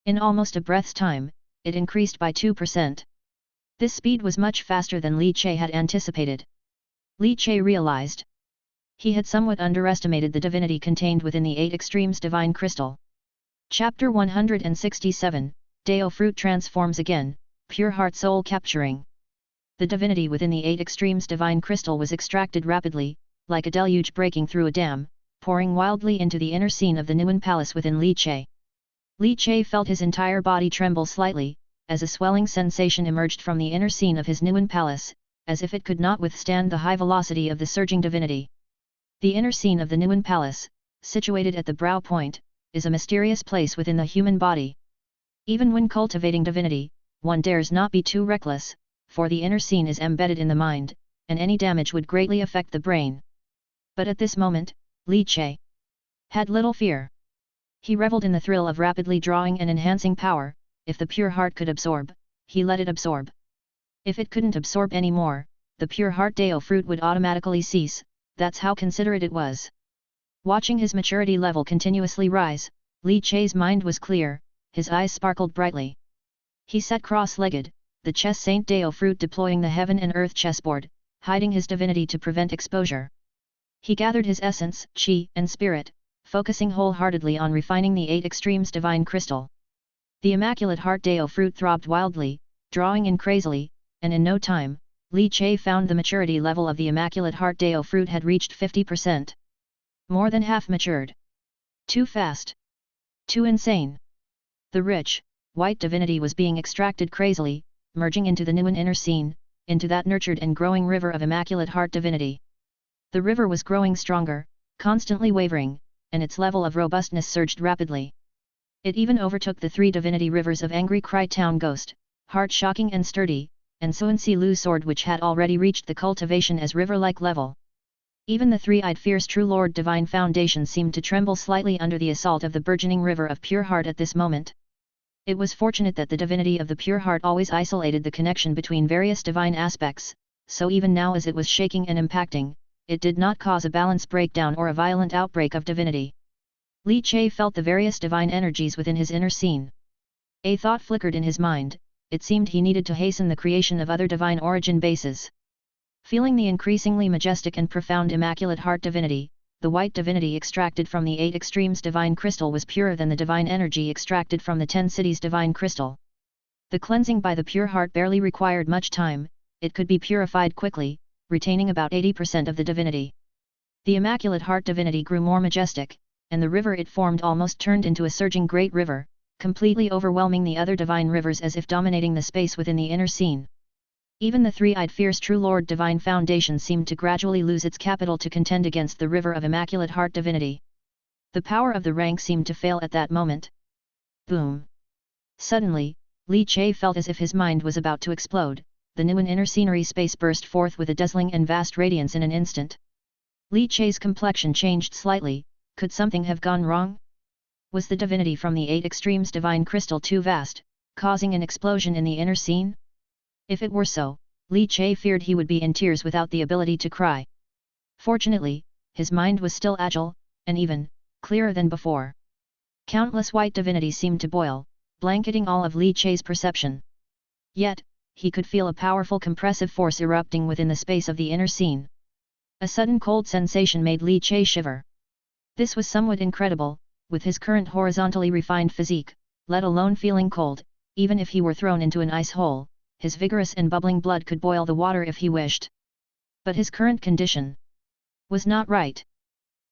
In almost a breath's time, it increased by 2%. This speed was much faster than Li Che had anticipated. Li Che realized. He had somewhat underestimated the divinity contained within the 8 Extremes Divine Crystal. Chapter 167, Deo Fruit Transforms Again, Pure Heart Soul Capturing. The divinity within the 8 Extremes Divine Crystal was extracted rapidly, like a deluge breaking through a dam, pouring wildly into the inner scene of the Nuan Palace within Li Che. Li Che felt his entire body tremble slightly, as a swelling sensation emerged from the inner scene of his Nuan Palace, as if it could not withstand the high velocity of the surging divinity. The inner scene of the Nuan Palace, situated at the brow point, is a mysterious place within the human body. Even when cultivating divinity, one dares not be too reckless, for the inner scene is embedded in the mind, and any damage would greatly affect the brain. But at this moment, Li Che had little fear. He reveled in the thrill of rapidly drawing and enhancing power. If the pure heart could absorb, he let it absorb. If it couldn't absorb any more, the pure heart Deo fruit would automatically cease, that's how considerate it was. Watching his maturity level continuously rise, Li Che's mind was clear, his eyes sparkled brightly. He sat cross-legged, the Chess Saint Deo fruit deploying the heaven and earth chessboard, hiding his divinity to prevent exposure. He gathered his essence, chi, and spirit, focusing wholeheartedly on refining the 8 Extremes Divine Crystal. The Immaculate Heart Deo fruit throbbed wildly, drawing in crazily, and in no time, Li Che found the maturity level of the Immaculate Heart Deo fruit had reached 50%. More than half matured. Too fast. Too insane. The rich, white divinity was being extracted crazily, merging into the Nuan inner scene, into that nurtured and growing river of Immaculate Heart divinity. The river was growing stronger, constantly wavering, and its level of robustness surged rapidly. It even overtook the 3 divinity rivers of Angry Cry Town Ghost, Heart Shocking and Sturdy, and Suansi Lu Sword, which had already reached the cultivation as river-like level. Even the 3-eyed fierce True Lord Divine Foundation seemed to tremble slightly under the assault of the burgeoning river of pure heart at this moment. It was fortunate that the divinity of the pure heart always isolated the connection between various divine aspects, so even now as it was shaking and impacting, it did not cause a balance breakdown or a violent outbreak of divinity. Li Che felt the various divine energies within his inner scene. A thought flickered in his mind, it seemed he needed to hasten the creation of other divine origin bases. Feeling the increasingly majestic and profound Immaculate Heart divinity, the white divinity extracted from the 8 extremes divine crystal was purer than the divine energy extracted from the 10 cities divine crystal. The cleansing by the pure heart barely required much time, it could be purified quickly, retaining about 80% of the divinity. The Immaculate Heart divinity grew more majestic, and the river it formed almost turned into a surging great river, completely overwhelming the other divine rivers as if dominating the space within the inner scene. Even the three-eyed fierce true Lord divine foundation seemed to gradually lose its capital to contend against the river of Immaculate Heart divinity. The power of the rank seemed to fail at that moment. Boom! Suddenly, Li Che felt as if his mind was about to explode. The Nuan inner scenery space burst forth with a dazzling and vast radiance in an instant. Li Che's complexion changed slightly. Could something have gone wrong? Was the divinity from the 8 extremes divine crystal too vast, causing an explosion in the inner scene? If it were so, Li Che feared he would be in tears without the ability to cry. Fortunately, his mind was still agile, and even clearer than before. Countless white divinities seemed to boil, blanketing all of Li Che's perception. Yet, he could feel a powerful compressive force erupting within the space of the inner scene. A sudden cold sensation made Li Che shiver. This was somewhat incredible, with his current horizontally refined physique, let alone feeling cold. Even if he were thrown into an ice hole, his vigorous and bubbling blood could boil the water if he wished. But his current condition was not right.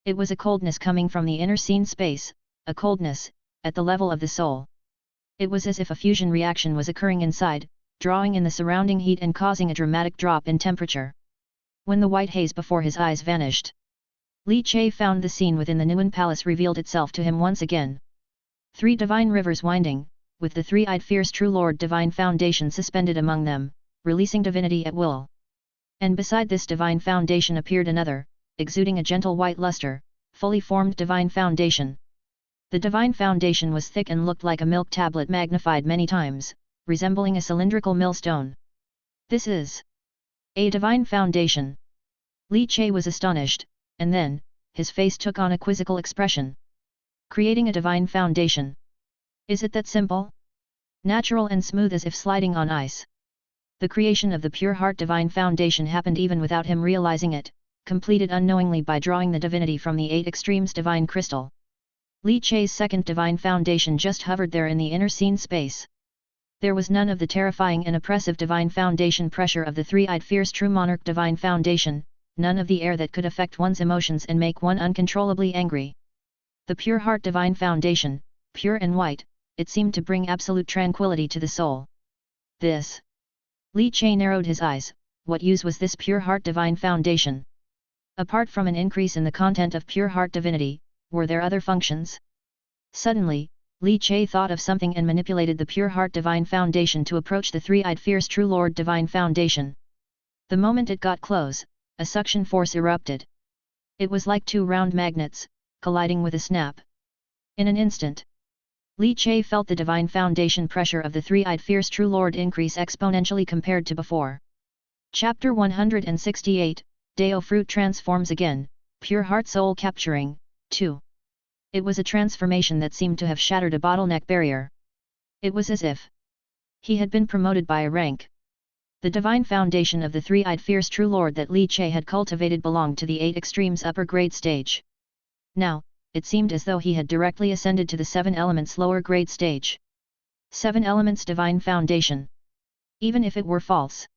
It was a coldness coming from the inner scene space, a coldness at the level of the soul. It was as if a fusion reaction was occurring inside, drawing in the surrounding heat and causing a dramatic drop in temperature. When the white haze before his eyes vanished, Li Che found the scene within the Nuan Palace revealed itself to him once again. 3 divine rivers winding, with the three-eyed fierce true Lord divine foundation suspended among them, releasing divinity at will. And beside this divine foundation appeared another, exuding a gentle white luster, fully formed divine foundation. The divine foundation was thick and looked like a milk tablet magnified many times, resembling a cylindrical millstone. This is a divine foundation. Li Che was astonished, and then, his face took on a quizzical expression. Creating a divine foundation. Is it that simple? Natural and smooth as if sliding on ice. The creation of the pure heart divine foundation happened even without him realizing it, completed unknowingly by drawing the divinity from the 8 extremes divine crystal. Li Che's second divine foundation just hovered there in the inner scene space. There was none of the terrifying and oppressive divine foundation pressure of the three-eyed fierce true monarch divine foundation, none of the air that could affect one's emotions and make one uncontrollably angry. The pure heart divine foundation, pure and white, it seemed to bring absolute tranquility to the soul. This. Li Che narrowed his eyes. What use was this pure heart divine foundation? Apart from an increase in the content of pure heart divinity, were there other functions? Suddenly, Li Che thought of something and manipulated the pure heart divine foundation to approach the three-eyed fierce true Lord divine foundation. The moment it got close, a suction force erupted. It was like 2 round magnets, colliding with a snap. In an instant, Li Che felt the divine foundation pressure of the three-eyed fierce true Lord increase exponentially compared to before. Chapter 168, Deo Fruit transforms again, Pure Heart Soul Capturing, 2. It was a transformation that seemed to have shattered a bottleneck barrier. It was as if he had been promoted by a rank. The divine foundation of the three-eyed fierce true Lord that Li Che had cultivated belonged to the 8 extremes upper grade stage. Now, it seemed as though he had directly ascended to the 7 elements lower grade stage. 7 elements divine foundation. Even if it were false,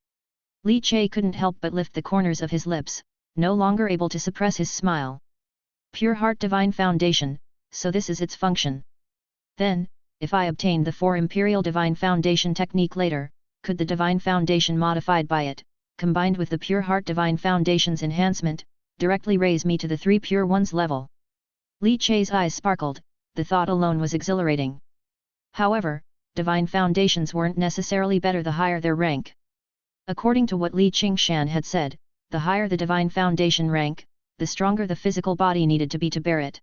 Li Che couldn't help but lift the corners of his lips, no longer able to suppress his smile. Pure heart divine foundation, so this is its function. Then, if I obtain the 4 imperial divine foundation technique later, could the divine foundation modified by it, combined with the pure heart divine foundation's enhancement, directly raise me to the 3 pure ones level? Li Che's eyes sparkled, the thought alone was exhilarating. However, divine foundations weren't necessarily better the higher their rank. According to what Li Qingshan had said, the higher the divine foundation rank, the stronger the physical body needed to be to bear it.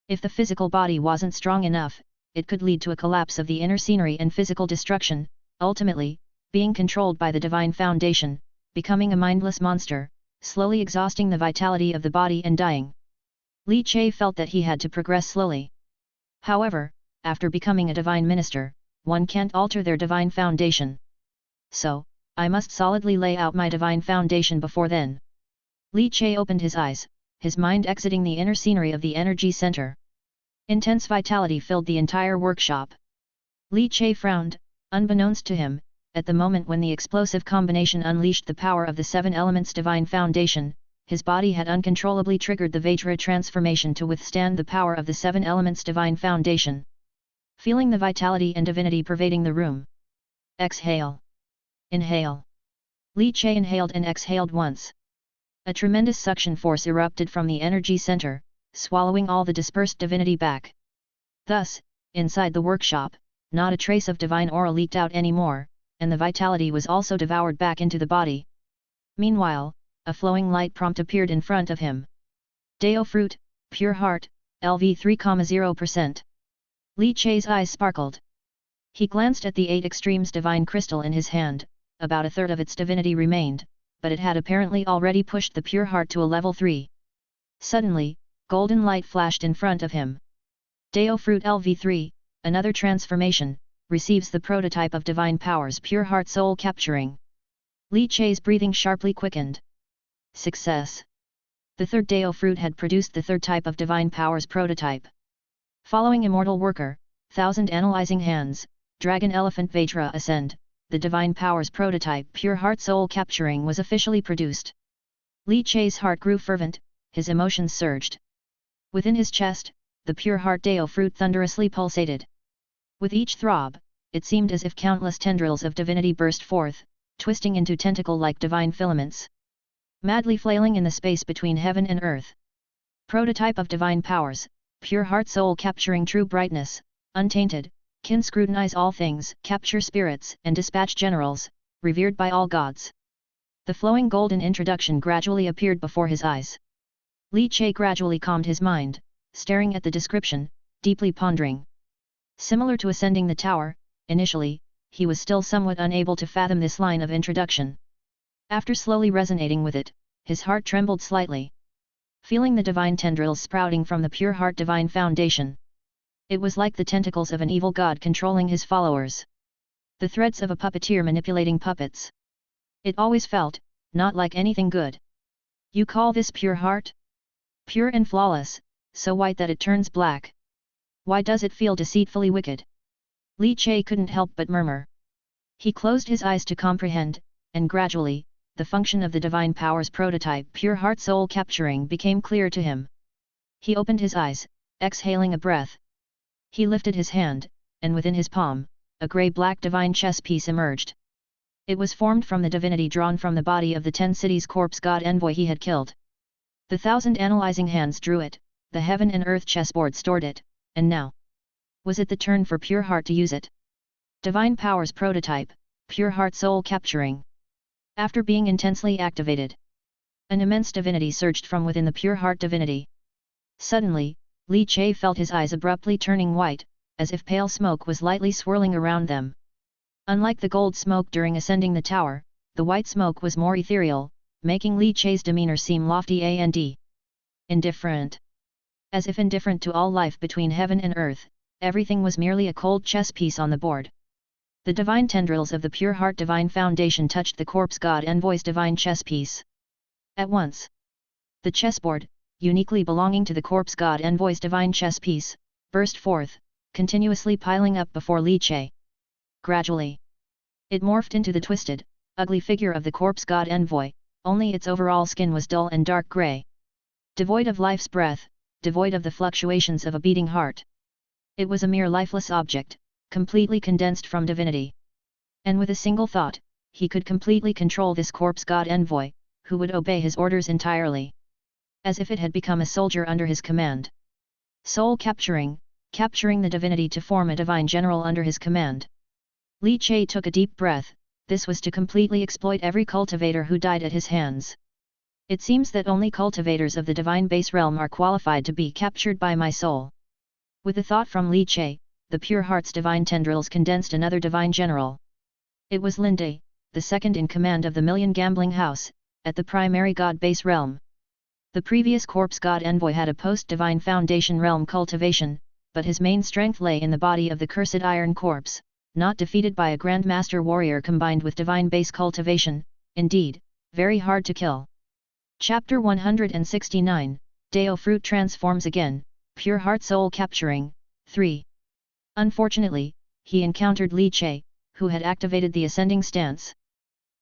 If the physical body wasn't strong enough, it could lead to a collapse of the inner scenery and physical destruction, ultimately, being controlled by the divine foundation, becoming a mindless monster, slowly exhausting the vitality of the body and dying. Li Che felt that he had to progress slowly. However, after becoming a divine minister, one can't alter their divine foundation. So, I must solidly lay out my divine foundation before then. Li Che opened his eyes, his mind exiting the inner scenery of the energy center. Intense vitality filled the entire workshop. Li Che frowned, unbeknownst to him, at the moment when the explosive combination unleashed the power of the seven elements divine foundation, his body had uncontrollably triggered the Vajra transformation to withstand the power of the seven elements divine foundation. Feeling the vitality and divinity pervading the room. Exhale. Inhale. Li Che inhaled and exhaled once. A tremendous suction force erupted from the energy center, swallowing all the dispersed divinity back. Thus, inside the workshop, not a trace of divine aura leaked out anymore, and the vitality was also devoured back into the body. Meanwhile, a flowing light prompt appeared in front of him. Deo Fruit, Pure Heart, LV 3,0%. Li Che's eyes sparkled. He glanced at the 8 extremes divine crystal in his hand. About a third of its divinity remained, but it had apparently already pushed the pure heart to a level 3. Suddenly, golden light flashed in front of him. Deo Fruit LV3, another transformation, receives the prototype of divine powers pure heart soul capturing. Li Che's breathing sharply quickened. Success! The third Deo Fruit had produced the third type of divine powers prototype. Following Immortal Worker, Thousand Analyzing Hands, Dragon Elephant Vajra Ascend, the divine powers prototype pure heart soul capturing was officially produced. Li Che's heart grew fervent, his emotions surged. Within his chest, the pure heart Deo Fruit thunderously pulsated. With each throb, it seemed as if countless tendrils of divinity burst forth, twisting into tentacle-like divine filaments. Madly flailing in the space between heaven and earth. Prototype of divine powers, pure heart soul capturing true brightness, untainted, can scrutinize all things, capture spirits and dispatch generals, revered by all gods. The flowing golden introduction gradually appeared before his eyes. Li Che gradually calmed his mind, staring at the description, deeply pondering. Similar to ascending the tower, initially, he was still somewhat unable to fathom this line of introduction. After slowly resonating with it, his heart trembled slightly. Feeling the divine tendrils sprouting from the pure heart divine foundation. It was like the tentacles of an evil god controlling his followers. The threads of a puppeteer manipulating puppets. It always felt, not like anything good. You call this pure heart? Pure and flawless, so white that it turns black. Why does it feel deceitfully wicked? Li Che couldn't help but murmur. He closed his eyes to comprehend, and gradually, the function of the divine powers prototype pure heart soul capturing became clear to him. He opened his eyes, exhaling a breath. He lifted his hand, and within his palm, a grey-black divine chess piece emerged. It was formed from the divinity drawn from the body of the 10 cities corpse god envoy he had killed. The 1,000 analyzing hands drew it, the heaven and earth chessboard stored it, and now was it the turn for pure heart to use it? Divine powers prototype, pure heart soul capturing. After being intensely activated, an immense divinity surged from within the pure heart divinity. Suddenly, Li Che felt his eyes abruptly turning white, as if pale smoke was lightly swirling around them. Unlike the gold smoke during ascending the tower, the white smoke was more ethereal, making Li Che's demeanor seem lofty and indifferent. As if indifferent to all life between heaven and earth, everything was merely a cold chess piece on the board. The divine tendrils of the pure heart divine foundation touched the corpse god envoy's divine chess piece. At once, the chessboard, uniquely belonging to the corpse god envoy's divine chess piece, burst forth, continuously piling up before Li Che. Gradually, it morphed into the twisted, ugly figure of the corpse god envoy, only its overall skin was dull and dark grey. Devoid of life's breath, devoid of the fluctuations of a beating heart. It was a mere lifeless object, completely condensed from divinity. And with a single thought, he could completely control this corpse god envoy, who would obey his orders entirely. As if it had become a soldier under his command. Soul capturing, capturing the divinity to form a divine general under his command. Li Che took a deep breath. This was to completely exploit every cultivator who died at his hands. It seems that only cultivators of the divine base realm are qualified to be captured by my soul. With a thought from Li Che, the pure heart's divine tendrils condensed another divine general. It was Linde, the second in command of the Million Gambling House, at the primary god base realm. The previous corpse god envoy had a post-divine foundation realm cultivation, but his main strength lay in the body of the cursed iron corpse, not defeated by a grandmaster warrior combined with divine base cultivation, indeed, very hard to kill. Chapter 169, Deo Fruit transforms again, Pure Heart Soul Capturing, 3. Unfortunately, he encountered Li Che, who had activated the ascending stance.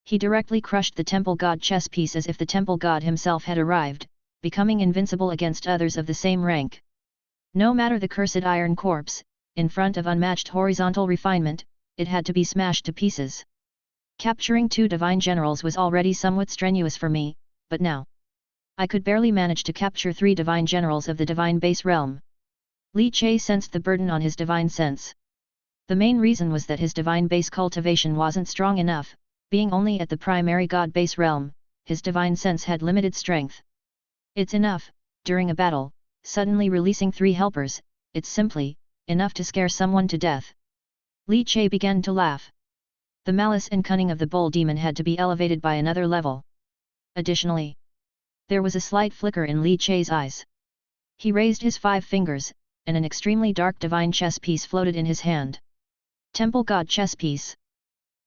He directly crushed the temple god chess piece as if the temple god himself had arrived, becoming invincible against others of the same rank. No matter the cursed iron corpse, in front of unmatched horizontal refinement, it had to be smashed to pieces. Capturing 2 divine generals was already somewhat strenuous for me, but now I could barely manage to capture 3 divine generals of the divine base realm. Li Che sensed the burden on his divine sense. The main reason was that his divine base cultivation wasn't strong enough, being only at the primary god base realm, his divine sense had limited strength. It's enough, during a battle, suddenly releasing 3 helpers, it's simply enough to scare someone to death. Li Che began to laugh. The malice and cunning of the bull demon had to be elevated by another level. Additionally, there was a slight flicker in Li Che's eyes. He raised his 5 fingers, and an extremely dark divine chess piece floated in his hand. Temple god chess piece.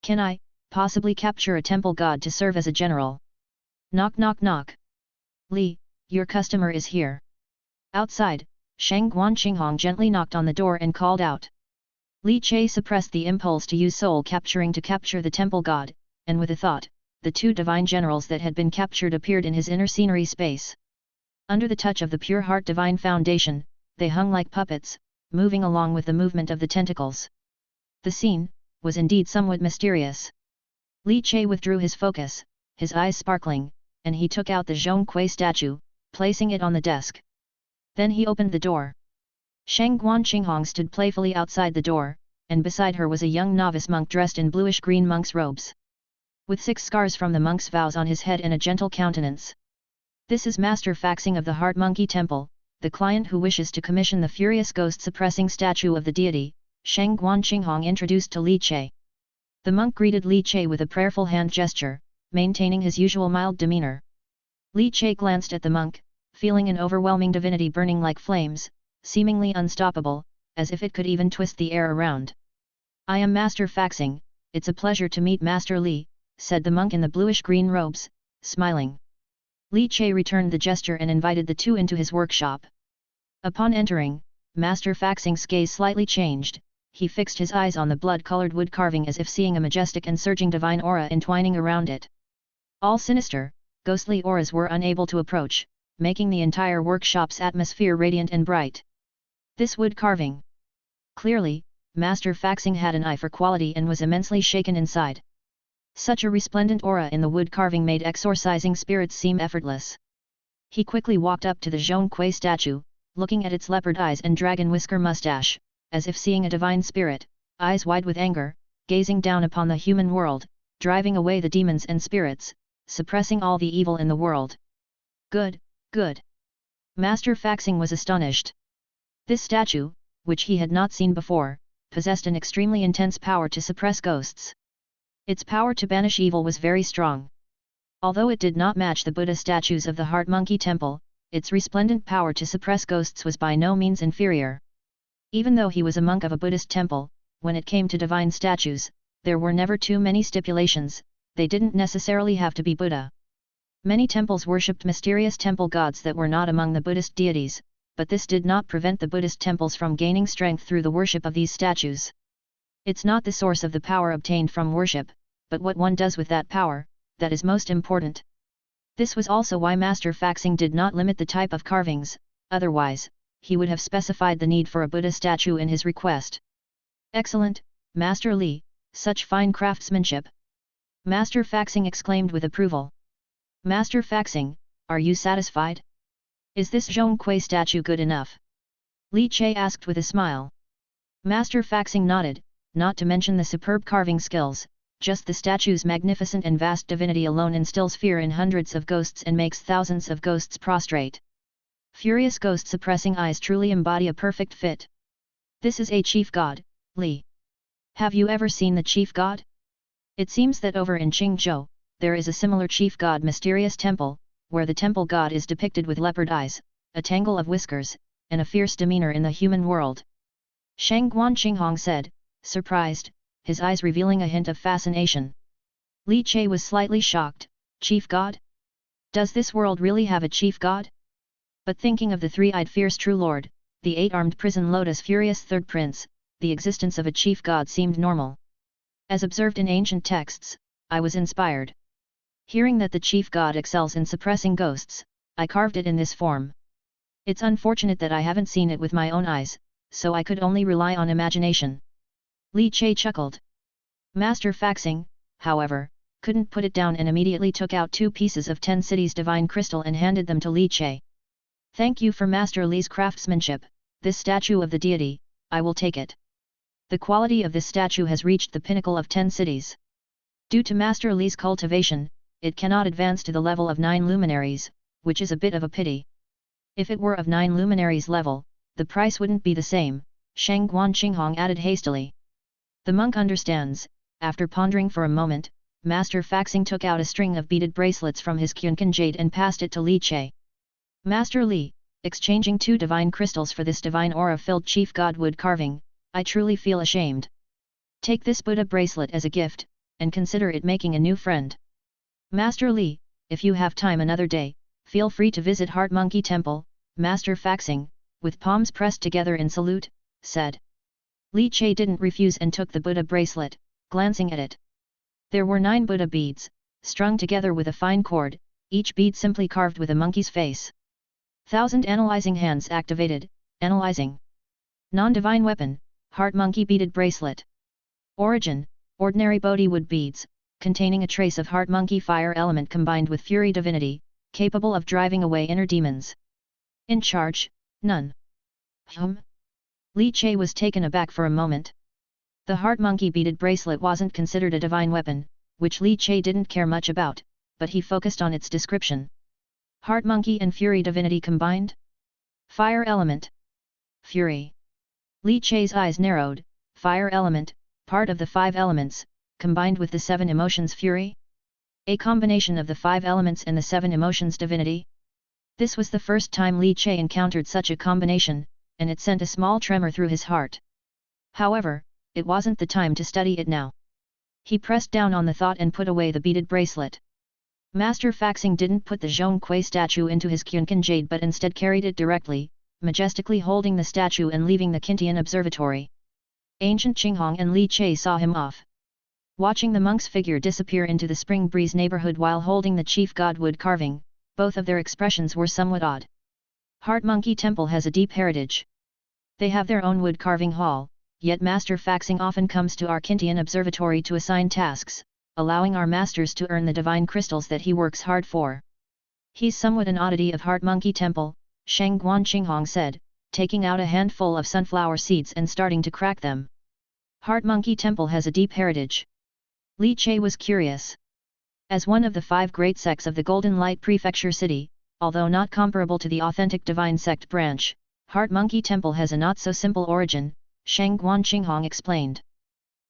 Can I possibly capture a temple god to serve as a general? Knock knock knock. Li, your customer is here. Outside, Shang Guanqinghong gently knocked on the door and called out. Li Che suppressed the impulse to use soul capturing to capture the temple god, and with a thought, the 2 divine generals that had been captured appeared in his inner scenery space. Under the touch of the pure heart divine foundation, they hung like puppets, moving along with the movement of the tentacles. The scene was indeed somewhat mysterious. Li Che withdrew his focus, his eyes sparkling, and he took out the Zhong Kui statue, placing it on the desk. Then he opened the door. Shang Guanqinghong stood playfully outside the door, and beside her was a young novice monk dressed in bluish-green monk's robes, with 6 scars from the monk's vows on his head and a gentle countenance. This is Master Faxing of the Heart Monkey Temple, the client who wishes to commission the furious ghost-suppressing statue of the deity, Shang Guanqinghong introduced to Li Che. The monk greeted Li Che with a prayerful hand gesture, maintaining his usual mild demeanor. Li Che glanced at the monk, feeling an overwhelming divinity burning like flames, seemingly unstoppable, as if it could even twist the air around. I am Master Faxing, it's a pleasure to meet Master Li, said the monk in the bluish-green robes, smiling. Li Che returned the gesture and invited the 2 into his workshop. Upon entering, Master Faxing's gaze slightly changed, he fixed his eyes on the blood-colored wood carving as if seeing a majestic and surging divine aura entwining around it. All sinister, ghostly auras were unable to approach, making the entire workshop's atmosphere radiant and bright. This wood carving. Clearly, Master Faxing had an eye for quality and was immensely shaken inside. Such a resplendent aura in the wood carving made exorcising spirits seem effortless. He quickly walked up to the Zhong Kui statue, looking at its leopard eyes and dragon whisker mustache, as if seeing a divine spirit, eyes wide with anger, gazing down upon the human world, driving away the demons and spirits, suppressing all the evil in the world. Good, good. Master Faxing was astonished. This statue, which he had not seen before, possessed an extremely intense power to suppress ghosts. Its power to banish evil was very strong. Although it did not match the Buddha statues of the Heart Monkey Temple, its resplendent power to suppress ghosts was by no means inferior. Even though he was a monk of a Buddhist temple, when it came to divine statues, there were never too many stipulations, they didn't necessarily have to be Buddha. Many temples worshipped mysterious temple gods that were not among the Buddhist deities, but this did not prevent the Buddhist temples from gaining strength through the worship of these statues. It's not the source of the power obtained from worship, but what one does with that power, that is most important. This was also why Master Faxing did not limit the type of carvings, otherwise, he would have specified the need for a Buddha statue in his request. Excellent, Master Li, such fine craftsmanship! Master Faxing exclaimed with approval. Master Faxing, are you satisfied? Is this Zhong Kui statue good enough? Li Che asked with a smile. Master Faxing nodded, not to mention the superb carving skills, just the statue's magnificent and vast divinity alone instills fear in hundreds of ghosts and makes thousands of ghosts prostrate. Furious ghost-suppressing eyes truly embody a perfect fit. This is a chief god, Li. Have you ever seen the chief god? It seems that over in Qingzhou, there is a similar chief god mysterious temple, where the temple god is depicted with leopard eyes, a tangle of whiskers, and a fierce demeanor in the human world. Shang Guanqinghong said, surprised, his eyes revealing a hint of fascination. Li Che was slightly shocked, chief god? Does this world really have a chief god? But thinking of the three-eyed fierce true lord, the eight-armed prison lotus furious third prince, the existence of a chief god seemed normal. As observed in ancient texts, I was inspired. Hearing that the chief god excels in suppressing ghosts, I carved it in this form. It's unfortunate that I haven't seen it with my own eyes, so I could only rely on imagination. Li Che chuckled. Master Faxing, however, couldn't put it down and immediately took out 2 pieces of 10 cities divine crystal and handed them to Li Che. Thank you for Master Li's craftsmanship, this statue of the deity, I will take it. The quality of this statue has reached the pinnacle of 10 cities. Due to Master Li's cultivation, it cannot advance to the level of 9 luminaries, which is a bit of a pity. If it were of 9 luminaries level, the price wouldn't be the same, Shang Guanqinghong added hastily. The monk understands. After pondering for a moment, Master Faxing took out a string of beaded bracelets from his Qunkan jade and passed it to Li Che. Master Li, exchanging 2 divine crystals for this divine aura-filled chief god wood carving, I truly feel ashamed. Take this Buddha bracelet as a gift, and consider it making a new friend. Master Li, if you have time another day, feel free to visit Heart Monkey Temple, Master Faxing, with palms pressed together in salute, said. Li Che didn't refuse and took the Buddha bracelet, glancing at it. There were 9 Buddha beads, strung together with a fine cord, each bead simply carved with a monkey's face. 1,000 analyzing hands activated, analyzing. Non-divine weapon, heart monkey beaded bracelet. Origin, ordinary Bodhi wood beads, containing a trace of heart monkey fire element combined with fury divinity, capable of driving away inner demons. In charge, none. Li Che was taken aback for a moment. The heart monkey beaded bracelet wasn't considered a divine weapon, which Li Che didn't care much about, but he focused on its description. Heart monkey and fury divinity combined? Fire element. Fury. Li Che's eyes narrowed. Fire element, part of the 5 elements, combined with the 7 emotions fury? A combination of the 5 elements and the 7 emotions divinity? This was the first time Li Che encountered such a combination, and it sent a small tremor through his heart. However, it wasn't the time to study it now. He pressed down on the thought and put away the beaded bracelet. Master Faxing didn't put the Zhongquei statue into his Qunkan jade but instead carried it directly, majestically holding the statue and leaving the Qintian observatory. Ancient Qinghong and Li Che saw him off. Watching the monk's figure disappear into the spring breeze neighborhood while holding the chief god wood carving, both of their expressions were somewhat odd. Heart Monkey Temple has a deep heritage. They have their own wood carving hall, yet Master Faxing often comes to our Qintian observatory to assign tasks, allowing our masters to earn the divine crystals that he works hard for. He's somewhat an oddity of Heart Monkey Temple, Shang Guanqinghong said, taking out a handful of sunflower seeds and starting to crack them. Heart Monkey Temple has a deep heritage. Li Che was curious. As one of the 5 great sects of the Golden Light Prefecture City, although not comparable to the authentic divine sect branch, Heart Monkey Temple has a not-so-simple origin, Shang Guanqinghong explained.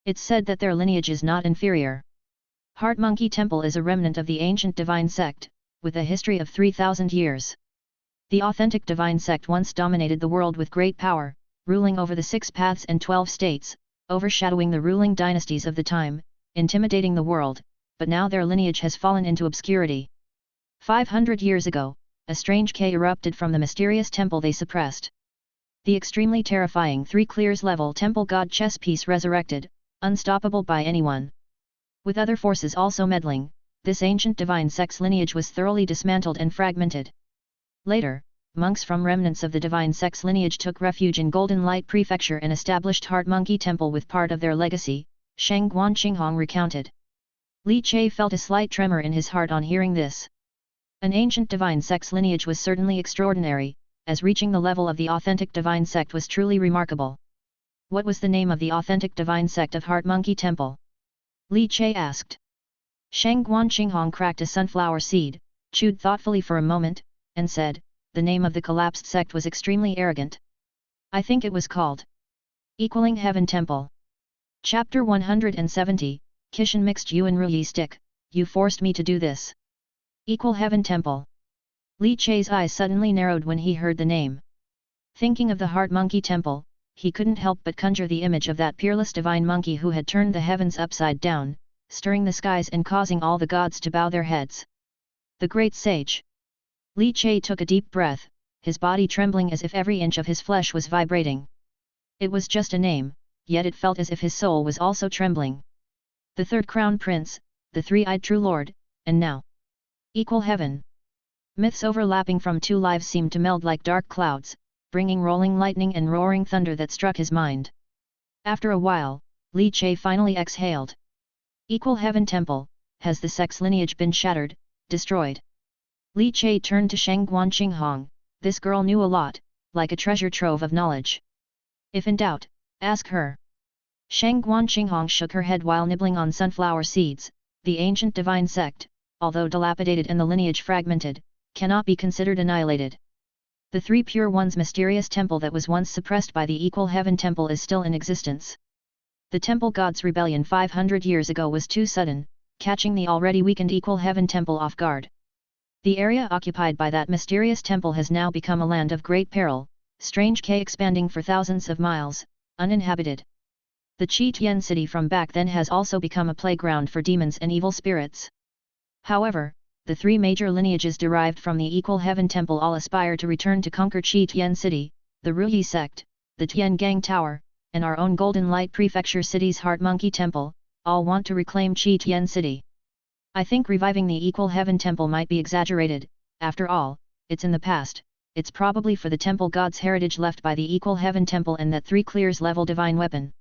It's said that their lineage is not inferior. Heart Monkey Temple is a remnant of the ancient divine sect, with a history of 3,000 years. The authentic divine sect once dominated the world with great power, ruling over the 6 paths and 12 states, overshadowing the ruling dynasties of the time, intimidating the world, but now their lineage has fallen into obscurity. 500 years ago, a strange K erupted from the mysterious temple they suppressed. The extremely terrifying 3 clears level temple god chess piece resurrected, unstoppable by anyone. With other forces also meddling, this ancient divine sect's lineage was thoroughly dismantled and fragmented. Later, monks from remnants of the divine sect's lineage took refuge in Golden Light Prefecture and established Heart Monkey Temple with part of their legacy, Shang Guanqinghong recounted. Li Che felt a slight tremor in his heart on hearing this. An ancient divine sect's lineage was certainly extraordinary, as reaching the level of the authentic divine sect was truly remarkable. What was the name of the authentic divine sect of Heart Monkey Temple? Li Che asked. Shang Guanqinghong cracked a sunflower seed, chewed thoughtfully for a moment, and said, the name of the collapsed sect was extremely arrogant. I think it was called Equaling Heaven Temple. Chapter 170, Kishan Mixed Yuan Ruyi Stick, You forced me to do this. Equal Heaven Temple. Li Chai's eyes suddenly narrowed when he heard the name. Thinking of the Heart Monkey Temple, he couldn't help but conjure the image of that peerless divine monkey who had turned the heavens upside down, stirring the skies and causing all the gods to bow their heads. The great sage. Li Chai took a deep breath, his body trembling as if every inch of his flesh was vibrating. It was just a name, yet it felt as if his soul was also trembling. The third crown prince, the three-eyed true lord, and now equal heaven. Myths overlapping from two lives seemed to meld like dark clouds, bringing rolling lightning and roaring thunder that struck his mind. After a while, Li Chai finally exhaled. Equal Heaven Temple, has the sex lineage been shattered, destroyed? Li Chai turned to Sheng Guanqinghong. This girl knew a lot, like a treasure trove of knowledge. If in doubt, ask her. Sheng Guanqinghong shook her head while nibbling on sunflower seeds. The ancient divine sect, although dilapidated and the lineage fragmented, cannot be considered annihilated. The Three Pure Ones' mysterious temple that was once suppressed by the Equal Heaven Temple is still in existence. The temple god's rebellion 500 years ago was too sudden, catching the already weakened Equal Heaven Temple off guard. The area occupied by that mysterious temple has now become a land of great peril, strange K expanding for thousands of miles, uninhabited. The Qi Tian city from back then has also become a playground for demons and evil spirits. However, the three major lineages derived from the Equal Heaven Temple all aspire to return to conquer Qi Tian city, the Ruyi sect, the Tian Gang Tower, and our own Golden Light Prefecture city's Heart Monkey Temple, all want to reclaim Qi Tian city. I think reviving the Equal Heaven Temple might be exaggerated. After all, it's in the past. It's probably for the temple god's heritage left by the Equal Heaven Temple and that 3 clears level divine weapon.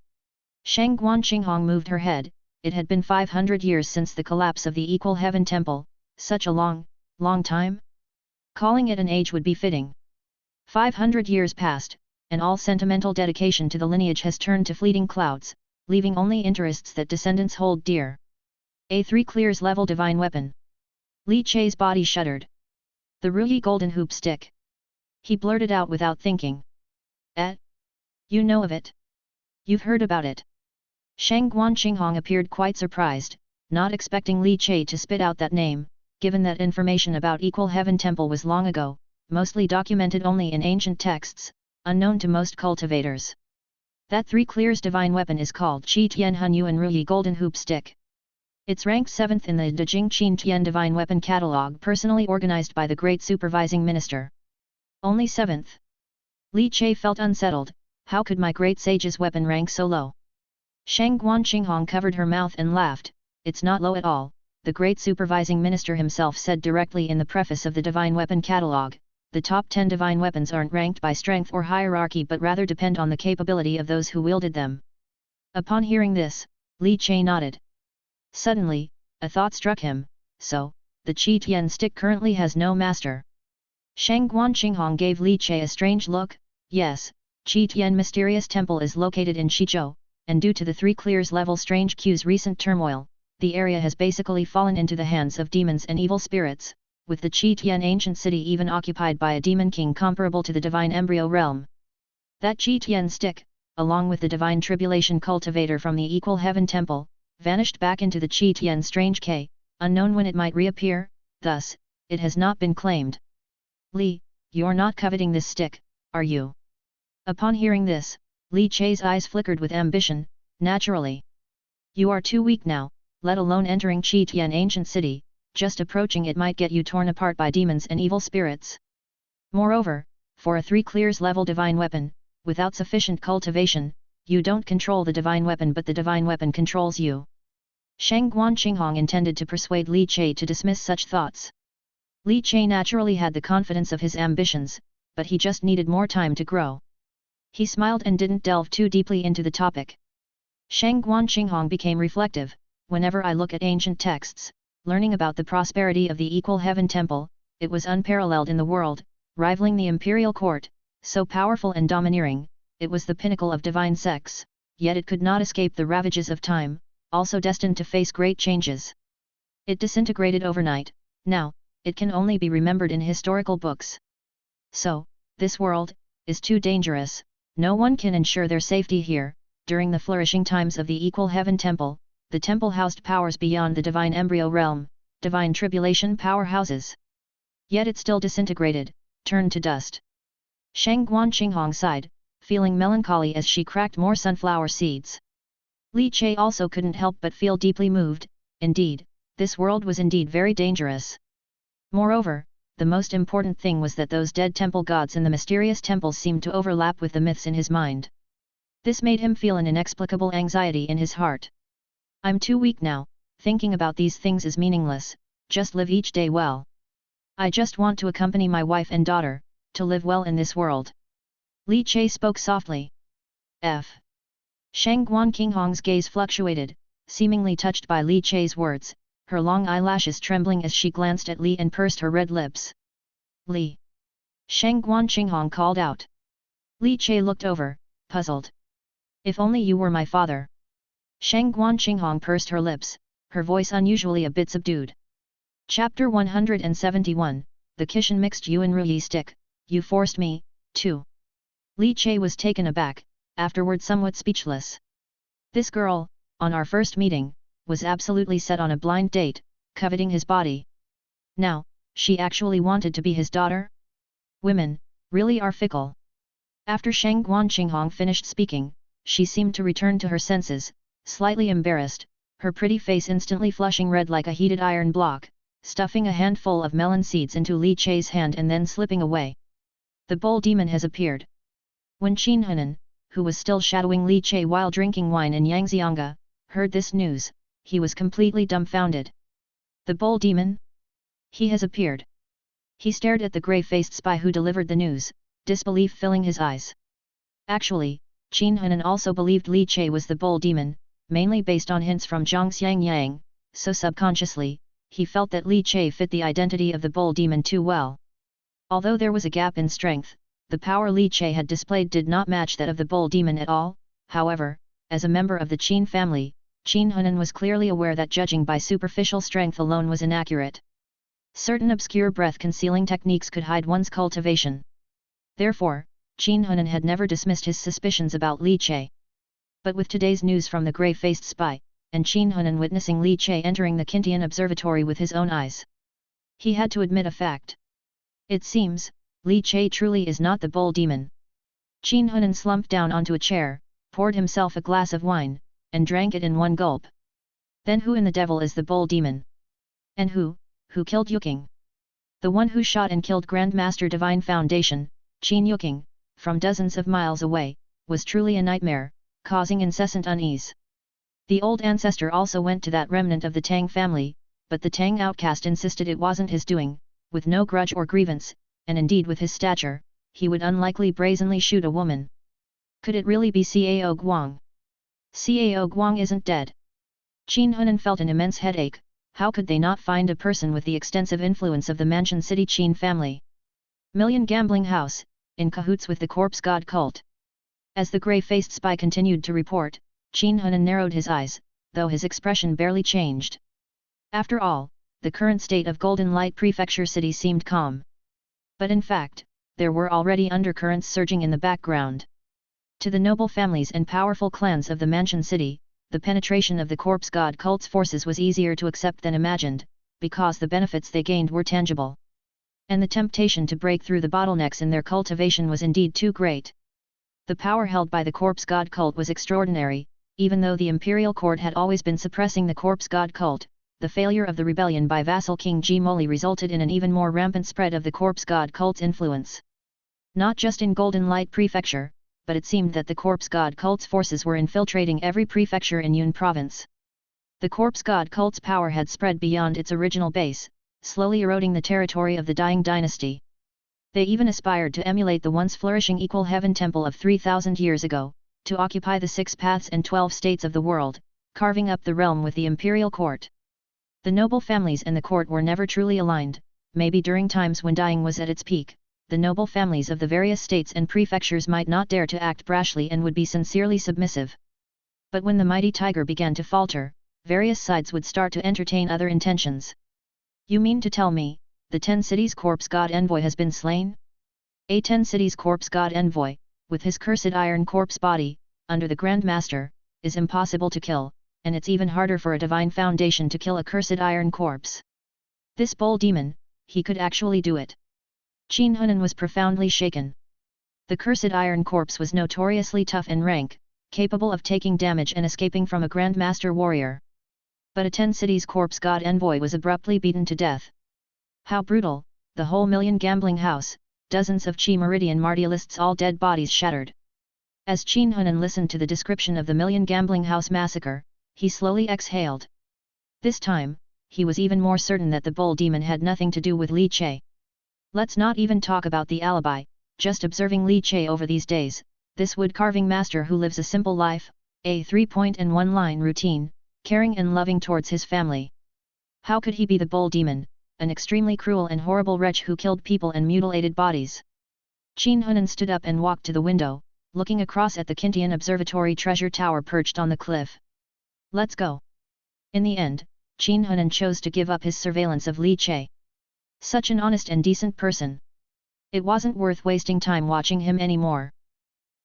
Sheng Guanqinghong moved her head. It had been 500 years since the collapse of the Equal Heaven Temple, such a long time? Calling it an age would be fitting. 500 years passed, and all sentimental dedication to the lineage has turned to fleeting clouds, leaving only interests that descendants hold dear. A 3 clears level divine weapon. Li Chai's body shuddered. The Ruyi golden hoop stick. He blurted out without thinking. You know of it? You've heard about it? Sheng Guanqinghong appeared quite surprised, not expecting Li Chai to spit out that name, given that information about Equal Heaven Temple was long ago, mostly documented only in ancient texts, unknown to most cultivators. That 3 clears divine weapon is called Qi Tian Hun Yuan Ruyi golden hoop stick. It's ranked 7th in the Dejing Qin Tian Divine Weapon Catalog personally organized by the Great Supervising Minister. Only 7th. Li Chai felt unsettled. How could my great sage's weapon rank so low? Sheng Guanqinghong covered her mouth and laughed. It's not low at all, the Great Supervising Minister himself said directly in the preface of the Divine Weapon Catalog. The top 10 divine weapons aren't ranked by strength or hierarchy but rather depend on the capability of those who wielded them. Upon hearing this, Li Chai nodded. Suddenly, a thought struck him. So, the Qi Tian stick currently has no master. Sheng Guanqinghong gave Li Chai a strange look. Yes, Qi Tian mysterious temple is located in Xizhou, and due to the 3 clears level strange Q's recent turmoil, the area has basically fallen into the hands of demons and evil spirits, with the Qi Tian ancient city even occupied by a demon king comparable to the divine embryo realm. That Qi Tian stick, along with the divine tribulation cultivator from the Equal Heaven Temple, vanished back into the Qi Tian strange K, unknown when it might reappear, thus, it has not been claimed. Li, you're not coveting this stick, are you? Upon hearing this, Li Chai's eyes flickered with ambition. Naturally. You are too weak now, let alone entering Qi Tian ancient city, just approaching it might get you torn apart by demons and evil spirits. Moreover, for a 3 clears level divine weapon, without sufficient cultivation, you don't control the divine weapon but the divine weapon controls you. Sheng Guanqinghong intended to persuade Li Chai to dismiss such thoughts. Li Chai naturally had the confidence of his ambitions, but he just needed more time to grow. He smiled and didn't delve too deeply into the topic. Sheng Guanqinghong became reflective. Whenever I look at ancient texts, learning about the prosperity of the Equal Heaven Temple, it was unparalleled in the world, rivaling the imperial court, so powerful and domineering. It was the pinnacle of divine sects, yet it could not escape the ravages of time, also destined to face great changes. It disintegrated overnight. Now, it can only be remembered in historical books. So, this world is too dangerous. No one can ensure their safety here. During the flourishing times of the Equal Heaven Temple, the temple housed powers beyond the divine embryo realm, divine tribulation powerhouses. Yet it still disintegrated, turned to dust. Shang Guan Qinghong sighed, feeling melancholy as she cracked more sunflower seeds. Li Che also couldn't help but feel deeply moved. Indeed, this world was indeed very dangerous. Moreover, the most important thing was that those dead temple gods in the mysterious temples seemed to overlap with the myths in his mind. This made him feel an inexplicable anxiety in his heart. I'm too weak now, thinking about these things is meaningless, just live each day well. I just want to accompany my wife and daughter, to live well in this world. Li Che spoke softly. Shang Guan Qinghong's gaze fluctuated, seemingly touched by Li Che's words, her long eyelashes trembling as she glanced at Li and pursed her red lips. Li! Shang Guan Qinghong called out. Li Che looked over, puzzled. If only you were my father. Shang Guan Qinghong pursed her lips, her voice unusually a bit subdued. Chapter 171, The Kishan Mixed Yuan Ruyi Stick, You Forced Me, too. Li Che was taken aback, afterward somewhat speechless. This girl, on our first meeting, was absolutely set on a blind date, coveting his body. Now, she actually wanted to be his daughter? Women, really are fickle. After Shang Guan Qinghong finished speaking, she seemed to return to her senses, slightly embarrassed, her pretty face instantly flushing red like a heated iron block, stuffing a handful of melon seeds into Li Che's hand and then slipping away. The bull demon has appeared. When Qin Hunan, who was still shadowing Li Che while drinking wine in Yangzianga, heard this news, he was completely dumbfounded. The bull demon? He has appeared. He stared at the grey-faced spy who delivered the news, disbelief filling his eyes. Actually, Qin Hunan also believed Li Che was the bull demon, mainly based on hints from Zhangxiang Yang, so subconsciously, he felt that Li Che fit the identity of the bull demon too well. Although there was a gap in strength, the power Li Che had displayed did not match that of the bull demon at all. However, as a member of the Qin family, Qin Hunan was clearly aware that judging by superficial strength alone was inaccurate. Certain obscure breath-concealing techniques could hide one's cultivation. Therefore, Qin Hunan had never dismissed his suspicions about Li Che. But with today's news from the grey-faced spy, and Qin Hunan witnessing Li Che entering the Qintian observatory with his own eyes, he had to admit a fact. It seems, Li Che truly is not the bull demon. Qin Hunan slumped down onto a chair, poured himself a glass of wine, and drank it in one gulp. Then who in the devil is the bull demon? And who killed Yuking? The one who shot and killed Grandmaster Divine Foundation, Qin Yuking, from dozens of miles away, was truly a nightmare, causing incessant unease. The old ancestor also went to that remnant of the Tang family, but the Tang outcast insisted it wasn't his doing, with no grudge or grievance, and indeed with his stature, he would unlikely brazenly shoot a woman. Could it really be Cao Guang? Cao Guang isn't dead. Qin Hunan felt an immense headache. How could they not find a person with the extensive influence of the Mansion City Qin family? Million Gambling House, in cahoots with the corpse god cult. As the grey-faced spy continued to report, Qin Hunan narrowed his eyes, though his expression barely changed. After all, the current state of Golden Light Prefecture City seemed calm. But in fact, there were already undercurrents surging in the background. To the noble families and powerful clans of the Mansion City, the penetration of the corpse god cult's forces was easier to accept than imagined, because the benefits they gained were tangible. And the temptation to break through the bottlenecks in their cultivation was indeed too great. The power held by the corpse god cult was extraordinary. Even though the imperial court had always been suppressing the corpse god cult, the failure of the rebellion by vassal King Jimoli resulted in an even more rampant spread of the corpse god cult's influence. Not just in Golden Light Prefecture, but it seemed that the corpse god cult's forces were infiltrating every prefecture in Yun province. The corpse god cult's power had spread beyond its original base, slowly eroding the territory of the dying dynasty. They even aspired to emulate the once flourishing Equal Heaven Temple of 3,000 years ago, to occupy the 6 paths and 12 states of the world, carving up the realm with the imperial court. The noble families and the court were never truly aligned. Maybe during times when dying was at its peak, the noble families of the various states and prefectures might not dare to act brashly and would be sincerely submissive. But when the mighty tiger began to falter, various sides would start to entertain other intentions. You mean to tell me, the 10 cities corpse god envoy has been slain? A 10 cities corpse god envoy, with his cursed iron corpse body, under the Grand Master, is impossible to kill, and it's even harder for a divine foundation to kill a cursed iron corpse. This bull demon, he could actually do it. Qin Hunan was profoundly shaken. The cursed iron corpse was notoriously tough and rank, capable of taking damage and escaping from a grandmaster warrior. But a 10 cities corpse god envoy was abruptly beaten to death. How brutal, the whole million gambling house, dozens of Qi Meridian martialists, all dead bodies shattered. As Qin Hunan listened to the description of the million gambling house massacre, he slowly exhaled. This time, he was even more certain that the bull demon had nothing to do with Li Che. Let's not even talk about the alibi, just observing Li Che over these days, this wood-carving master who lives a simple life, a 3-point and 1-line routine, caring and loving towards his family. How could he be the bull demon, an extremely cruel and horrible wretch who killed people and mutilated bodies? Qin Hunan stood up and walked to the window, looking across at the Kintian Observatory treasure tower perched on the cliff. Let's go. In the end, Qin Hunan chose to give up his surveillance of Li Che. Such an honest and decent person. It wasn't worth wasting time watching him anymore.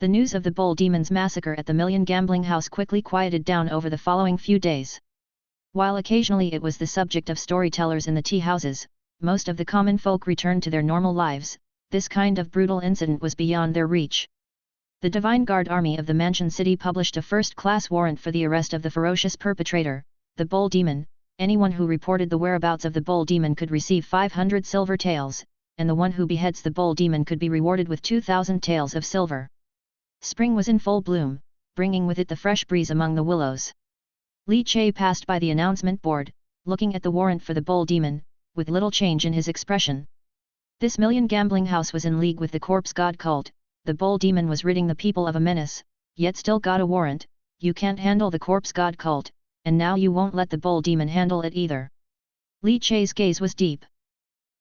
The news of the bull demon's massacre at the Million Gambling House quickly quieted down over the following few days. While occasionally it was the subject of storytellers in the tea houses, most of the common folk returned to their normal lives. This kind of brutal incident was beyond their reach. The Divine Guard Army of the Mansion City published a first-class warrant for the arrest of the ferocious perpetrator, the bull demon. Anyone who reported the whereabouts of the bull demon could receive 500 silver taels, and the one who beheads the bull demon could be rewarded with 2,000 taels of silver. Spring was in full bloom, bringing with it the fresh breeze among the willows. Li Che passed by the announcement board, looking at the warrant for the bull demon, with little change in his expression. This million gambling house was in league with the corpse god cult, the bull demon was ridding the people of a menace, yet still got a warrant. You can't handle the corpse god cult, and now you won't let the bull demon handle it either. Li Che's gaze was deep.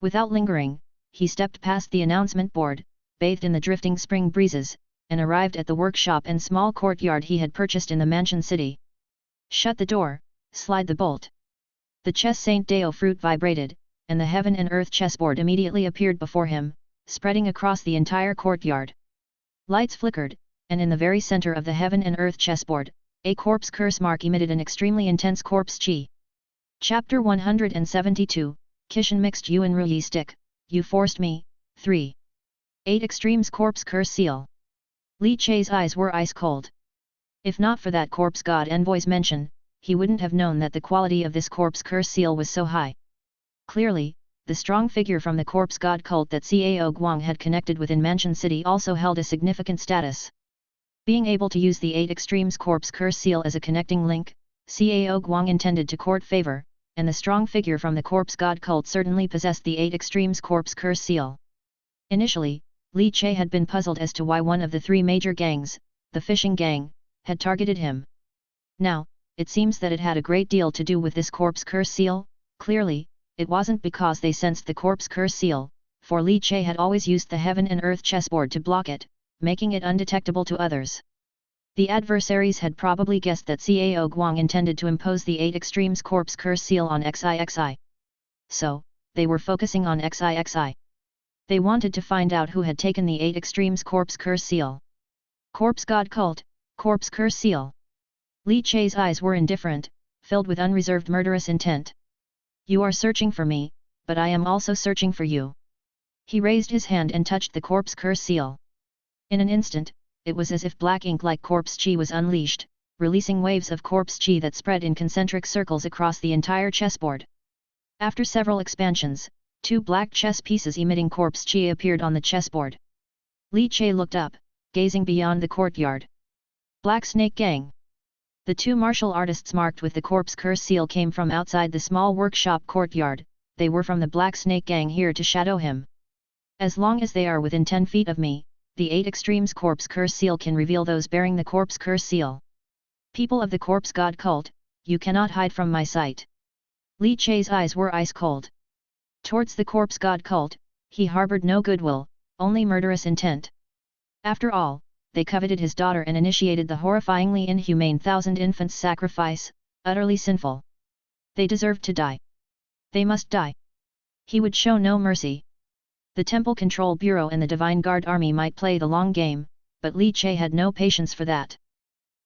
Without lingering, he stepped past the announcement board, bathed in the drifting spring breezes, and arrived at the workshop and small courtyard he had purchased in the Mansion City. Shut the door, slide the bolt. The chess Saint Deo fruit vibrated, and the heaven and earth chessboard immediately appeared before him, spreading across the entire courtyard. Lights flickered, and in the very center of the heaven and earth chessboard, a corpse curse mark emitted an extremely intense corpse chi. Chapter 172, Kishin Mixed Yuan Ruyi Stick, You Forced Me, 3. 8 Extremes Corpse Curse Seal. Li Che's eyes were ice cold. If not for that corpse god envoy's mention, he wouldn't have known that the quality of this corpse curse seal was so high. Clearly, the strong figure from the corpse god cult that Cao Guang had connected with in Mansion City also held a significant status. Being able to use the 8 Extremes Corpse Curse Seal as a connecting link, Cao Guang intended to court favor, and the strong figure from the corpse god cult certainly possessed the 8 Extremes Corpse Curse Seal. Initially, Li Che had been puzzled as to why one of the 3 major gangs, the fishing gang, had targeted him. Now, it seems that it had a great deal to do with this corpse curse seal. Clearly, it wasn't because they sensed the corpse curse seal, for Li Che had always used the heaven and earth chessboard to block it, making it undetectable to others. The adversaries had probably guessed that Cao Guang intended to impose the 8 Extremes Corpse Curse Seal on XIXI. So, they were focusing on XIXI. They wanted to find out who had taken the 8 Extremes Corpse Curse Seal. Corpse God Cult, Corpse Curse Seal. Li Che's eyes were indifferent, filled with unreserved murderous intent. You are searching for me, but I am also searching for you. He raised his hand and touched the Corpse Curse Seal. In an instant, it was as if black ink like corpse chi was unleashed, releasing waves of corpse chi that spread in concentric circles across the entire chessboard. After several expansions, 2 black chess pieces emitting corpse chi appeared on the chessboard. Li Che looked up, gazing beyond the courtyard. Black Snake Gang. The 2 martial artists marked with the corpse curse seal came from outside the small workshop courtyard. They were from the Black Snake Gang here to shadow him. As long as they are within 10 feet of me, the 8 Extremes Corpse Curse Seal can reveal those bearing the Corpse Curse Seal. People of the Corpse God Cult, you cannot hide from my sight. Li Che's eyes were ice cold. Towards the Corpse God Cult, he harbored no goodwill, only murderous intent. After all, they coveted his daughter and initiated the horrifyingly inhumane 1,000 infants sacrifice, utterly sinful. They deserved to die. They must die. He would show no mercy. The Temple Control Bureau and the Divine Guard Army might play the long game, but Li Che had no patience for that.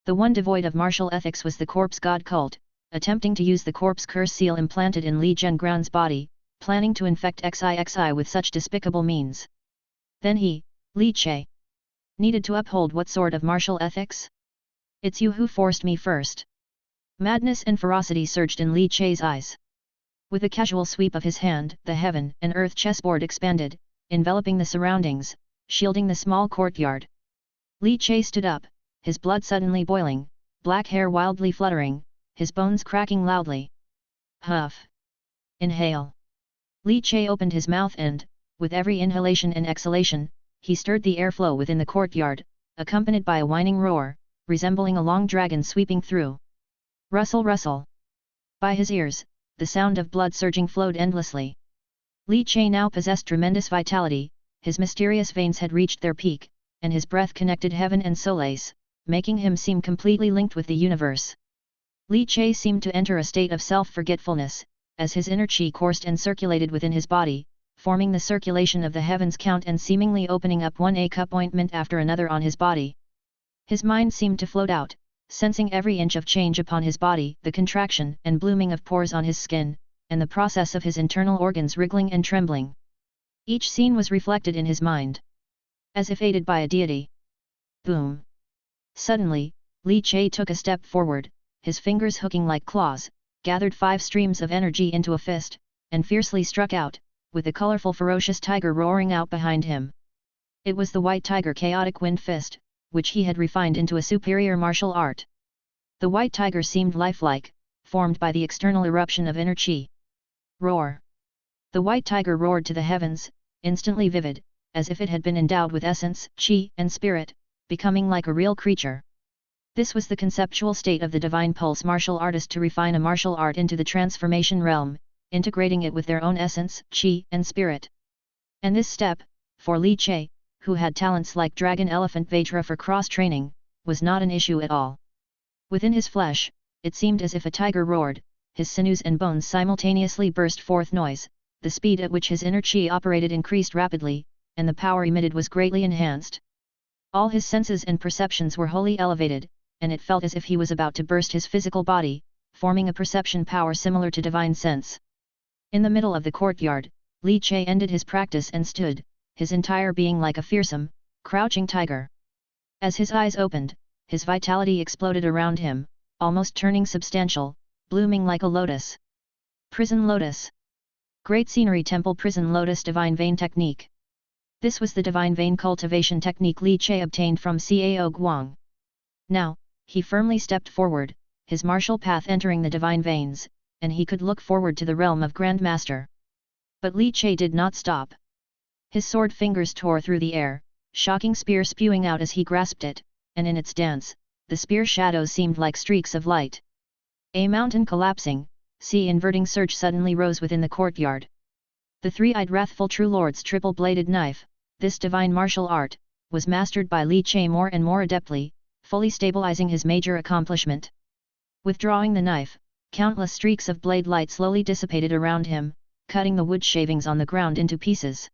The one devoid of martial ethics was the corpse god cult, attempting to use the corpse curse seal implanted in Li Zhengran's body, planning to infect XIXI with such despicable means. Then he, Li Che, needed to uphold what sort of martial ethics? It's you who forced me first. Madness and ferocity surged in Li Che's eyes. With a casual sweep of his hand, the heaven and earth chessboard expanded, enveloping the surroundings, shielding the small courtyard. Li Che stood up, his blood suddenly boiling, black hair wildly fluttering, his bones cracking loudly. Huff! Inhale! Li Che opened his mouth and, with every inhalation and exhalation, he stirred the airflow within the courtyard, accompanied by a whining roar, resembling a long dragon sweeping through. Rustle rustle! By his ears, the sound of blood surging flowed endlessly. Li Che now possessed tremendous vitality, his mysterious veins had reached their peak, and his breath connected heaven and solace, making him seem completely linked with the universe. Li Che seemed to enter a state of self-forgetfulness, as his inner chi coursed and circulated within his body, forming the circulation of the heavens count and seemingly opening up one cup ointment after another on his body. His mind seemed to float out, sensing every inch of change upon his body, the contraction and blooming of pores on his skin, and the process of his internal organs wriggling and trembling. Each scene was reflected in his mind, as if aided by a deity. Boom! Suddenly, Li Che took a step forward, his fingers hooking like claws, gathered 5 streams of energy into a fist, and fiercely struck out, with the colorful ferocious tiger roaring out behind him. It was the white tiger chaotic wind fist, which he had refined into a superior martial art. The white tiger seemed lifelike, formed by the external eruption of inner chi. Roar! The white tiger roared to the heavens, instantly vivid, as if it had been endowed with essence, chi, and spirit, becoming like a real creature. This was the conceptual state of the divine pulse martial artist to refine a martial art into the transformation realm, integrating it with their own essence, chi, and spirit. And this step, for Li Che, who had talents like Dragon Elephant Vajra for cross-training, was not an issue at all. Within his flesh, it seemed as if a tiger roared, his sinews and bones simultaneously burst forth noise, the speed at which his inner chi operated increased rapidly, and the power emitted was greatly enhanced. All his senses and perceptions were wholly elevated, and it felt as if he was about to burst his physical body, forming a perception power similar to divine sense. In the middle of the courtyard, Li Che ended his practice and stood, his entire being like a fearsome, crouching tiger. As his eyes opened, his vitality exploded around him, almost turning substantial, blooming like a lotus. Prison Lotus. Great Scenery Temple Prison Lotus Divine Vein Technique. This was the divine vein cultivation technique Li Che obtained from Cao Guang. Now, he firmly stepped forward, his martial path entering the divine veins, and he could look forward to the realm of Grand Master. But Li Che did not stop. His sword fingers tore through the air, shocking spear spewing out as he grasped it, and in its dance, the spear shadows seemed like streaks of light. A mountain collapsing, sea inverting surge suddenly rose within the courtyard. The three-eyed wrathful true lord's triple-bladed knife, this divine martial art, was mastered by Li Che more and more adeptly, fully stabilizing his major accomplishment. Withdrawing the knife, countless streaks of blade light slowly dissipated around him, cutting the wood shavings on the ground into pieces.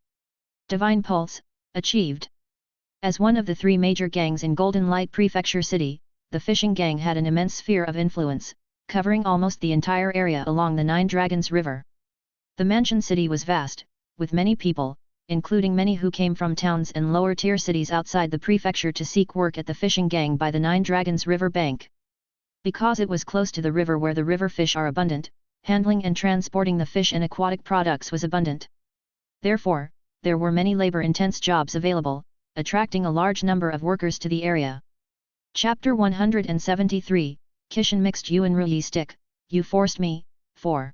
Divine Pulse, achieved. As one of the 3 major gangs in Golden Light Prefecture City, the fishing gang had an immense sphere of influence, covering almost the entire area along the 9 Dragons River. The mansion city was vast, with many people, including many who came from towns and lower-tier cities outside the prefecture to seek work at the fishing gang by the 9 Dragons River bank. Because it was close to the river where the river fish are abundant, handling and transporting the fish and aquatic products was abundant. Therefore, there were many labor-intense jobs available, attracting a large number of workers to the area. Chapter 173, Kishan Mixed Yuan Ruyi Stick, You Forced Me, 4.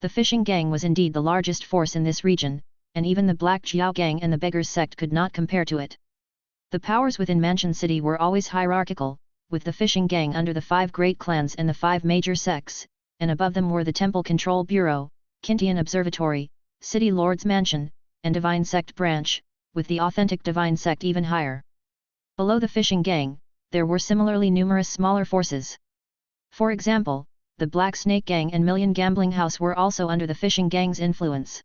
The fishing gang was indeed the largest force in this region, and even the Black Jiao gang and the Beggars sect could not compare to it. The powers within Mansion City were always hierarchical, with the fishing gang under the 5 great clans and the 5 major sects, and above them were the Temple Control Bureau, Kintian Observatory, City Lord's Mansion, and Divine Sect Branch, with the authentic Divine Sect even higher. Below the fishing gang, there were similarly numerous smaller forces. For example, the Black Snake Gang and Million Gambling House were also under the fishing gang's influence.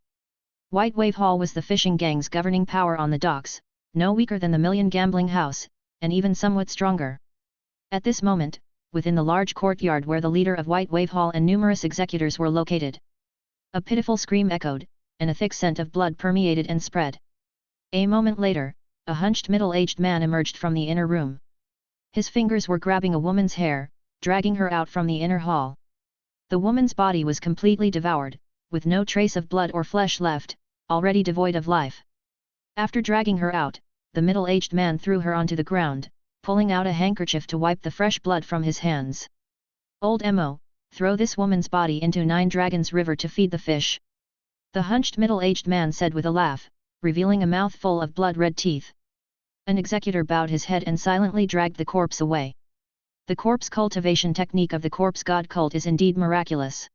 White Wave Hall was the fishing gang's governing power on the docks, no weaker than the Million Gambling House, and even somewhat stronger. At this moment, within the large courtyard where the leader of White Wave Hall and numerous executors were located, a pitiful scream echoed, and a thick scent of blood permeated and spread. A moment later, a hunched middle-aged man emerged from the inner room. His fingers were grabbing a woman's hair, dragging her out from the inner hall. The woman's body was completely devoured, with no trace of blood or flesh left, already devoid of life. After dragging her out, the middle-aged man threw her onto the ground, pulling out a handkerchief to wipe the fresh blood from his hands. "Old Mo, throw this woman's body into Nine Dragons River to feed the fish," the hunched middle-aged man said with a laugh, revealing a mouthful of blood-red teeth. An executor bowed his head and silently dragged the corpse away. The corpse cultivation technique of the corpse god cult is indeed miraculous.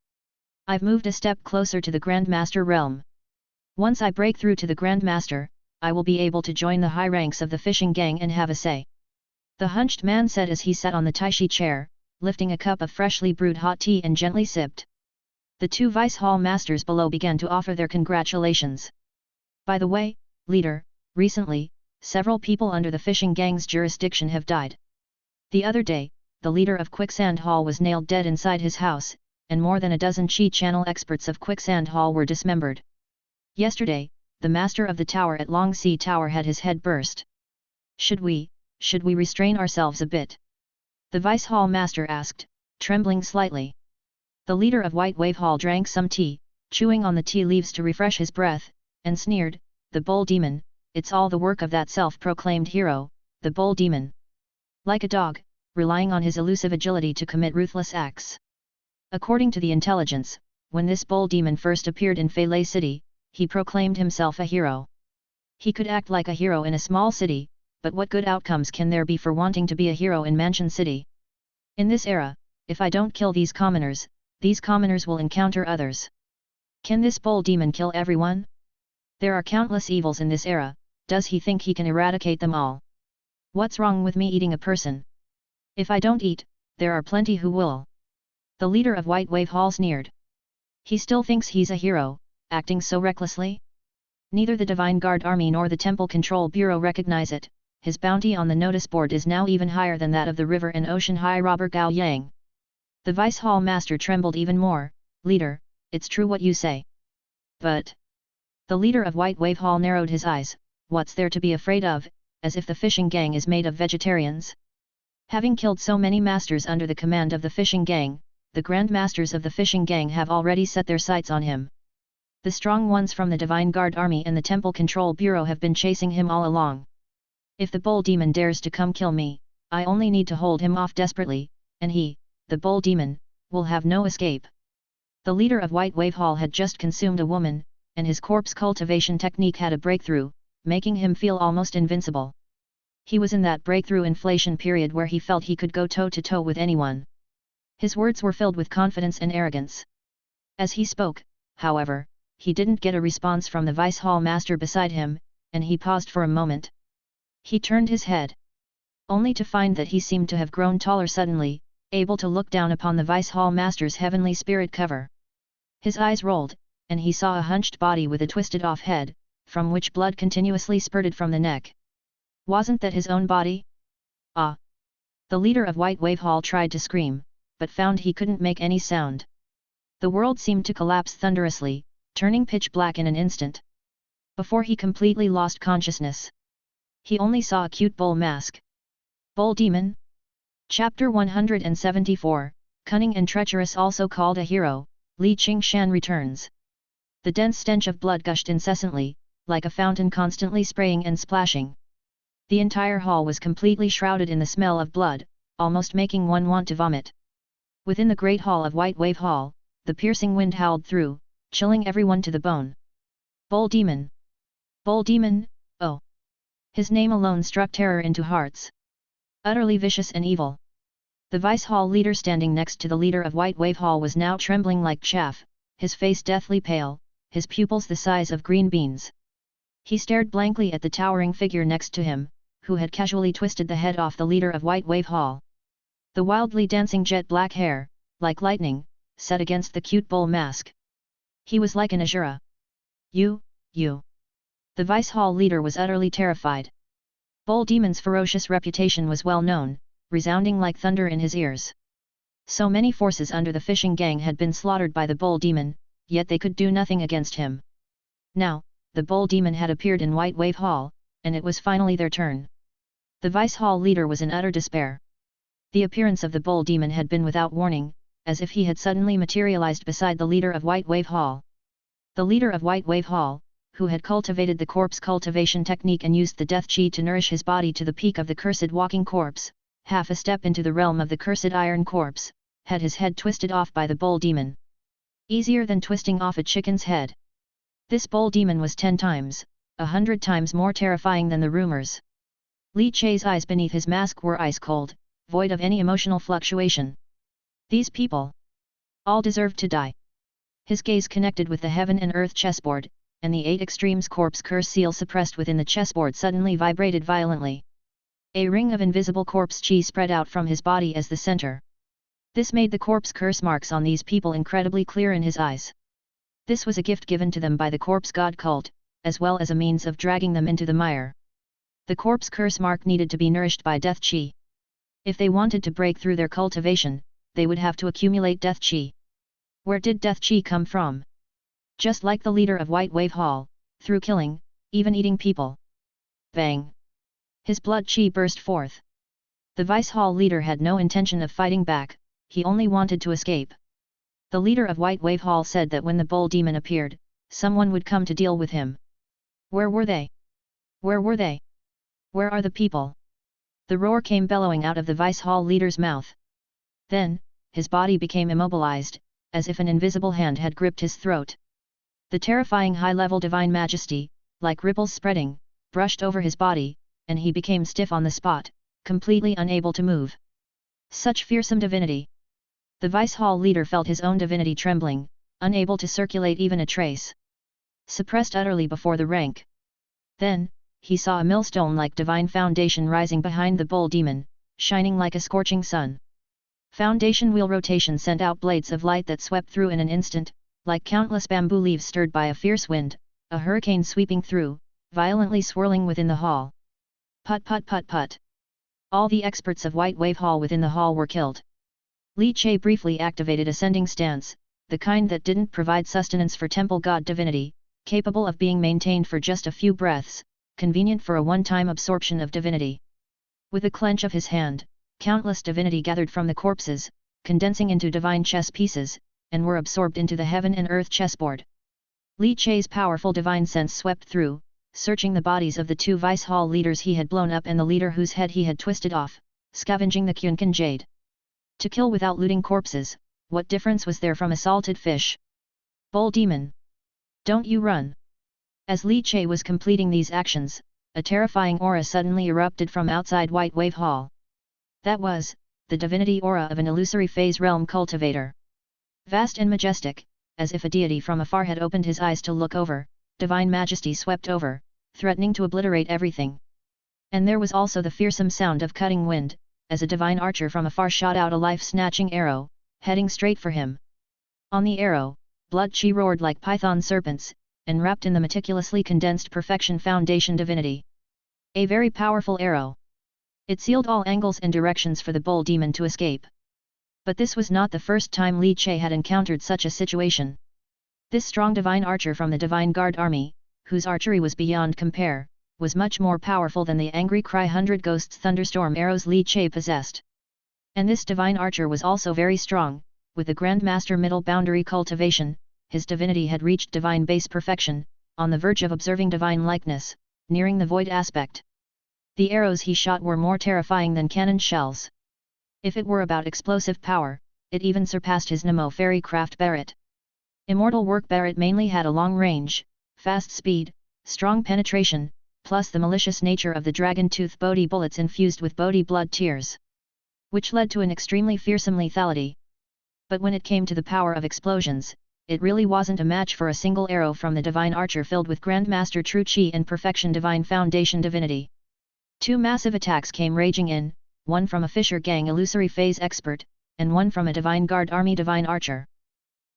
I've moved a step closer to the Grandmaster realm. Once I break through to the Grandmaster, I will be able to join the high ranks of the fishing gang and have a say," the hunched man said as he sat on the Taishi chair, lifting a cup of freshly brewed hot tea and gently sipped. The two vice hall masters below began to offer their congratulations. "By the way, leader, recently, several people under the fishing gang's jurisdiction have died. The other day, the leader of Quicksand Hall was nailed dead inside his house, and more than a dozen Chi Channel experts of Quicksand Hall were dismembered. Yesterday, the master of the tower at Long Sea Tower had his head burst. Should we restrain ourselves a bit?" the vice hall master asked, trembling slightly. The leader of White Wave Hall drank some tea, chewing on the tea leaves to refresh his breath, and sneered, "The bull demon, it's all the work of that self-proclaimed hero, the bull demon. Like a dog, relying on his elusive agility to commit ruthless acts. According to the intelligence, when this bull demon first appeared in Feilei City, he proclaimed himself a hero. He could act like a hero in a small city, but what good outcomes can there be for wanting to be a hero in Mansion City? In this era, if I don't kill these commoners will encounter others. Can this bull demon kill everyone? There are countless evils in this era, does he think he can eradicate them all? What's wrong with me eating a person? If I don't eat, there are plenty who will." The leader of White Wave Hall sneered. "He still thinks he's a hero, acting so recklessly? Neither the Divine Guard Army nor the Temple Control Bureau recognize it. His bounty on the notice board is now even higher than that of the river and ocean high robber Gao Yang." The vice hall master trembled even more. "Leader, it's true what you say. But..." The leader of White Wave Hall narrowed his eyes. "What's there to be afraid of, as if the fishing gang is made of vegetarians? Having killed so many masters under the command of the fishing gang, the Grand Masters of the fishing gang have already set their sights on him. The strong ones from the Divine Guard Army and the Temple Control Bureau have been chasing him all along. If the bull demon dares to come kill me, I only need to hold him off desperately, and he, the bull demon, will have no escape." The leader of White Wave Hall had just consumed a woman, and his corpse cultivation technique had a breakthrough, making him feel almost invincible. He was in that breakthrough inflation period where he felt he could go toe-to-toe with anyone. His words were filled with confidence and arrogance. As he spoke, however, he didn't get a response from the vice hall master beside him, and he paused for a moment. He turned his head, only to find that he seemed to have grown taller suddenly, able to look down upon the vice hall master's heavenly spirit cover. His eyes rolled, and he saw a hunched body with a twisted-off head, from which blood continuously spurted from the neck. Wasn't that his own body? Ah! The leader of White Wave Hall tried to scream, but found he couldn't make any sound. The world seemed to collapse thunderously, turning pitch black in an instant. Before he completely lost consciousness, he only saw a cute bull mask. Bull Demon? Chapter 174, Cunning and Treacherous, also called a hero, Li Qingshan returns. The dense stench of blood gushed incessantly, like a fountain constantly spraying and splashing. The entire hall was completely shrouded in the smell of blood, almost making one want to vomit. Within the great hall of White Wave Hall, the piercing wind howled through, chilling everyone to the bone. Bull Demon! Bull Demon, oh! His name alone struck terror into hearts. Utterly vicious and evil. The vice hall leader standing next to the leader of White Wave Hall was now trembling like chaff, his face deathly pale, his pupils the size of green beans. He stared blankly at the towering figure next to him, who had casually twisted the head off the leader of White Wave Hall. The wildly dancing jet black hair, like lightning, set against the cute bull mask. He was like an Ashura. You. The vice hall leader was utterly terrified. Bull Demon's ferocious reputation was well known, resounding like thunder in his ears. So many forces under the fishing gang had been slaughtered by the bull demon, yet they could do nothing against him. Now, the bull demon had appeared in White Wave Hall, and it was finally their turn. The Vice Hall leader was in utter despair. The appearance of the bull demon had been without warning, as if he had suddenly materialized beside the leader of White Wave Hall. The leader of White Wave Hall, who had cultivated the corpse cultivation technique and used the death chi to nourish his body to the peak of the cursed walking corpse, half a step into the realm of the cursed iron corpse, had his head twisted off by the bull demon. Easier than twisting off a chicken's head. This bull demon was 10 times, 100 times more terrifying than the rumors. Li Che's eyes beneath his mask were ice cold, void of any emotional fluctuation. These people all deserved to die. His gaze connected with the heaven and earth chessboard, and the 8 extremes corpse curse seal suppressed within the chessboard suddenly vibrated violently. A ring of invisible corpse chi spread out from his body as the center. This made the corpse curse marks on these people incredibly clear in his eyes. This was a gift given to them by the corpse god cult, as well as a means of dragging them into the mire. The corpse curse mark needed to be nourished by death chi. If they wanted to break through their cultivation, they would have to accumulate death chi. Where did death chi come from? Just like the leader of White Wave Hall, through killing, even eating people. Bang! His blood chi burst forth. The Vice Hall leader had no intention of fighting back, he only wanted to escape. The leader of White Wave Hall said that when the bull demon appeared, someone would come to deal with him. Where were they? Where were they? Where are the people? The roar came bellowing out of the Vice Hall leader's mouth. Then, his body became immobilized, as if an invisible hand had gripped his throat. The terrifying high-level divine majesty, like ripples spreading, brushed over his body, and he became stiff on the spot, completely unable to move. Such fearsome divinity! The Vice Hall leader felt his own divinity trembling, unable to circulate even a trace. Suppressed utterly before the rank. Then, he saw a millstone-like divine foundation rising behind the bull demon, shining like a scorching sun. Foundation wheel rotation sent out blades of light that swept through in an instant, like countless bamboo leaves stirred by a fierce wind, a hurricane sweeping through, violently swirling within the hall. Put put put put. All the experts of White Wave Hall within the hall were killed. Li Che briefly activated ascending stance, the kind that didn't provide sustenance for temple god divinity, capable of being maintained for just a few breaths, convenient for a one-time absorption of divinity. With a clench of his hand, countless divinity gathered from the corpses, condensing into divine chess pieces, and were absorbed into the heaven and earth chessboard. Li Che's powerful divine sense swept through, searching the bodies of the 2 Vice Hall leaders he had blown up and the leader whose head he had twisted off, scavenging the Kyunkan jade. To kill without looting corpses, what difference was there from a salted fish? Bull demon! Don't you run! As Li Che was completing these actions, a terrifying aura suddenly erupted from outside White Wave Hall. That was the divinity aura of an illusory phase realm cultivator. Vast and majestic, as if a deity from afar had opened his eyes to look over, divine majesty swept over, threatening to obliterate everything. And there was also the fearsome sound of cutting wind, as a divine archer from afar shot out a life-snatching arrow, heading straight for him. On the arrow, blood chi roared like python serpents, enwrapped in the meticulously condensed perfection foundation divinity. A very powerful arrow. It sealed all angles and directions for the bull demon to escape. But this was not the first time Li Che had encountered such a situation. This strong divine archer from the Divine Guard army, whose archery was beyond compare, was much more powerful than the angry cry 100 ghosts thunderstorm arrows Li Che possessed. And this divine archer was also very strong, with the Grandmaster middle boundary cultivation, his divinity had reached divine base perfection, on the verge of observing divine likeness, nearing the void aspect. The arrows he shot were more terrifying than cannon shells. If it were about explosive power, it even surpassed his Nemo fairy craft Barrett. Immortal work Barrett mainly had a long range, fast speed, strong penetration, plus the malicious nature of the dragon tooth Bodhi bullets infused with Bodhi blood tears, which led to an extremely fearsome lethality. But when it came to the power of explosions, it really wasn't a match for a single arrow from the divine archer filled with Grandmaster True Chi and Perfection Divine Foundation divinity. 2 massive attacks came raging in, one from a Fisher Gang illusory phase expert, and one from a Divine Guard army divine archer.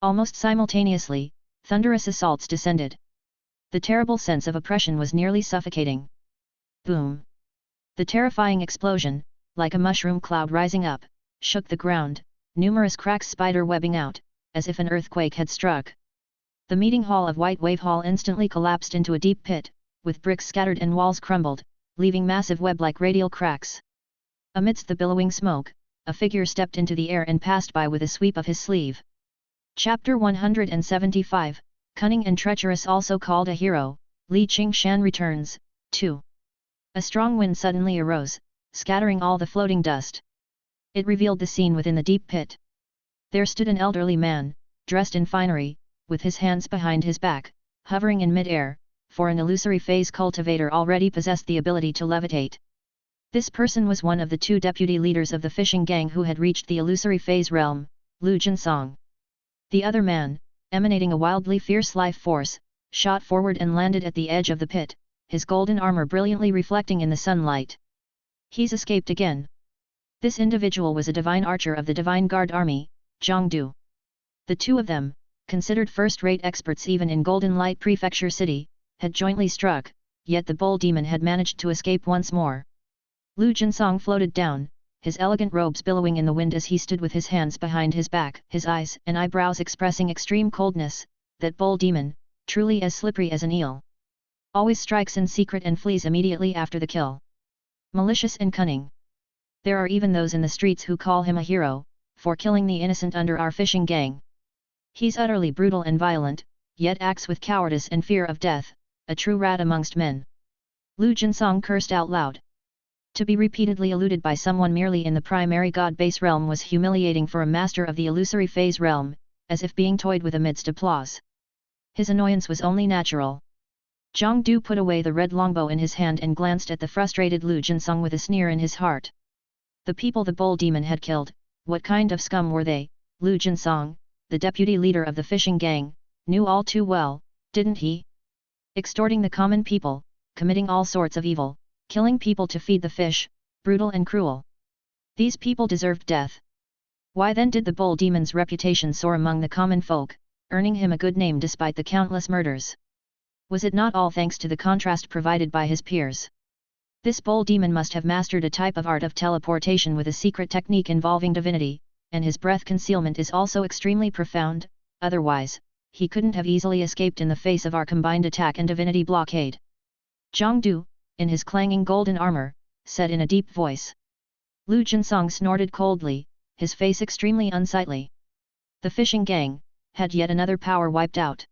Almost simultaneously, thunderous assaults descended. The terrible sense of oppression was nearly suffocating. Boom! The terrifying explosion, like a mushroom cloud rising up, shook the ground, numerous cracks spider webbing out, as if an earthquake had struck. The meeting hall of White Wave Hall instantly collapsed into a deep pit, with bricks scattered and walls crumbled, leaving massive web-like radial cracks. Amidst the billowing smoke, a figure stepped into the air and passed by with a sweep of his sleeve. Chapter 175, Cunning and Treacherous, also called a hero, Li Qingshan returns, 2. A strong wind suddenly arose, scattering all the floating dust. It revealed the scene within the deep pit. There stood an elderly man, dressed in finery, with his hands behind his back, hovering in mid-air, for an illusory phase cultivator already possessed the ability to levitate. This person was one of the 2 deputy leaders of the fishing gang who had reached the illusory phase realm, Lu Jinsong. The other man, emanating a wildly fierce life force, shot forward and landed at the edge of the pit, his golden armor brilliantly reflecting in the sunlight. He's escaped again. This individual was a divine archer of the Divine Guard Army, Zhang Du. The 2 of them, considered first-rate experts even in Golden Light Prefecture City, had jointly struck, yet the bull demon had managed to escape once more. Lu Jinsong floated down, his elegant robes billowing in the wind as he stood with his hands behind his back, his eyes and eyebrows expressing extreme coldness. That bull demon, truly as slippery as an eel. Always strikes in secret and flees immediately after the kill. Malicious and cunning. There are even those in the streets who call him a hero, for killing the innocent under our fishing gang. He's utterly brutal and violent, yet acts with cowardice and fear of death, a true rat amongst men. Lu Jinsong cursed out loud. To be repeatedly eluded by someone merely in the primary god base realm was humiliating for a master of the illusory phase realm, as if being toyed with amidst applause. His annoyance was only natural. Zhang Du put away the red longbow in his hand and glanced at the frustrated Lu Jinsong with a sneer in his heart. The people the bull demon had killed, what kind of scum were they? Lu Jinsong, the deputy leader of the fishing gang, knew all too well, didn't he? Extorting the common people, committing all sorts of evil, killing people to feed the fish, brutal and cruel. These people deserved death. Why then did the bull demon's reputation soar among the common folk, earning him a good name despite the countless murders? Was it not all thanks to the contrast provided by his peers? This bull demon must have mastered a type of art of teleportation with a secret technique involving divinity, and his breath concealment is also extremely profound, otherwise, he couldn't have easily escaped in the face of our combined attack and divinity blockade. Zhang Du, in his clanging golden armor, said in a deep voice. Lu Jinsong snorted coldly, his face extremely unsightly. The fishing gang had yet another power wiped out.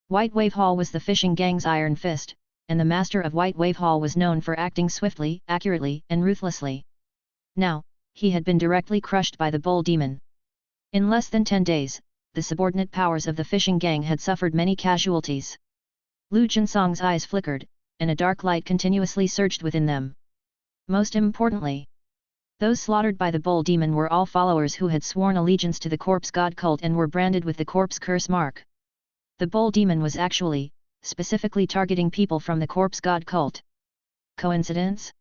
White Wave Hall was the fishing gang's iron fist, and the master of White Wave Hall was known for acting swiftly, accurately and ruthlessly. Now, he had been directly crushed by the bull demon. In less than 10 days, the subordinate powers of the fishing gang had suffered many casualties. Lu Jinsong's eyes flickered, and a dark light continuously surged within them. Most importantly, those slaughtered by the bull demon were all followers who had sworn allegiance to the corpse god cult and were branded with the corpse curse mark. The bull demon was actually, specifically targeting people from the corpse god cult. Coincidence?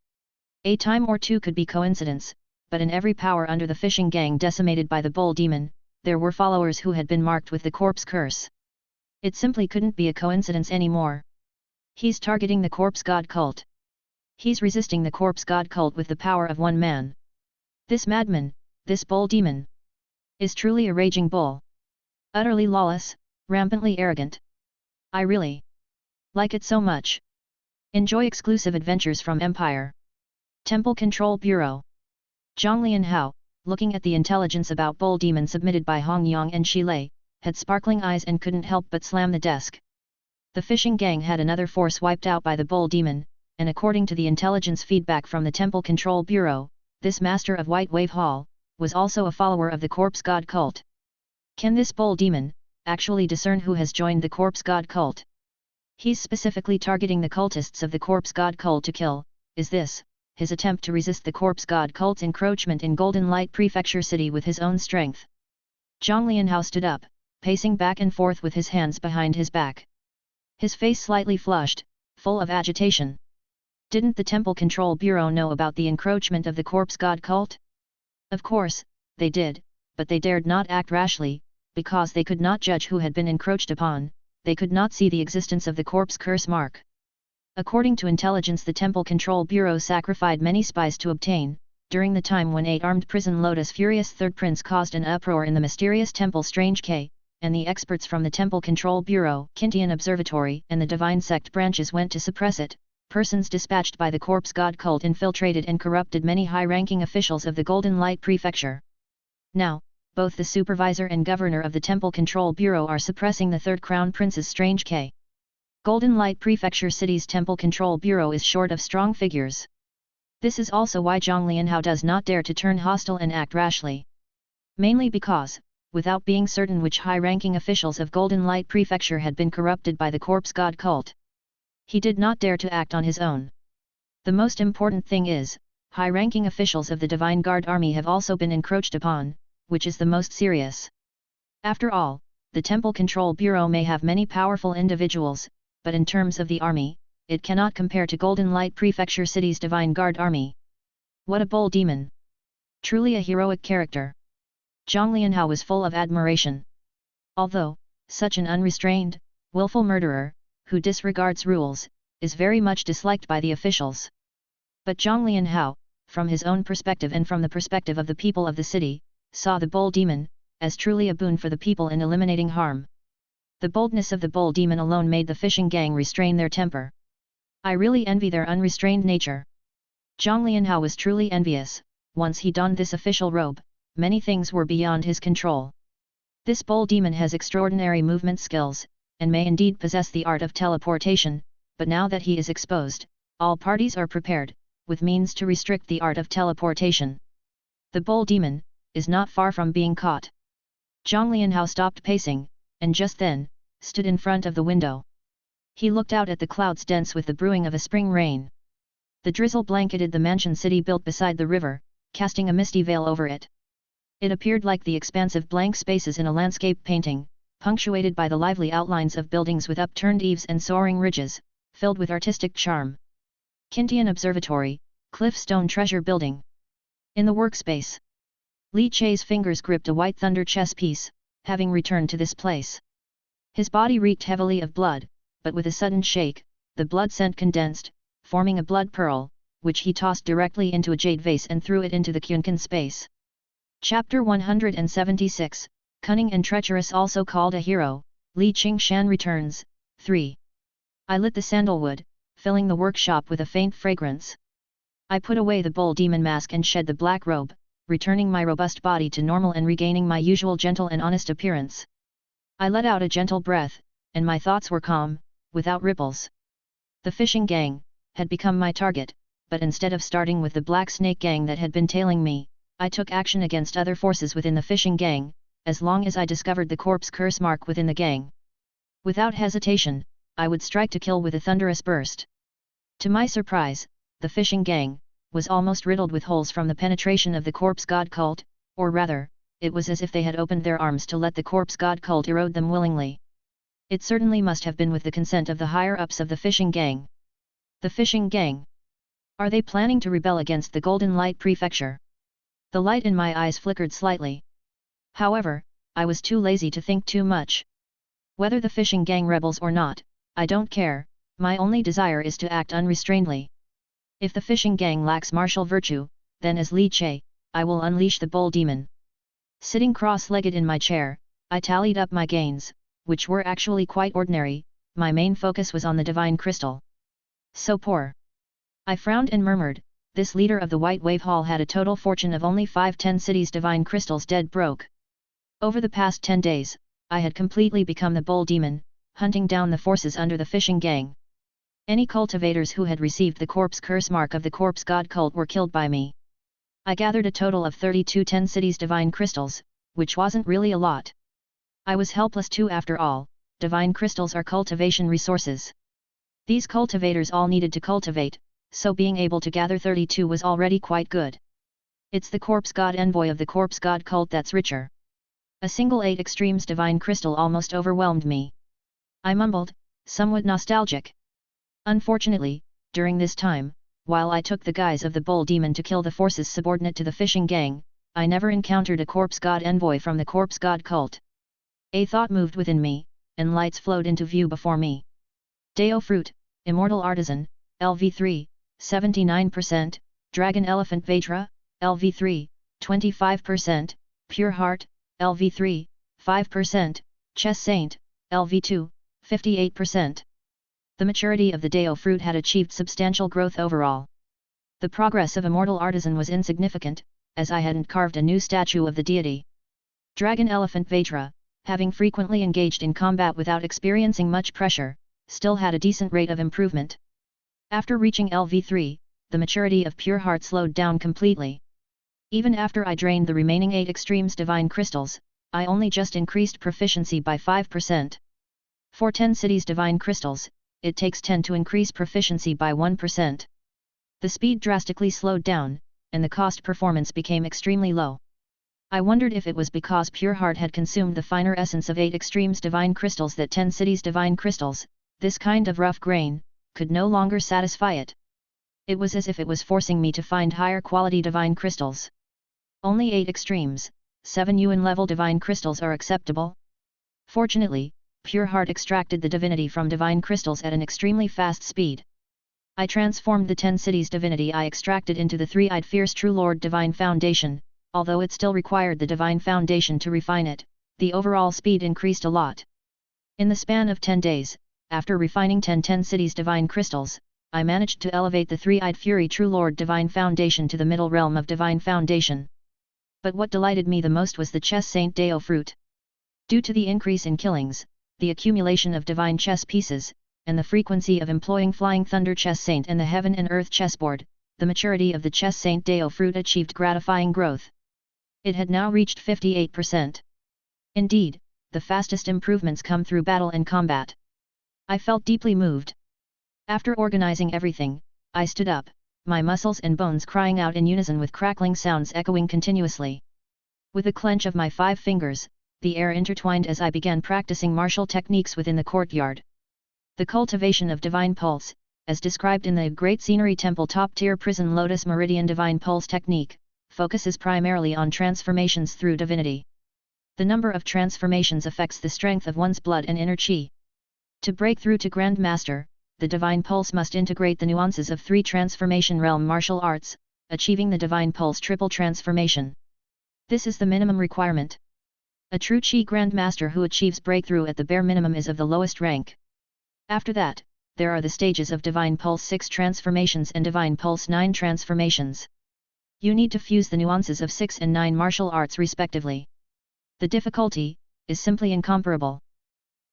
A time or two could be coincidence, but in every power under the fishing gang decimated by the bull demon, there were followers who had been marked with the corpse curse. It simply couldn't be a coincidence anymore. He's targeting the corpse god cult. He's resisting the corpse god cult with the power of one man. This madman, this bull demon, is truly a raging bull. Utterly lawless, rampantly arrogant. I really like it so much. Enjoy exclusive adventures from Empire Temple Control Bureau. Zhang Lianhao, looking at the intelligence about bull demon submitted by Hong Yang and Shi Lei, had sparkling eyes and couldn't help but slam the desk. The fishing gang had another force wiped out by the bull demon, and according to the intelligence feedback from the Temple Control Bureau, this master of White Wave Hall was also a follower of the corpse god cult. Can this bull demon actually discern who has joined the corpse god cult? He's specifically targeting the cultists of the corpse god cult to kill. Is this his attempt to resist the corpse god cult's encroachment in Golden Light Prefecture City with his own strength? Zhang Lianhao stood up, pacing back and forth with his hands behind his back. His face slightly flushed, full of agitation. Didn't the Temple Control Bureau know about the encroachment of the corpse god cult? Of course, they did, but they dared not act rashly, because they could not judge who had been encroached upon, they could not see the existence of the corpse curse mark. According to intelligence, the Temple Control Bureau sacrificed many spies to obtain, during the time when 8-armed prison Lotus Furious Third Prince caused an uproar in the mysterious temple Strange K, and the experts from the Temple Control Bureau, Kintian Observatory, and the Divine Sect branches went to suppress it, persons dispatched by the corpse god cult infiltrated and corrupted many high-ranking officials of the Golden Light Prefecture. Now, both the supervisor and governor of the Temple Control Bureau are suppressing the Third Crown Prince's Strange K. Golden Light Prefecture City's Temple Control Bureau is short of strong figures. This is also why Zhang Lianhao does not dare to turn hostile and act rashly. Mainly because, without being certain which high-ranking officials of Golden Light Prefecture had been corrupted by the corpse god cult, he did not dare to act on his own. The most important thing is, high-ranking officials of the Divine Guard Army have also been encroached upon, which is the most serious. After all, the Temple Control Bureau may have many powerful individuals, but in terms of the army, it cannot compare to Golden Light Prefecture City's Divine Guard Army. What a bold demon! Truly a heroic character. Zhang Lianhao was full of admiration. Although, such an unrestrained, willful murderer, who disregards rules, is very much disliked by the officials. But Zhang Lianhao, from his own perspective and from the perspective of the people of the city, saw the bold demon as truly a boon for the people in eliminating harm. The boldness of the bold demon alone made the fishing gang restrain their temper. I really envy their unrestrained nature. Zhang Lianhao was truly envious. Once he donned this official robe, many things were beyond his control. This bold demon has extraordinary movement skills, and may indeed possess the art of teleportation, but now that he is exposed, all parties are prepared, with means to restrict the art of teleportation. The bold demon is not far from being caught. Zhang Lianhao stopped pacing, and just then, stood in front of the window. He looked out at the clouds dense with the brewing of a spring rain. The drizzle blanketed the mansion city built beside the river, casting a misty veil over it. It appeared like the expansive blank spaces in a landscape painting, punctuated by the lively outlines of buildings with upturned eaves and soaring ridges, filled with artistic charm. Kintian Observatory, Cliffstone Treasure Building. In the workspace, Li Che's fingers gripped a white thunder chess piece, having returned to this place. His body reeked heavily of blood, but with a sudden shake, the blood scent condensed, forming a blood pearl, which he tossed directly into a jade vase and threw it into the Kunkan space. Chapter 176, Cunning and Treacherous, also called a hero, Li Qingshan returns, 3. I lit the sandalwood, filling the workshop with a faint fragrance. I put away the bold demon mask and shed the black robe, returning my robust body to normal and regaining my usual gentle and honest appearance. I let out a gentle breath, and my thoughts were calm, without ripples. The fishing gang had become my target, but instead of starting with the Black Snake gang that had been tailing me, I took action against other forces within the fishing gang, as long as I discovered the corpse curse mark within the gang. Without hesitation, I would strike to kill with a thunderous burst. To my surprise, the fishing gang was almost riddled with holes from the penetration of the corpse god cult, or rather, it was as if they had opened their arms to let the corpse god cult erode them willingly. It certainly must have been with the consent of the higher-ups of the fishing gang. The fishing gang. Are they planning to rebel against the Golden Light Prefecture? The light in my eyes flickered slightly. However, I was too lazy to think too much. Whether the fishing gang rebels or not, I don't care, my only desire is to act unrestrainedly. If the fishing gang lacks martial virtue, then as Li Che, I will unleash the bold demon. Sitting cross-legged in my chair, I tallied up my gains, which were actually quite ordinary. My main focus was on the divine crystal. So poor. I frowned and murmured, this leader of the White Wave Hall had a total fortune of only 5-10 cities divine crystals dead broke. Over the past 10 days, I had completely become the bold demon, hunting down the forces under the fishing gang. Any cultivators who had received the corpse curse mark of the corpse god cult were killed by me. I gathered a total of 32 10 cities divine crystals, which wasn't really a lot. I was helpless too after all, divine crystals are cultivation resources. These cultivators all needed to cultivate, so being able to gather 32 was already quite good. It's the corpse god envoy of the corpse god cult that's richer. A single 8 extremes divine crystal almost overwhelmed me. I mumbled, somewhat nostalgic. Unfortunately, during this time, while I took the guise of the bold demon to kill the forces subordinate to the fishing gang, I never encountered a corpse god envoy from the corpse god cult. A thought moved within me, and lights flowed into view before me. Deo Fruit, Immortal Artisan, LV3, 79%, Dragon Elephant Vajra, LV3, 25%, Pure Heart, LV3, 5%, Chess Saint, LV2, 58%. The maturity of the Deo fruit had achieved substantial growth overall. The progress of Immortal Artisan was insignificant, as I hadn't carved a new statue of the deity. Dragon Elephant Vajra, having frequently engaged in combat without experiencing much pressure, still had a decent rate of improvement. After reaching LV3, the maturity of Pure Heart slowed down completely. Even after I drained the remaining 8 extremes divine crystals, I only just increased proficiency by 5%. For 10 cities divine crystals, it takes 10 to increase proficiency by 1%. The speed drastically slowed down, and the cost performance became extremely low. I wondered if it was because Pure Heart had consumed the finer essence of 8 extremes divine crystals that 10 cities divine crystals, this kind of rough grain, could no longer satisfy it. It was as if it was forcing me to find higher quality divine crystals. Only 8 extremes, 7 UN level divine crystals are acceptable. Fortunately, Pure Heart extracted the divinity from divine crystals at an extremely fast speed. I transformed the 10 cities divinity I extracted into the three-eyed fierce true Lord Divine Foundation. Although it still required the Divine Foundation to refine it, the overall speed increased a lot. In the span of 10 days, after refining 10 cities divine crystals, I managed to elevate the three-eyed fury true Lord Divine Foundation to the middle realm of Divine Foundation. But what delighted me the most was the Chess Saint Deo fruit. Due to the increase in killings, the accumulation of divine chess pieces, and the frequency of employing Flying Thunder Chess Saint and the Heaven and Earth chessboard, the maturity of the Chess Saint Deo fruit achieved gratifying growth. It had now reached 58%. Indeed, the fastest improvements come through battle and combat. I felt deeply moved. After organizing everything, I stood up, my muscles and bones crying out in unison with crackling sounds echoing continuously. With a clench of my 5 fingers, the air intertwined as I began practicing martial techniques within the courtyard. The cultivation of Divine Pulse, as described in the Great Scenery Temple top-tier prison Lotus Meridian Divine Pulse technique, focuses primarily on transformations through divinity. The number of transformations affects the strength of one's blood and inner chi. To break through to Grand Master, the Divine Pulse must integrate the nuances of 3 transformation realm martial arts, achieving the Divine Pulse triple transformation. This is the minimum requirement. A true Chi Grand Master who achieves breakthrough at the bare minimum is of the lowest rank. After that, there are the stages of Divine Pulse 6 transformations and Divine Pulse 9 transformations. You need to fuse the nuances of 6 and 9 martial arts respectively. The difficulty is simply incomparable.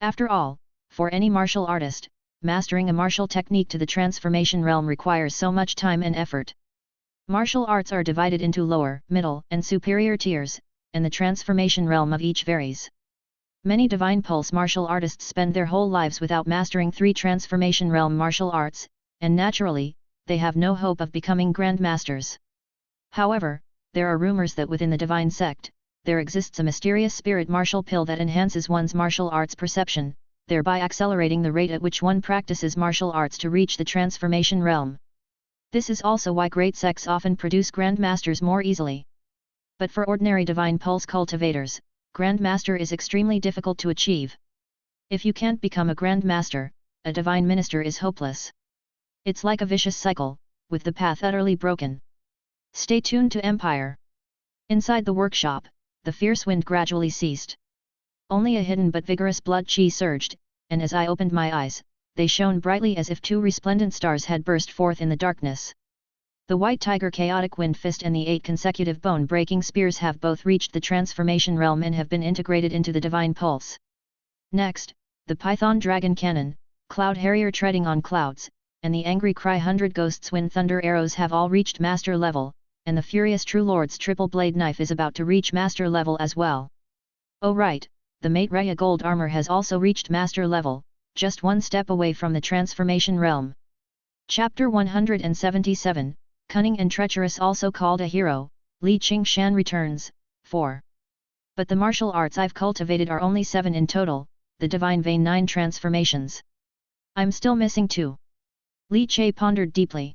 After all, for any martial artist, mastering a martial technique to the transformation realm requires so much time and effort. Martial arts are divided into lower, middle, and superior tiers, and the transformation realm of each varies. Many Divine Pulse martial artists spend their whole lives without mastering 3 transformation realm martial arts, and naturally, they have no hope of becoming Grand Masters. However, there are rumors that within the Divine Sect, there exists a mysterious spirit martial pill that enhances one's martial arts perception, thereby accelerating the rate at which one practices martial arts to reach the transformation realm. This is also why great sects often produce Grand Masters more easily. But for ordinary Divine Pulse cultivators, Grand Master is extremely difficult to achieve. If you can't become a Grand Master, a Divine Minister is hopeless. It's like a vicious cycle, with the path utterly broken. Stay tuned to Empire. Inside the workshop, the fierce wind gradually ceased. Only a hidden but vigorous blood chi surged, and as I opened my eyes, they shone brightly as if 2 resplendent stars had burst forth in the darkness. The White Tiger Chaotic Wind Fist and the 8 consecutive bone-breaking spears have both reached the transformation realm and have been integrated into the Divine Pulse. Next, the Python Dragon Cannon, Cloud Harrier Treading on Clouds, and the Angry Cry 100 Ghosts Wind Thunder Arrows have all reached Master level, and the Furious True Lord's Triple Blade Knife is about to reach Master level as well. Oh right, the Maitreya Gold Armor has also reached Master level, just one step away from the transformation realm. Chapter 177, Cunning and Treacherous also called a hero, Li Qingshan returns, 4. But the martial arts I've cultivated are only 7 in total, the Divine Vein 9 transformations. I'm still missing 2. Li Che pondered deeply.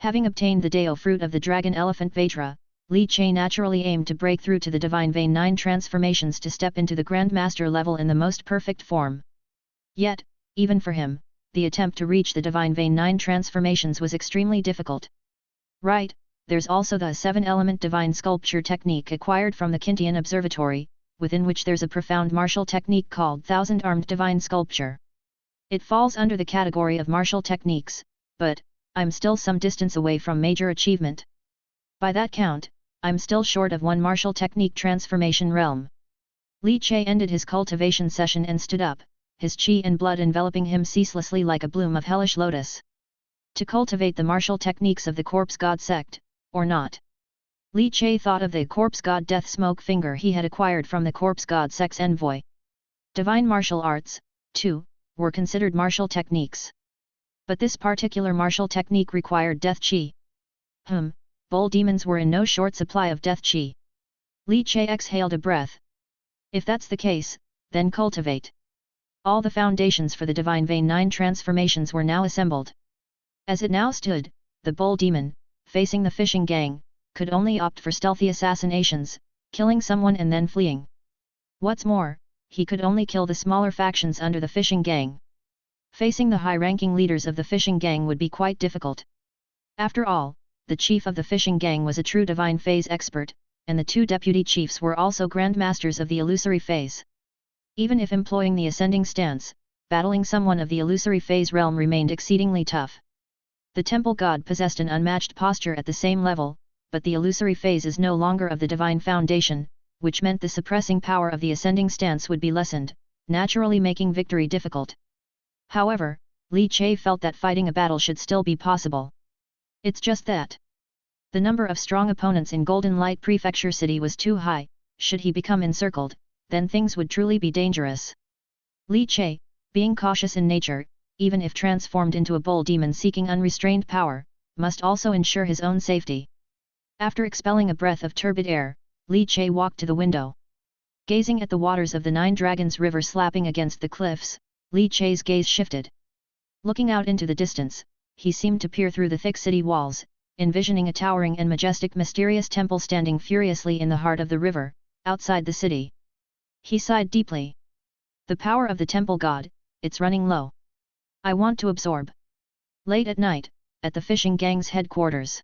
Having obtained the Deo fruit of the Dragon Elephant Vajra, Li Che naturally aimed to break through to the Divine Vein 9 transformations to step into the Grand Master level in the most perfect form. Yet, even for him, the attempt to reach the Divine Vein 9 transformations was extremely difficult. Right, there's also the 7-element divine sculpture technique acquired from the Kintian Observatory, within which there's a profound martial technique called thousand-armed divine sculpture. It falls under the category of martial techniques, but I'm still some distance away from major achievement. By that count, I'm still short of one martial technique transformation realm. Li Che ended his cultivation session and stood up, his chi and blood enveloping him ceaselessly like a bloom of hellish lotus. To cultivate the martial techniques of the Corpse God sect, or not? Li Che thought of the Corpse God Death Smoke Finger he had acquired from the Corpse God sect's envoy. Divine martial arts, too, were considered martial techniques. But this particular martial technique required death chi. Bull demons were in no short supply of death chi. Li Che exhaled a breath. If that's the case, then cultivate. All the foundations for the Divine Vein 9 transformations were now assembled. As it now stood, the bull demon, facing the fishing gang, could only opt for stealthy assassinations, killing someone and then fleeing. What's more, he could only kill the smaller factions under the fishing gang. Facing the high-ranking leaders of the fishing gang would be quite difficult. After all, the chief of the fishing gang was a true divine phase expert, and the 2 deputy chiefs were also grandmasters of the illusory phase. Even if employing the ascending stance, battling someone of the illusory phase realm remained exceedingly tough. The temple god possessed an unmatched posture at the same level, but the illusory phase is no longer of the divine foundation, which meant the suppressing power of the ascending stance would be lessened, naturally making victory difficult. However, Li Che felt that fighting a battle should still be possible. It's just that the number of strong opponents in Golden Light Prefecture City was too high. Should he become encircled, then things would truly be dangerous. Li Che, being cautious in nature, even if transformed into a bull demon seeking unrestrained power, must also ensure his own safety. After expelling a breath of turbid air, Li Che walked to the window. Gazing at the waters of the Nine Dragons River slapping against the cliffs, Li Che's gaze shifted. Looking out into the distance, he seemed to peer through the thick city walls, envisioning a towering and majestic mysterious temple standing furiously in the heart of the river, outside the city. He sighed deeply. The power of the temple god, it's running low. I want to absorb. Late at night, at the fishing gang's headquarters,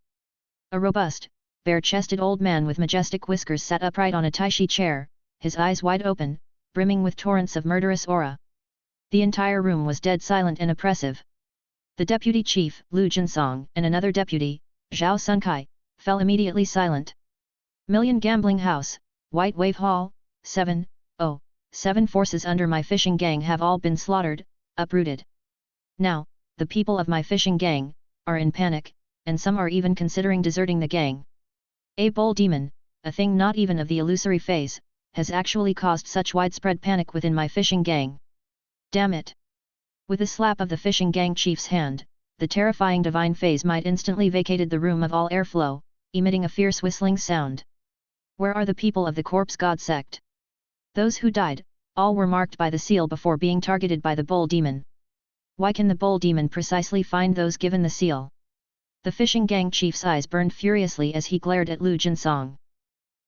a robust, bare-chested old man with majestic whiskers sat upright on a taishi chair, his eyes wide open, brimming with torrents of murderous aura. The entire room was dead silent and oppressive. The deputy chief, Lu Jinsong, and another deputy, Zhao Sunkai, fell immediately silent. Million Gambling House, White Wave Hall, 7 forces under my fishing gang have all been slaughtered, uprooted. Now, the people of my fishing gang are in panic, and some are even considering deserting the gang. A bull demon, a thing not even of the illusory phase, has actually caused such widespread panic within my fishing gang. Damn it! With a slap of the fishing gang chief's hand, the terrifying divine phase might instantly vacated the room of all airflow, emitting a fierce whistling sound. Where are the people of the Corpse God sect? Those who died, all were marked by the seal before being targeted by the bull demon. Why can the bull demon precisely find those given the seal? The fishing gang chief's eyes burned furiously as he glared at Lu Jinsong.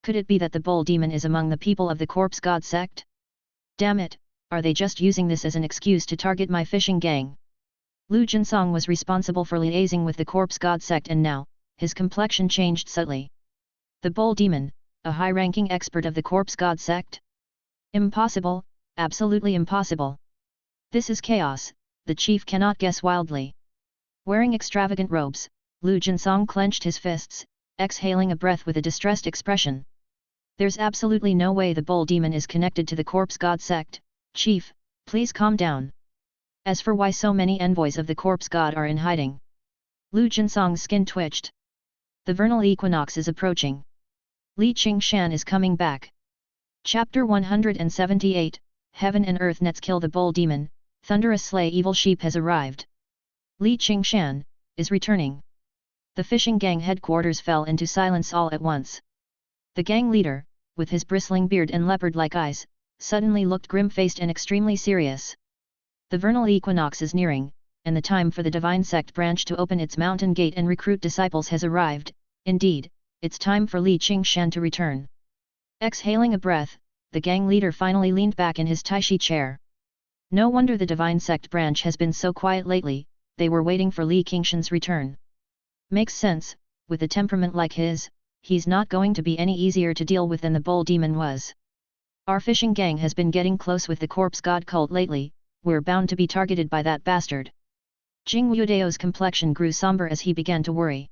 Could it be that the bull demon is among the people of the Corpse God sect? Damn it, are they just using this as an excuse to target my fishing gang? Lu Jinsong was responsible for liaising with the Corpse God sect and now, his complexion changed subtly. The bull demon, a high-ranking expert of the Corpse God sect? Impossible, absolutely impossible. This is chaos, the chief cannot guess wildly. Wearing extravagant robes, Lu Jinsong clenched his fists, exhaling a breath with a distressed expression. There's absolutely no way the bull demon is connected to the Corpse God sect. Chief, please calm down. As for why so many envoys of the Corpse God are in hiding, Lu Jinsong's skin twitched. The vernal equinox is approaching. Li Qingshan is coming back. Chapter 178, Heaven and Earth Nets kill the bull demon, thunderous slay evil sheep has arrived. Li Qingshan is returning. The fishing gang headquarters fell into silence all at once. The gang leader, with his bristling beard and leopard-like eyes, suddenly looked grim-faced and extremely serious. The vernal equinox is nearing, and the time for the Divine Sect branch to open its mountain gate and recruit disciples has arrived. Indeed, it's time for Li Qingshan to return. Exhaling a breath, the gang leader finally leaned back in his taishi chair. No wonder the Divine Sect branch has been so quiet lately, they were waiting for Li Qingshan's return. Makes sense, with a temperament like his, he's not going to be any easier to deal with than the bull demon was. Our fishing gang has been getting close with the corpse god cult lately, we're bound to be targeted by that bastard. Jing Wudeo's complexion grew somber as he began to worry.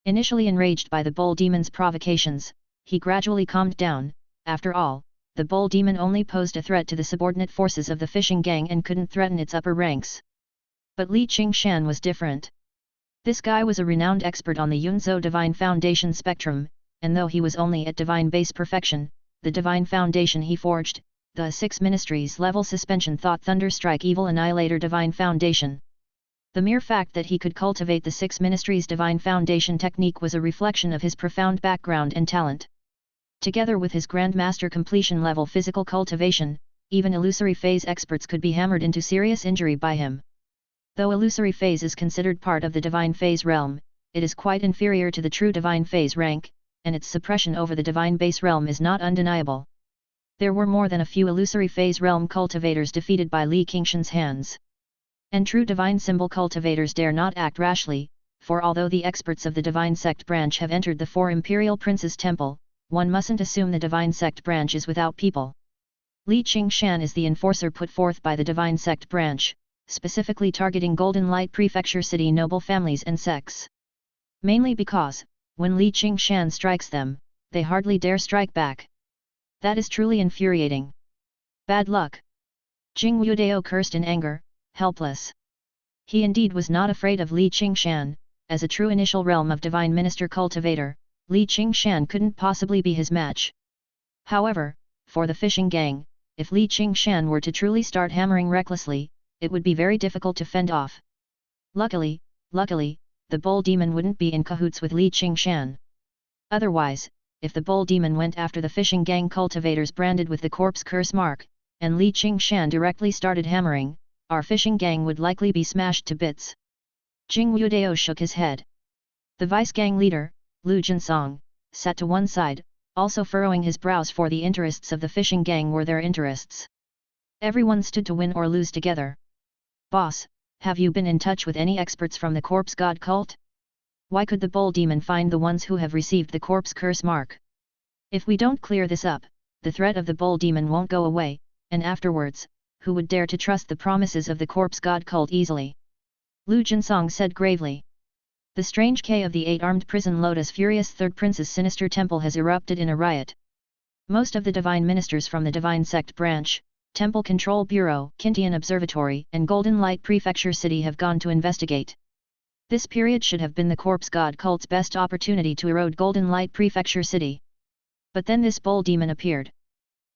Initially enraged by the bull demon's provocations, he gradually calmed down. After all, the bull demon only posed a threat to the subordinate forces of the fishing gang and couldn't threaten its upper ranks. But Li Qingshan was different. This guy was a renowned expert on the Yunzhou Divine Foundation spectrum, and though he was only at Divine Base Perfection, the Divine Foundation he forged, the 6 Ministries level suspension thought Thunderstrike Evil Annihilator Divine Foundation. The mere fact that he could cultivate the 6 Ministries Divine Foundation technique was a reflection of his profound background and talent. Together with his Grandmaster completion level physical cultivation, even illusory phase experts could be hammered into serious injury by him. Though illusory phase is considered part of the divine phase realm, it is quite inferior to the true divine phase rank, and its suppression over the divine base realm is not undeniable. There were more than a few illusory phase realm cultivators defeated by Li Qingshan's hands. And true divine symbol cultivators dare not act rashly, for although the experts of the divine sect branch have entered the 4 imperial princes' temple, one mustn't assume the divine sect branch is without people. Li Qingshan is the enforcer put forth by the divine sect branch, specifically targeting Golden Light Prefecture city noble families and sects. Mainly because, when Li Qingshan strikes them, they hardly dare strike back. That is truly infuriating. Bad luck. Jing Wudeo cursed in anger, helpless. He indeed was not afraid of Li Qingshan, as a true initial realm of divine minister cultivator, Li Qingshan couldn't possibly be his match. However, for the fishing gang, if Li Qingshan were to truly start hammering recklessly, it would be very difficult to fend off. Luckily, the bull demon wouldn't be in cahoots with Li Qingshan. Otherwise, if the bull demon went after the fishing gang cultivators branded with the corpse curse mark, and Li Qingshan directly started hammering, our fishing gang would likely be smashed to bits. Jing Wudeo shook his head. The vice gang leader, Lu Jinsong, sat to one side, also furrowing his brows, for the interests of the fishing gang were their interests. Everyone stood to win or lose together. Boss, have you been in touch with any experts from the corpse god cult? Why could the bull demon find the ones who have received the corpse curse mark? If we don't clear this up, the threat of the bull demon won't go away, and afterwards, who would dare to trust the promises of the corpse god cult easily? Lu Jinsong said gravely. The strange K of the 8-armed prison lotus furious third prince's sinister temple has erupted in a riot. Most of the divine ministers from the divine sect branch, Temple Control Bureau, Kintian Observatory, and Golden Light Prefecture City have gone to investigate. This period should have been the corpse god cult's best opportunity to erode Golden Light Prefecture City. But then this bull demon appeared.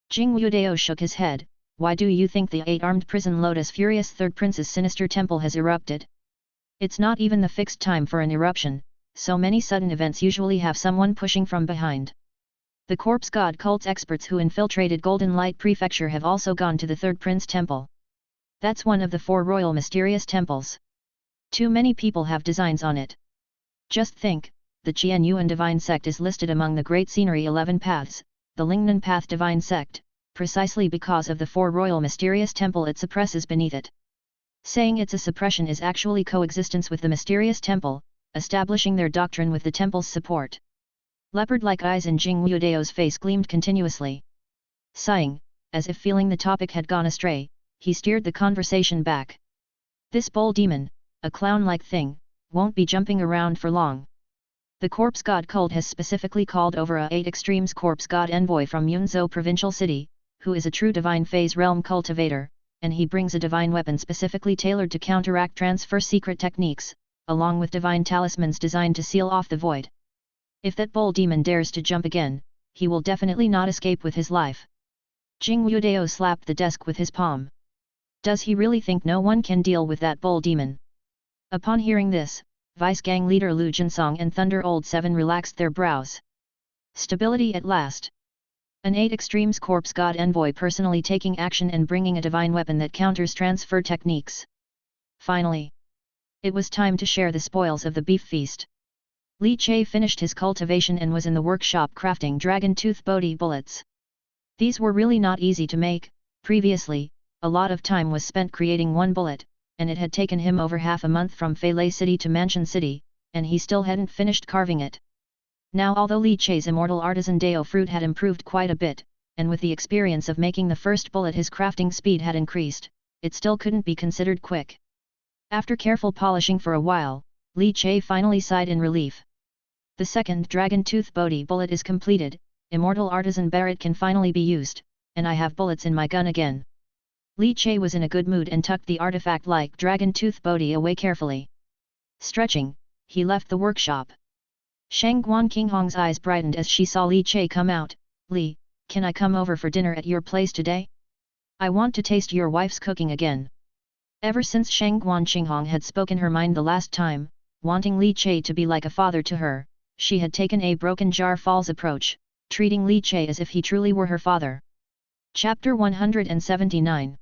Jing Wudeo shook his head. Why do you think the 8-armed prison lotus furious third prince's sinister temple has erupted? It's not even the fixed time for an eruption, so many sudden events usually have someone pushing from behind. The corpse god cult's experts who infiltrated Golden Light Prefecture have also gone to the Third Prince Temple. That's one of the 4 royal mysterious temples. Too many people have designs on it. Just think, the Qian Yuan Divine Sect is listed among the Great Scenery 11 Paths, the Lingnan Path Divine Sect, precisely because of the 4 royal mysterious temple it suppresses beneath it. Saying it's a suppression is actually coexistence with the mysterious temple, establishing their doctrine with the temple's support. Leopard-like eyes in Jing Wudeo's face gleamed continuously. Sighing, as if feeling the topic had gone astray, he steered the conversation back. This bull demon, a clown-like thing, won't be jumping around for long. The corpse god cult has specifically called over a 8 Extremes corpse god envoy from Yunzhou Provincial City, who is a true divine phase realm cultivator, and he brings a divine weapon specifically tailored to counteract transfer secret techniques, along with divine talismans designed to seal off the void. If that bull demon dares to jump again, he will definitely not escape with his life. Jing Wudeo slapped the desk with his palm. Does he really think no one can deal with that bull demon? Upon hearing this, Vice Gang leader Lu Jinsong and Thunder Old 7 relaxed their brows. Stability at last. An 8 Extremes corpse god envoy personally taking action and bringing a divine weapon that counters transfer techniques. Finally, it was time to share the spoils of the beef feast. Li Che finished his cultivation and was in the workshop crafting dragon tooth Bodhi bullets. These were really not easy to make. Previously, a lot of time was spent creating one bullet, and it had taken him over half a month from Feilei City to Mansion City, and he still hadn't finished carving it. Now although Li Chei's immortal artisan Dao fruit had improved quite a bit, and with the experience of making the first bullet his crafting speed had increased, it still couldn't be considered quick. After careful polishing for a while, Li Chei finally sighed in relief. The second dragon tooth Bodhi bullet is completed, immortal artisan Barret can finally be used, and I have bullets in my gun again. Li Chei was in a good mood and tucked the artifact-like dragon tooth Bodhi away carefully. Stretching, he left the workshop. Shangguan Qinghong's eyes brightened as she saw Li Chei come out. Li, can I come over for dinner at your place today? I want to taste your wife's cooking again. Ever since Shangguan Qinghong had spoken her mind the last time, wanting Li Chei to be like a father to her, she had taken a broken jar falls approach, treating Li Chei as if he truly were her father. Chapter 179.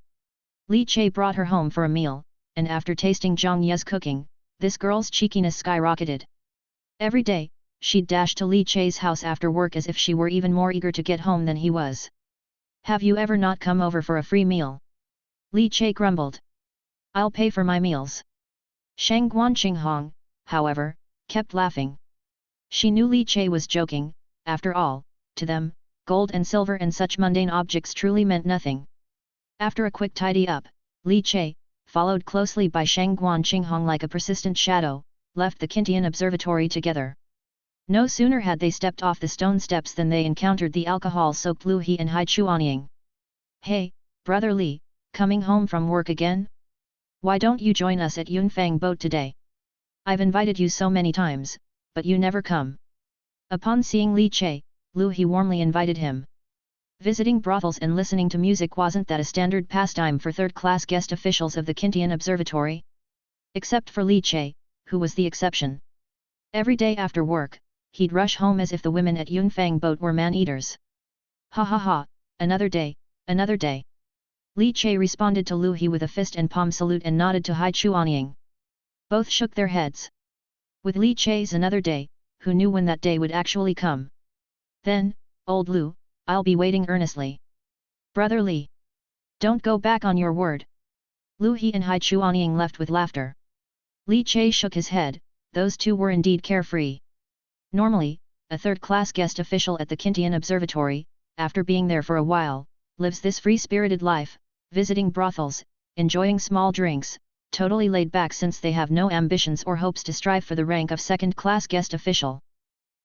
Li Chei brought her home for a meal, and after tasting Zhang Ye's cooking, this girl's cheekiness skyrocketed. Every day, she'd dash to Li Chei's house after work as if she were even more eager to get home than he was. Have you ever not come over for a free meal? Li Chei grumbled. I'll pay for my meals. Shangguan Qinghong, however, kept laughing. She knew Li Chei was joking. After all, to them, gold and silver and such mundane objects truly meant nothing. After a quick tidy-up, Li Chei, followed closely by Shangguan Qinghong like a persistent shadow, left the Qintian observatory together. No sooner had they stepped off the stone steps than they encountered the alcohol-soaked Lu He and Hai Chuanying. Hey, brother Li, coming home from work again? Why don't you join us at Yunfang boat today? I've invited you so many times, but you never come. Upon seeing Li Chei, Lu He warmly invited him. Visiting brothels and listening to music wasn't that a standard pastime for third-class guest officials of the Qintian Observatory? Except for Li Chei, who was the exception. Every day after work, he'd rush home as if the women at Yunfang boat were man-eaters. Ha ha ha, another day, another day. Li Chei responded to Lu He with a fist and palm salute and nodded to Hai Chuanying. Both shook their heads. With Li Chei's another day, who knew when that day would actually come? Then, old Lu, I'll be waiting earnestly. Brother Li, don't go back on your word. Lu He and Hai Chuanying left with laughter. Li Chei shook his head. Those two were indeed carefree. Normally, a third-class guest official at the Qintian Observatory, after being there for a while, lives this free-spirited life, visiting brothels, enjoying small drinks, totally laid back since they have no ambitions or hopes to strive for the rank of second-class guest official.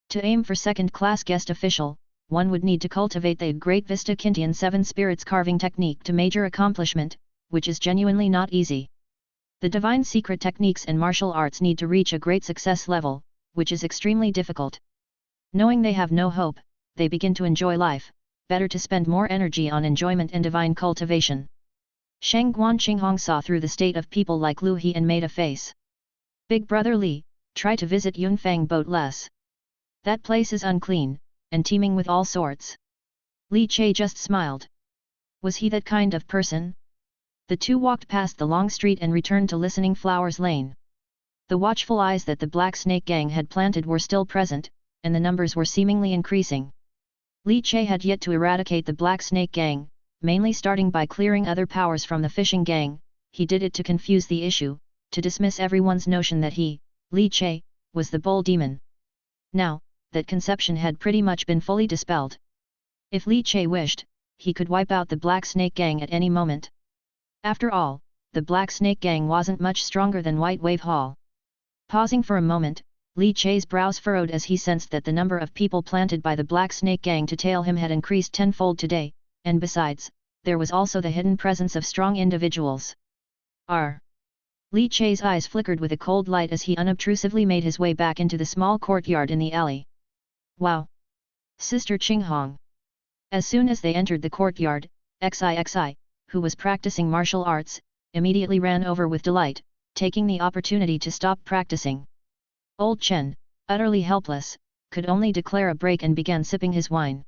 To aim for second-class guest official, one would need to cultivate the Great Vista Qintian Seven Spirits carving technique to major accomplishment, which is genuinely not easy. The divine secret techniques and martial arts need to reach a great success level, which is extremely difficult. Knowing they have no hope, they begin to enjoy life, better to spend more energy on enjoyment and divine cultivation. Shangguan Qinghong saw through the state of people like Lu He and made a face. Big brother Li, try to visit Yunfang boat less. That place is unclean, and teeming with all sorts. Li Chei just smiled. Was he that kind of person? The two walked past the long street and returned to Listening Flowers Lane. The watchful eyes that the Black Snake Gang had planted were still present, and the numbers were seemingly increasing. Li Chei had yet to eradicate the Black Snake Gang, mainly starting by clearing other powers from the fishing gang. He did it to confuse the issue, to dismiss everyone's notion that he, Li Chei, was the bull demon. Now, that conception had pretty much been fully dispelled. If Li Chei wished, he could wipe out the Black Snake Gang at any moment. After all, the Black Snake Gang wasn't much stronger than White Wave Hall. Pausing for a moment, Li Chei's brows furrowed as he sensed that the number of people planted by the Black Snake Gang to tail him had increased tenfold today, and besides, there was also the hidden presence of strong individuals. Li Chei's eyes flickered with a cold light as he unobtrusively made his way back into the small courtyard in the alley. Wow! Sister Qinghong! As soon as they entered the courtyard, Xixi, who was practicing martial arts, immediately ran over with delight, taking the opportunity to stop practicing. Old Chen, utterly helpless, could only declare a break and began sipping his wine.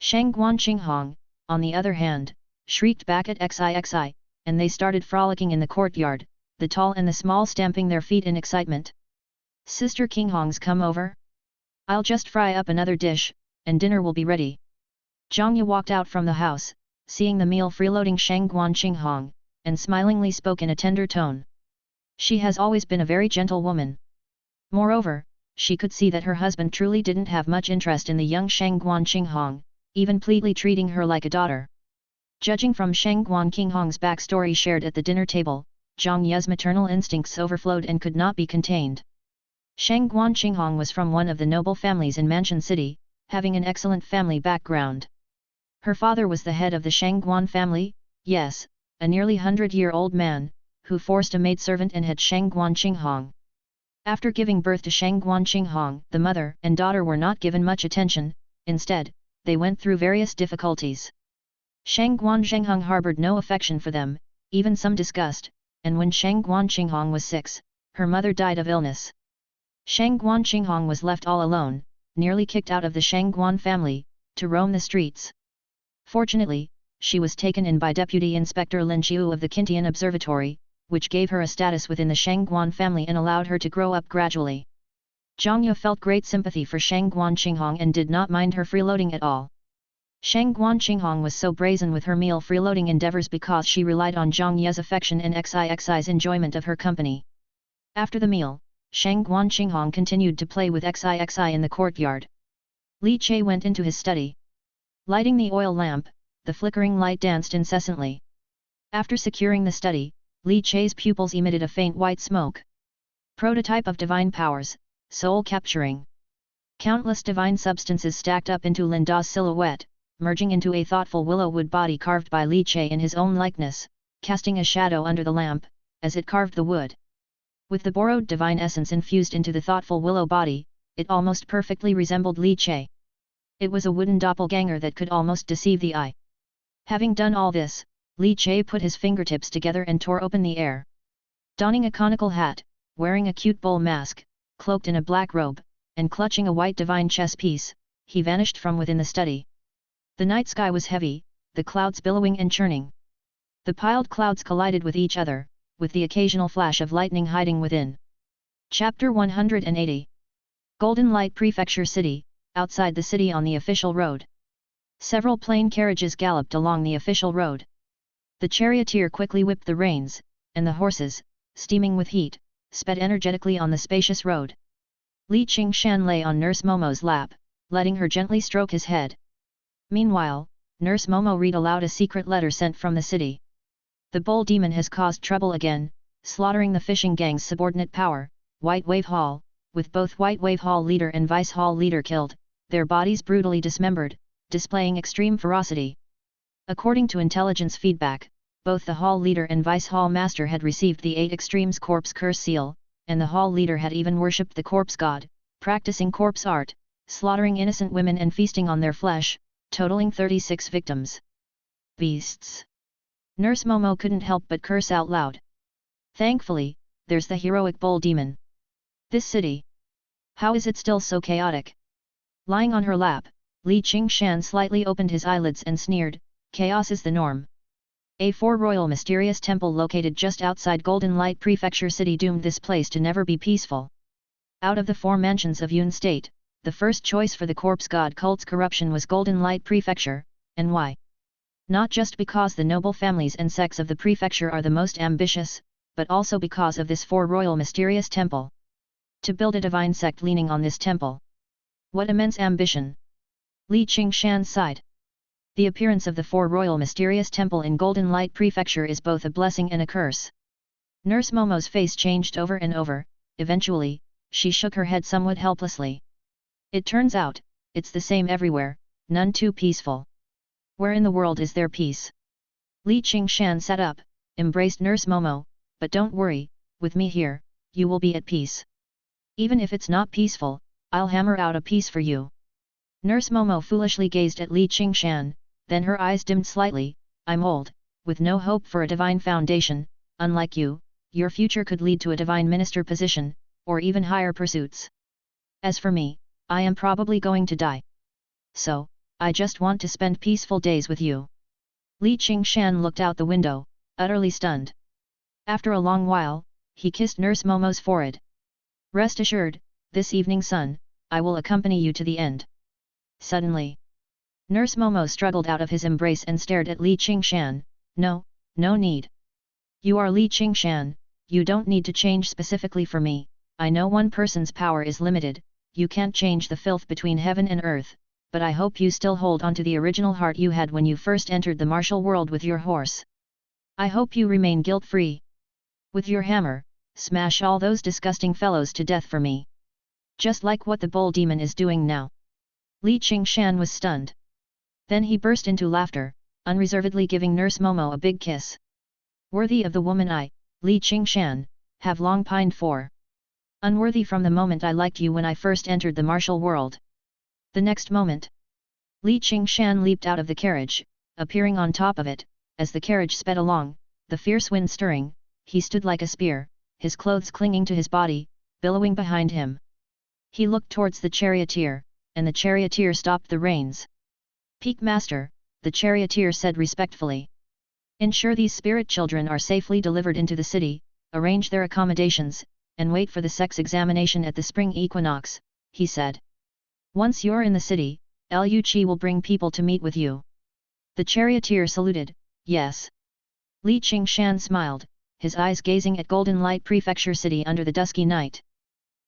Shangguan Qinghong, on the other hand, shrieked back at Xixi, and they started frolicking in the courtyard, the tall and the small stamping their feet in excitement. Sister Qinghong's come over? I'll just fry up another dish, and dinner will be ready. Zhang Ye walked out from the house, seeing the meal freeloading Shangguan Qinghong, and smilingly spoke in a tender tone. She has always been a very gentle woman. Moreover, she could see that her husband truly didn't have much interest in the young Shangguan Qinghong, even pleadly treating her like a daughter. Judging from Shangguan Qinghong's backstory shared at the dinner table, Zhang Ye's maternal instincts overflowed and could not be contained. Shangguan Qinghong was from one of the noble families in Mansion City, having an excellent family background. Her father was the head of the Shangguan family, yes, a nearly 100-year-old man, who forced a maidservant and had Shangguan Qinghong. After giving birth to Shangguan Qinghong, the mother and daughter were not given much attention, instead, they went through various difficulties. Shangguan Qinghong harbored no affection for them, even some disgust, and when Shangguan Qinghong was 6, her mother died of illness. Shangguan Qinghong was left all alone, nearly kicked out of the Shangguan family, to roam the streets. Fortunately, she was taken in by Deputy Inspector Lin Qiu of the Qintian Observatory, which gave her a status within the Shangguan family and allowed her to grow up gradually. Zhang Ye felt great sympathy for Shangguan Qinghong and did not mind her freeloading at all. Shangguan Qinghong was so brazen with her meal freeloading endeavors because she relied on Zhang Ye's affection and Xixi's enjoyment of her company. After the meal, Shangguan Qinghong continued to play with Xixi in the courtyard. Li Che went into his study. Lighting the oil lamp, the flickering light danced incessantly. After securing the study, Li Che's pupils emitted a faint white smoke. Prototype of divine powers, soul capturing. Countless divine substances stacked up into Lin Da's silhouette, merging into a thoughtful willow wood body carved by Li Che in his own likeness, casting a shadow under the lamp, as it carved the wood. With the borrowed divine essence infused into the thoughtful willow body, it almost perfectly resembled Li Che. It was a wooden doppelganger that could almost deceive the eye. Having done all this, Li Che put his fingertips together and tore open the air. Donning a conical hat, wearing a cute bull mask, cloaked in a black robe, and clutching a white divine chess piece, he vanished from within the study. The night sky was heavy, the clouds billowing and churning. The piled clouds collided with each other, with the occasional flash of lightning hiding within. Chapter 180. Golden Light Prefecture City, outside the city on the official road. Several plain carriages galloped along the official road. The charioteer quickly whipped the reins, and the horses, steaming with heat, sped energetically on the spacious road. Li Qingshan lay on Nurse Momo's lap, letting her gently stroke his head. Meanwhile, Nurse Momo read aloud a secret letter sent from the city. The bull demon has caused trouble again, slaughtering the fishing gang's subordinate power, White Wave Hall, with both White Wave Hall leader and Vice Hall leader killed, their bodies brutally dismembered, displaying extreme ferocity. According to intelligence feedback, both the Hall leader and Vice Hall master had received the 8 Extremes Corpse Curse seal, and the Hall leader had even worshipped the corpse god, practicing corpse art, slaughtering innocent women and feasting on their flesh, totaling 36 victims. Beasts! Nurse Momo couldn't help but curse out loud. Thankfully, there's the heroic bull demon. This city. How is it still so chaotic? Lying on her lap, Li Qingshan slightly opened his eyelids and sneered, chaos is the norm. A 4 royal mysterious temple located just outside Golden Light Prefecture City doomed this place to never be peaceful. Out of the 4 mansions of Yun State, the first choice for the corpse god cult's corruption was Golden Light Prefecture, and why? Not just because the noble families and sects of the prefecture are the most ambitious, but also because of this 4 royal mysterious temple. To build a divine sect leaning on this temple. What immense ambition! Li Qingshan sighed. The appearance of the 4 royal mysterious temple in Golden Light Prefecture is both a blessing and a curse. Nurse Momo's face changed over and over, eventually, she shook her head somewhat helplessly. It turns out, it's the same everywhere, none too peaceful. Where in the world is there peace? Li Qingshan sat up, embraced Nurse Momo, but don't worry, with me here, you will be at peace. Even if it's not peaceful, I'll hammer out a peace for you. Nurse Momo foolishly gazed at Li Qingshan, then her eyes dimmed slightly. I'm old, with no hope for a divine foundation. Unlike you, your future could lead to a divine minister position, or even higher pursuits. As for me, I am probably going to die. So, I just want to spend peaceful days with you. Li Qingshan looked out the window, utterly stunned. After a long while, he kissed Nurse Momo's forehead. Rest assured, this evening sun, I will accompany you to the end. Suddenly, Nurse Momo struggled out of his embrace and stared at Li Qingshan. No, no need. You are Li Qingshan, you don't need to change specifically for me, I know one person's power is limited, you can't change the filth between heaven and earth, but I hope you still hold on to the original heart you had when you first entered the martial world with your horse. I hope you remain guilt-free. With your hammer, smash all those disgusting fellows to death for me. Just like what the bull demon is doing now." Li Qingshan was stunned. Then he burst into laughter, unreservedly giving Nurse Momo a big kiss. "Worthy of the woman I, Li Qingshan, have long pined for. Unworthy from the moment I liked you when I first entered the martial world." The next moment, Li Qingshan leaped out of the carriage, appearing on top of it. As the carriage sped along, the fierce wind stirring, he stood like a spear, his clothes clinging to his body, billowing behind him. He looked towards the charioteer, and the charioteer stopped the reins. "Peak Master," the charioteer said respectfully. "Ensure these spirit children are safely delivered into the city, arrange their accommodations, and wait for the sex examination at the spring equinox," he said. "Once you're in the city, Liu Qi will bring people to meet with you." The charioteer saluted, "Yes." Li Qingshan smiled, his eyes gazing at Golden Light Prefecture City under the dusky night.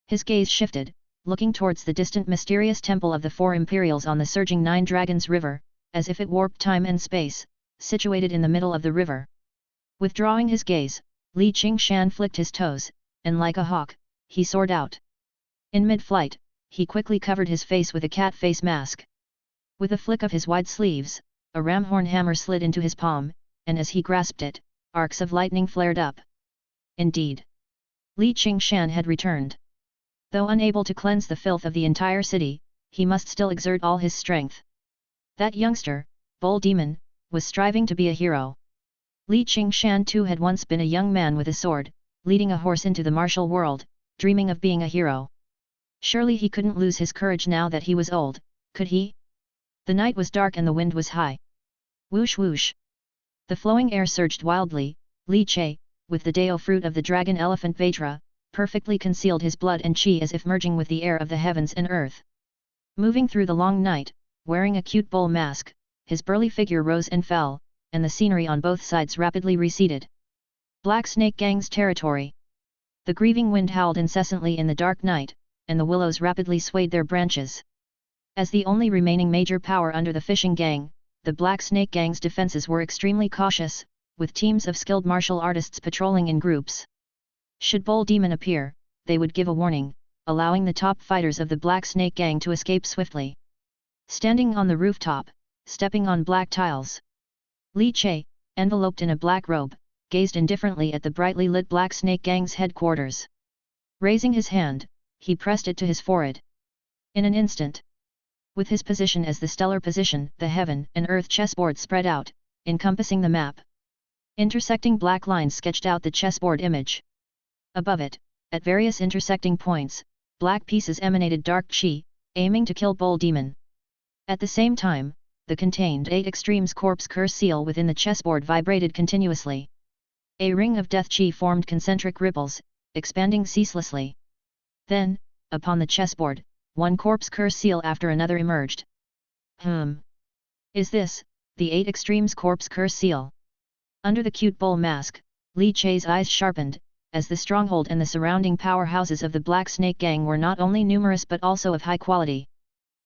His gaze shifted, looking towards the distant mysterious temple of the Four Imperials on the surging Nine Dragons River, as if it warped time and space, situated in the middle of the river. Withdrawing his gaze, Li Qingshan flicked his toes, and like a hawk, he soared out. In mid-flight, he quickly covered his face with a cat face mask. With a flick of his wide sleeves, a ramhorn hammer slid into his palm, and as he grasped it, arcs of lightning flared up. Indeed, Li Qingshan had returned. Though unable to cleanse the filth of the entire city, he must still exert all his strength. That youngster, Bull Demon, was striving to be a hero. Li Qingshan too had once been a young man with a sword, leading a horse into the martial world, dreaming of being a hero. Surely he couldn't lose his courage now that he was old, could he? The night was dark and the wind was high. Whoosh whoosh. The flowing air surged wildly. Li Che, with the Dao fruit of the dragon elephant Vajra, perfectly concealed his blood and chi as if merging with the air of the heavens and earth. Moving through the long night, wearing a cute bull mask, his burly figure rose and fell, and the scenery on both sides rapidly receded. Black Snake Gang's territory. The grieving wind howled incessantly in the dark night, and the willows rapidly swayed their branches. As the only remaining major power under the fishing gang, the Black Snake Gang's defenses were extremely cautious, with teams of skilled martial artists patrolling in groups. Should Bull Demon appear, they would give a warning, allowing the top fighters of the Black Snake Gang to escape swiftly. Standing on the rooftop, stepping on black tiles, Li Che, enveloped in a black robe, gazed indifferently at the brightly lit Black Snake Gang's headquarters. Raising his hand, he pressed it to his forehead. In an instant, with his position as the stellar position, the heaven and earth chessboard spread out, encompassing the map. Intersecting black lines sketched out the chessboard image. Above it, at various intersecting points, black pieces emanated dark chi, aiming to kill Bull Demon. At the same time, the contained 8 extremes corpse curse seal within the chessboard vibrated continuously. A ring of death chi formed concentric ripples, expanding ceaselessly. Then, upon the chessboard, one corpse curse seal after another emerged. Is this, the 8 extremes corpse curse seal? Under the cute bull mask, Li Che's eyes sharpened, as the stronghold and the surrounding powerhouses of the Black Snake Gang were not only numerous but also of high quality.